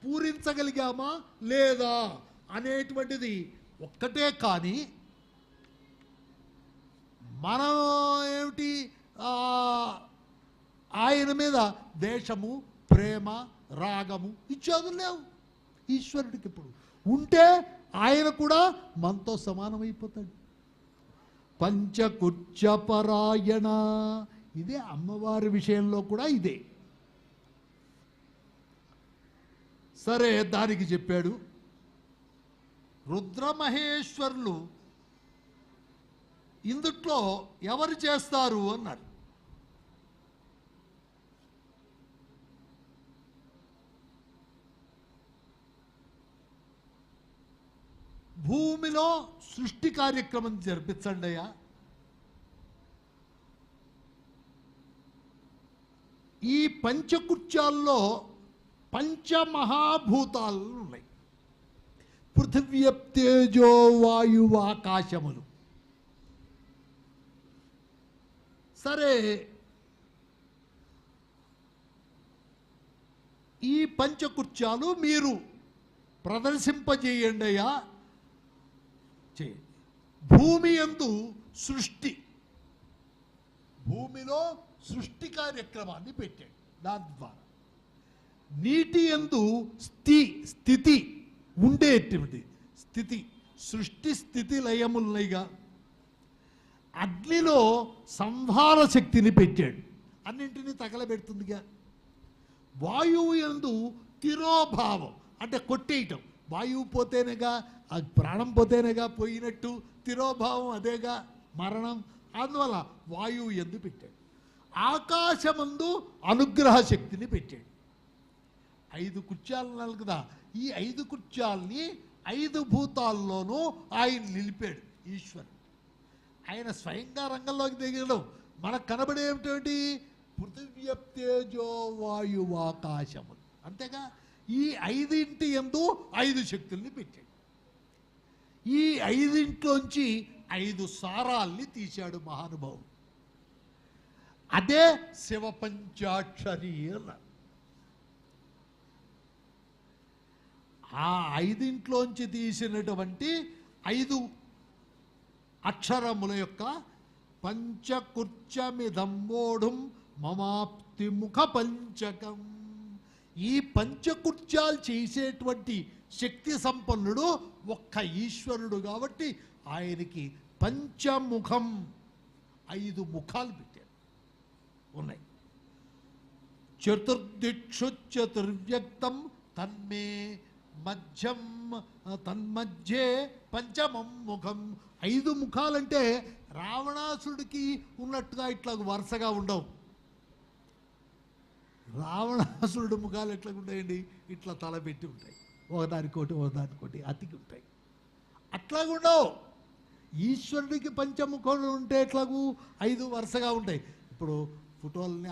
పూరించగలిగామా లేదా అనేటువంటిది ఒక్కటే. కానీ మనం ఏమిటి, ఆయన మీద దేశము, ప్రేమ, రాగము ఇచ్చేది లేవు. ఈశ్వరుడికి ఇప్పుడు ఉంటే ఆయన కూడా మనతో సమానమైపోతాడు. పంచకుర్చపరాయణ, ఇదే అమ్మవారి విషయంలో కూడా ఇదే. సరే, దానికి చెప్పాడు రుద్రమహేశ్వరులు ఇందుట్లో ఎవరు చేస్తారు అన్నాడు. భూమిలో సృష్టి కార్యక్రమం జరిపించండి అయ్యా. ఈ పంచకుర్చాల్లో పంచమహాభూతాలు ఉన్నాయి. పృథివ్యప్తేజో వాయువు ఆకాశములు. సరే, ఈ పంచకుర్చాలు మీరు ప్రదర్శింపజేయండి అయ్యా. భూమి యందు సృష్టి, భూమిలో సృష్టి కార్యక్రమాన్ని పెట్టాడు. దాని ద్వారా నీటి యందు స్థితి ఉండేటువంటి స్థితి, సృష్టి స్థితి లయములున్నాయిగా. అగ్నిలో సంహార శక్తిని పెట్టాడు, అన్నింటినీ తగలబెడుతుందిగా. వాయువు యందు తిరోభావం అంటే కొట్టేయటం, వాయువు పోతేనేగా, ఆ ప్రాణం పోతేనేగా పోయినట్టు, తిరోభావం అదేగా మరణం. అందువల్ల వాయువు యందు పెట్టాడు. ఆకాశమందు అనుగ్రహ శక్తిని పెట్టాడు. 5 కుర్చాలు ఉన్నారు కదా, ఈ 5 కుర్చాల్ని 5 భూతాల్లోనూ ఆయన నిలిపాడు ఈశ్వరుడు. ఆయన స్వయంగా రంగంలోకి దిగడం మనకు కనబడేటువంటి పృథివ్యప్తేజో వాయువాకాశములు అంతేగా. ఈ 5 యందు 5 శక్తుల్ని పెట్టాడు. ఈ 5 5 సారాల్ని తీశాడు మహానుభావుడు. అదే శివ పంచాక్షరి అన్నారు. ఆ 5 తీసినటువంటి 5 అక్షరముల యొక్క పంచకుర్చమిదమ్మోఢం మమాప్తి ముఖ పంచకం. ఈ పంచకుర్చాలు చేసేటువంటి శక్తి సంపన్నుడు ఒక్క ఈశ్వరుడు కాబట్టి ఆయనకి పంచముఖం, 5 ముఖాలు పెట్టారు ఉన్నాయి. చతుర్దిక్షు చతుర్వ్యక్తం తన్మే మధ్యం తన్మధ్యే పంచమం ముఖం. 5 ముఖాలంటే రావణాసుడికి ఉన్నట్టుగా ఇట్లా వరుసగా ఉండవు. రావణాసురుడు ముఖాలు ఎట్లా ఉంటాయండి? ఇట్లా తలపెట్టి ఉంటాయి, ఒకదానికోటి అతికి ఉంటాయి. అట్లాగుండవు. ఈశ్వరుడికి పంచముఖాలు ఉంటే ఎట్లాగూ 5 వరుసగా ఉంటాయి. ఇప్పుడు ఫోటోలని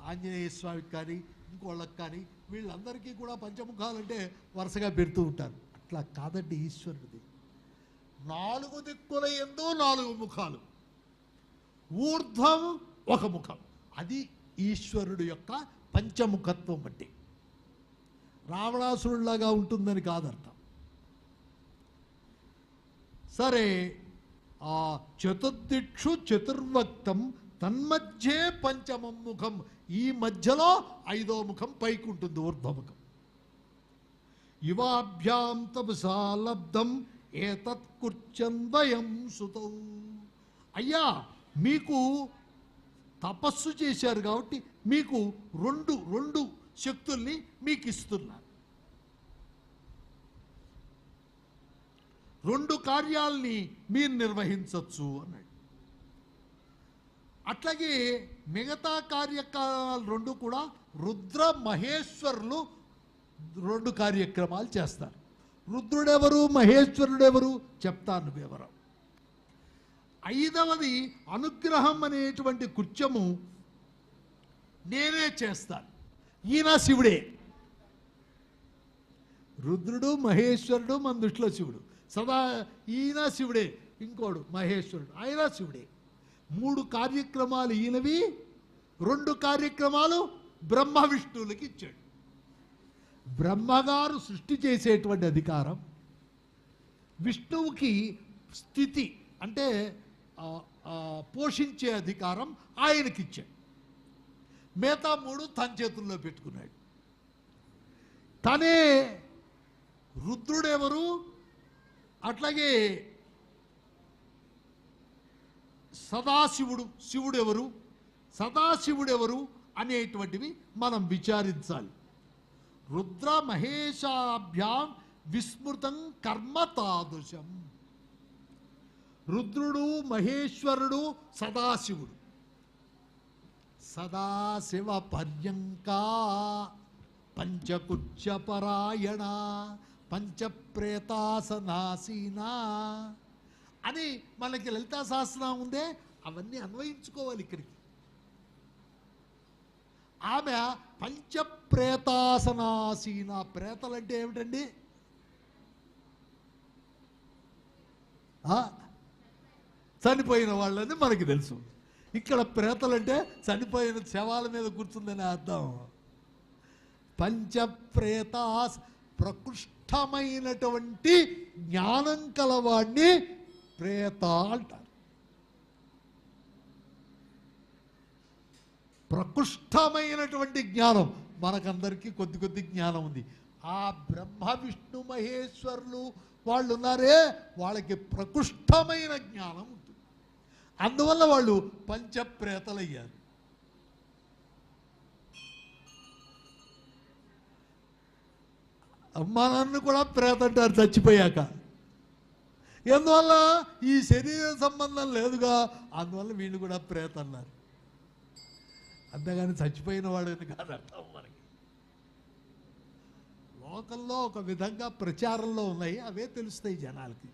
ఆంజనేయ స్వామికి కానీ ఇంకోళ్ళకి కానీ వీళ్ళందరికీ కూడా పంచముఖాలు అంటే వరుసగా పెడుతూ ఉంటారు. అట్లా కాదండి ఈశ్వరుడిది. 4 దిక్కుల యందు 4 ముఖాలు, ఊర్ధ్వం 1 ముఖం. అది ఈశ్వరుడు యొక్క పంచముఖత్వం. బట్టి రావణాసురుడిలాగా ఉంటుందని కాదర్థం. సరే, ఆ చతుర్దిక్షు చతుర్వక్తం తన్మధ్యే పంచమం ముఖం. ఈ మధ్యలో 5వ ముఖం పైకి ఉంటుంది, ఊర్ధ్వముఖం. యువాభ్యాం తపసా లబ్ధం ఏతత్కుర్చన్వయం సుతౌ. అయ్యా, మీకు తపస్సు చేశారు కాబట్టి మీకు రెండు శక్తుల్ని మీకు ఇస్తున్నారు. 2 కార్యాలని మీరు నిర్వహించవచ్చు అన్నాడు. అట్లాగే మిగతా కార్యక్రమాలు 2 కూడా రుద్ర మహేశ్వరులు 2 కార్యక్రమాలు చేస్తారు. రుద్రుడెవరు, మహేశ్వరుడెవరు చెప్తాను వివరం. 5వది అనుగ్రహం అనేటువంటి కృత్యము నేనే చేస్తాను. ఈయన శివుడే. రుద్రుడు మహేశ్వరుడు మన దృష్టిలో శివుడు. సదా ఈయన శివుడే, ఇంకోడు మహేశ్వరుడు, ఆయన శివుడే. 3 కార్యక్రమాలు ఈయనవి, 2 కార్యక్రమాలు బ్రహ్మ విష్ణువులకి ఇచ్చాడు. బ్రహ్మగారు సృష్టి చేసేటువంటి అధికారం, విష్ణువుకి స్థితి అంటే పోషించే అధికారం ఆయనకి ఇచ్చాడు. మిగతా 3 తన చేతుల్లో పెట్టుకున్నాడు. తనే రుద్రుడెవరు, అట్లాగే సదాశివుడు, శివుడెవరు, సదాశివుడెవరు అనేటువంటివి మనం విచారించాలి. రుద్ర మహేశాభ్యాం విస్మృతం కర్మ తాదృశం. రుద్రుడు, మహేశ్వరుడు, సదాశివుడు. సదాశివ పర్యంకా పంచకుచ్చపరాయణ పంచప్రేతాసనాసీనా అని మనకి లలితా సహస్రనామం ఉందే, అవన్నీ అన్వయించుకోవాలి ఇక్కడికి. ఆమె పంచప్రేతాసనాసీన. ప్రేతలంటే ఏమిటండి? చనిపోయిన వాళ్ళని మనకి తెలుసు. ఇక్కడ ప్రేతలంటే చనిపోయిన శవాల మీద కూర్చుందని అర్థం. పంచప్రేతాస్, ప్రకృష్టమైనటువంటి జ్ఞానం కలవాడిని ప్రేత అంటారు. ప్రకృష్టమైనటువంటి జ్ఞానం మనకందరికీ కొద్ది కొద్ది జ్ఞానం ఉంది. ఆ బ్రహ్మ విష్ణు మహేశ్వరులు వాళ్ళు ఉన్నారే, వాళ్ళకి ప్రకృష్టమైన జ్ఞానం ఉంటుంది. అందువల్ల వాళ్ళు పంచప్రేతలయ్యారు. అమ్మా నాన్న కూడా ప్రేత అంటారు చచ్చిపోయాక. ఎందువల్ల? ఈ శరీర సంబంధం లేదుగా, అందువల్ల వీళ్ళు కూడా ప్రేత అన్నారు. అంతేగాని చచ్చిపోయిన వాడని కాదు అర్థం. మనకి లోకంలో ఒక విధంగా ప్రచారంలో ఉన్నాయి, అవే తెలుస్తాయి జనాలకి.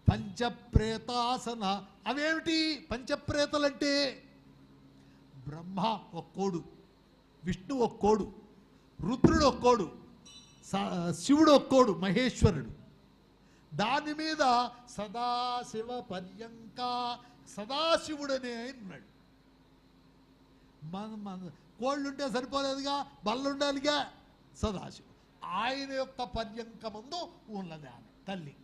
పంచప్రేతాసన అవేమిటి? పంచప్రేతలంటే బ్రహ్మ ఒక్కోడు, విష్ణు ఒక్కోడు, రుద్రుడు ఒక్కోడు, శివుడు ఒక్కోడు, మహేశ్వరుడు. దాని మీద సదాశివ పర్యంక, సదాశివుడనే ఆయన ఉన్నాడు. మన కోళ్ళుంటే సరిపోలేదుగా, బల్లుండాలిగా. సదాశివుడు ఆయన యొక్క పర్యంక ముందు ఉన్నది ఆమె తల్లి.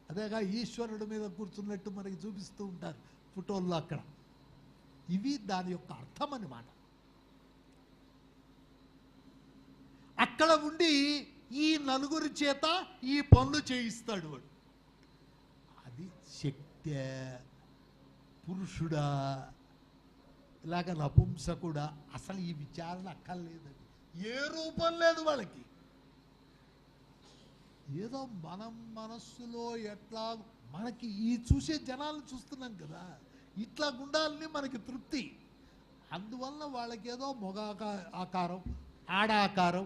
అదేగా ఈశ్వరుడు మీద కూర్చున్నట్టు మనకి చూపిస్తూ ఉంటారు ఫోటోల్లో అక్కడ. ఇవి దాని యొక్క అర్థం అన్నమాట. అక్కడ ఉండి ఈ నలుగురి చేత ఈ పనులు చేయిస్తాడు వాడు. అది శక్తి, పురుషుడా, ఇలాగ నపుంసకుడా, అసలు ఈ విచారణ అక్కర్లేదండి. ఏ రూపం లేదు వాళ్ళకి. ఏదో మనం మనస్సులో ఎట్లా, మనకి ఈ చూసే జనాలను చూస్తున్నాం కదా, ఇట్లా గుండాలని మనకి తృప్తి. అందువల్ల వాళ్ళకి ఏదో మొగ ఆకారం, ఆడ ఆకారం,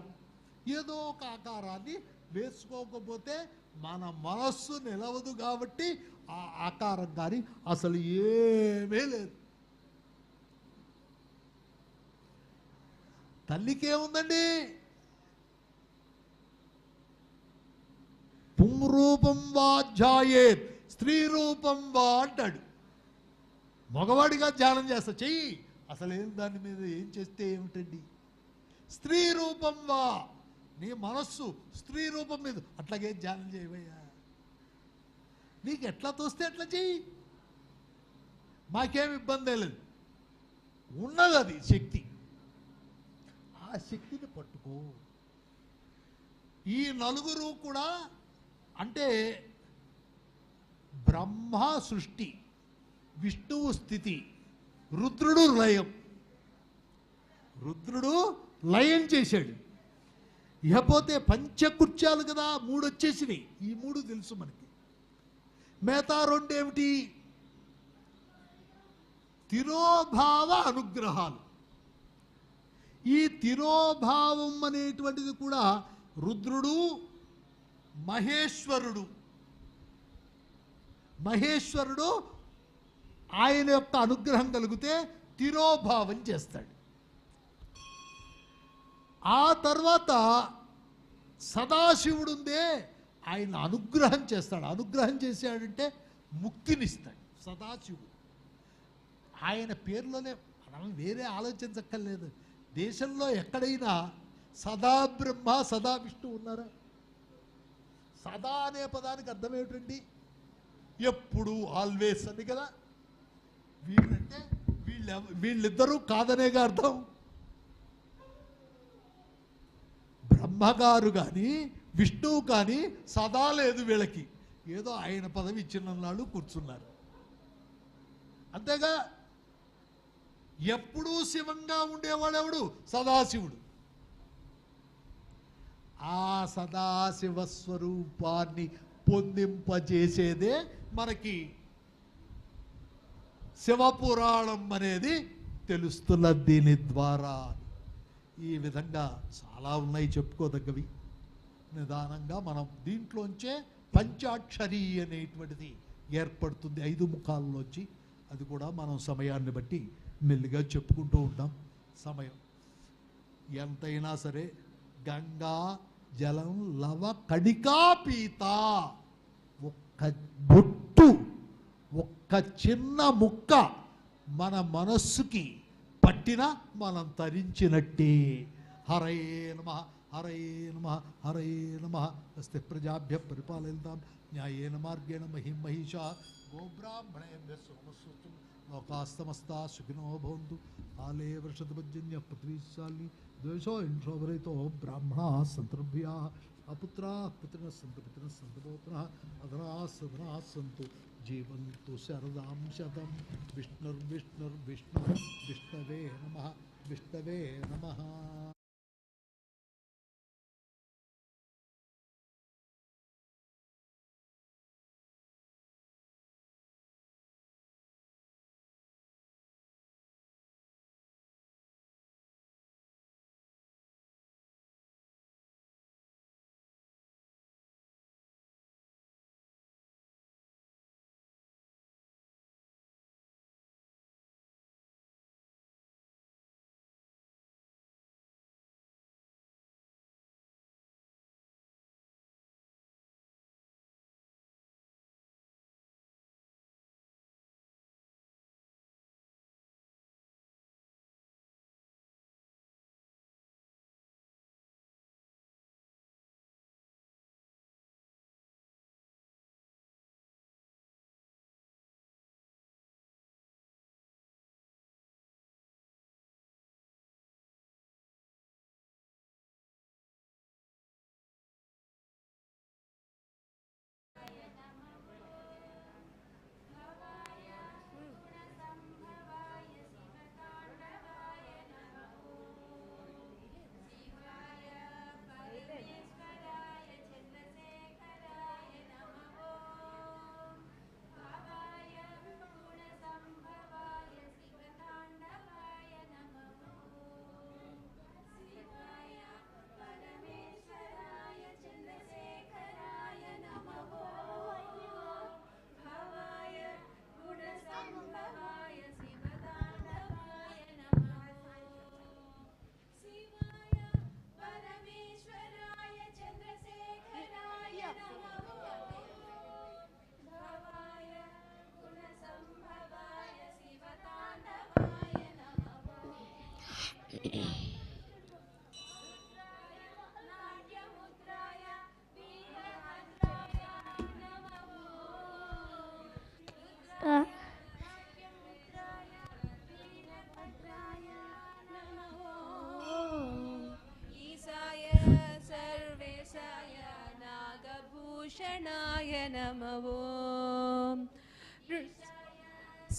ఏదో ఒక ఆకారాన్ని వేసుకోకపోతే మన మనస్సు నిలవదు. కాబట్టి ఆ ఆకారం కానీ అసలు ఏమీ లేదు. తల్లికేముందండి? పుంరూపం వా ధ్యాయేత్, స్త్రీ రూపం వా అంటాడు. మగవాడిగా ధ్యానం చేస్తా, చెయ్యి. అసలు ఏం దాని మీద ఏం చేస్తే ఏమిటండి? స్త్రీ రూపం వా, నీ మనస్సు స్త్రీ రూపం మీద అట్లాగే ధ్యానం చేయవయ్యా. నీకు ఎట్లా తోస్తే ఎట్లా చెయ్యి, మాకేం ఇబ్బంది లేదు. ఉన్నది అది శక్తి. ఆ శక్తిని పట్టుకో. ఈ నలుగురు కూడా అంటే బ్రహ్మ సృష్టి, విష్ణువు స్థితి, రుద్రుడు లయం. రుద్రుడు లయం చేశాడు. ఇకపోతే పంచకృత్యాలు కదా, 3 వచ్చేసినాయి. ఈ 3 తెలుసు మనకి. మిగతా 2 ఏమిటి? తిరోభావ అనుగ్రహాలు. ఈ తిరోభావం అనేటువంటిది కూడా రుద్రుడు, మహేశ్వరుడు. మహేశ్వరుడు ఆయన యొక్క అనుగ్రహం కలిగితే తిరోభావం చేస్తాడు. ఆ తర్వాత సదాశివుడు ఉందే, ఆయన అనుగ్రహం చేస్తాడు. అనుగ్రహం చేశాడంటే ముక్తినిస్తాడు సదాశివుడు. ఆయన పేరులోనే మనం వేరే ఆలోచించక్కర్లేదు. దేశంలో ఎక్కడైనా సదా బ్రహ్మ సదా విష్ణు ఉన్నారా? సదా అనే పదానికి అర్థం ఏమిటండి? ఎప్పుడు, ఆల్వేస్ అని కదా. వీళ్ళంటే వీళ్ళిద్దరూ కాదనేగా అర్థం. బ్రహ్మగారు కానీ విష్ణువు కానీ సదా లేదు వీళ్ళకి. ఏదో ఆయన పదవి ఇచ్చిన నాళ్ళు కూర్చున్నారు అంతేగా. ఎప్పుడూ శివంగా ఉండేవాడెవడు? సదాశివుడు. ఆ సదాశివ స్వరూపాన్ని పొందింపజేసేదే మనకి శివపురాణం అనేది తెలుస్తున్నది దీని ద్వారా. ఈ విధంగా చాలా ఉన్నాయి చెప్పుకోదగ్గవి. నిదానంగా మనం దీంట్లోంచే పంచాక్షరి అనేటువంటిది ఏర్పడుతుంది 5 ముఖాల్లోంచి. అది కూడా మనం సమయాన్ని బట్టి మెల్లిగా చెప్పుకుంటూ ఉంటాం. సమయం ఎంతైనా సరే గంగా జలం లవ కణికా పీత, ఒక్క బొట్టు, ఒక్క చిన్న ముక్క మన మనస్సుకి పట్టిన మనం తరించినట్టే. హరయే నమః హరయే నమః హరయే నమః. అస్తే ప్రజాభ్య పరిపాలయంతాం న్యాయేన మార్గేణ మహిం మహిషా గోబ్రాహ్మణేభ్య సోమస్సు లోకాస్తమస్తా సుఖినో భవంతు. కాలే వర్షద్పర్జన్య పృథ్వీశాలి ద్వేషో ఇంద్రోభరితో బ్రాహ్మణా సంతృభ్యా అపుత్రా పుత్రిన సంతు పౌత్ర అధనా సధనా సంతు జీవంతు శరదాం శతం. విష్ణుర్విష్ణు విష్ణవే నమః విష్ణవే నమః.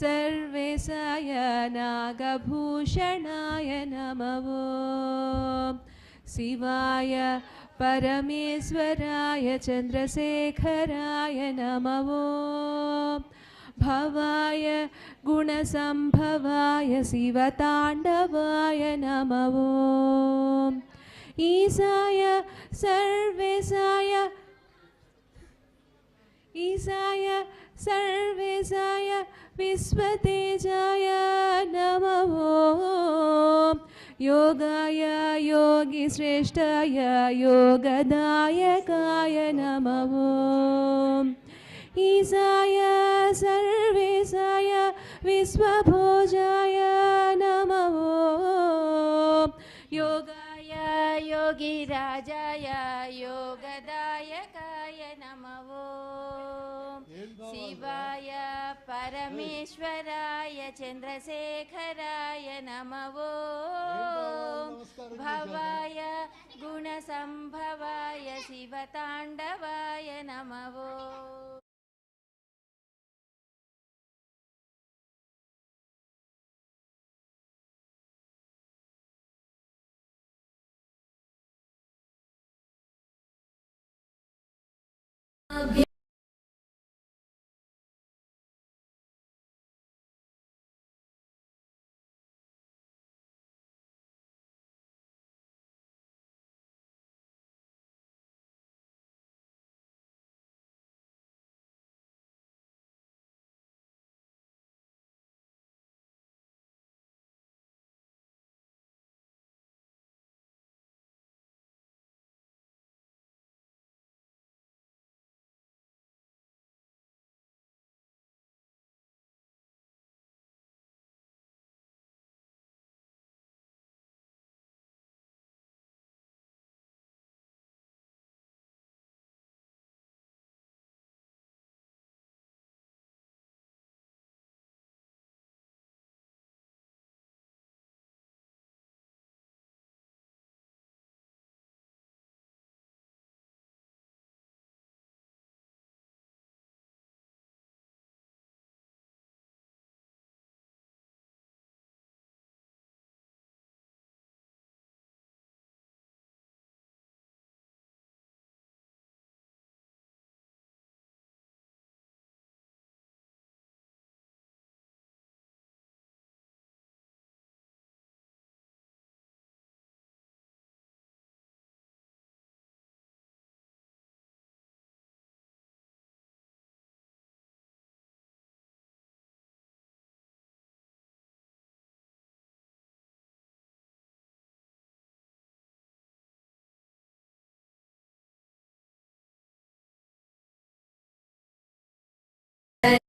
सर्वेशाय नागभूषणाय नमः। शिवाय परमेश्वराय चन्द्रशेखराय नमः। भवाय गुणसम्भवाय शिवताण्डवाय नमः। ईशाय सर्वेशाय सर्वेशाय विश्वतेजाय नमः। योगाय योगिश्रेष्ठाय योगदायकाय नमः। ईशाय सर्वेशाय विश्वभोजाय नमः। योगाय योगिराजाय योगदायकाय नमः। शिवाय परमेश्वराय चन्द्रशेखराय नमः। भवाय गुणसम्भवाय शिवताण्डवाय नमः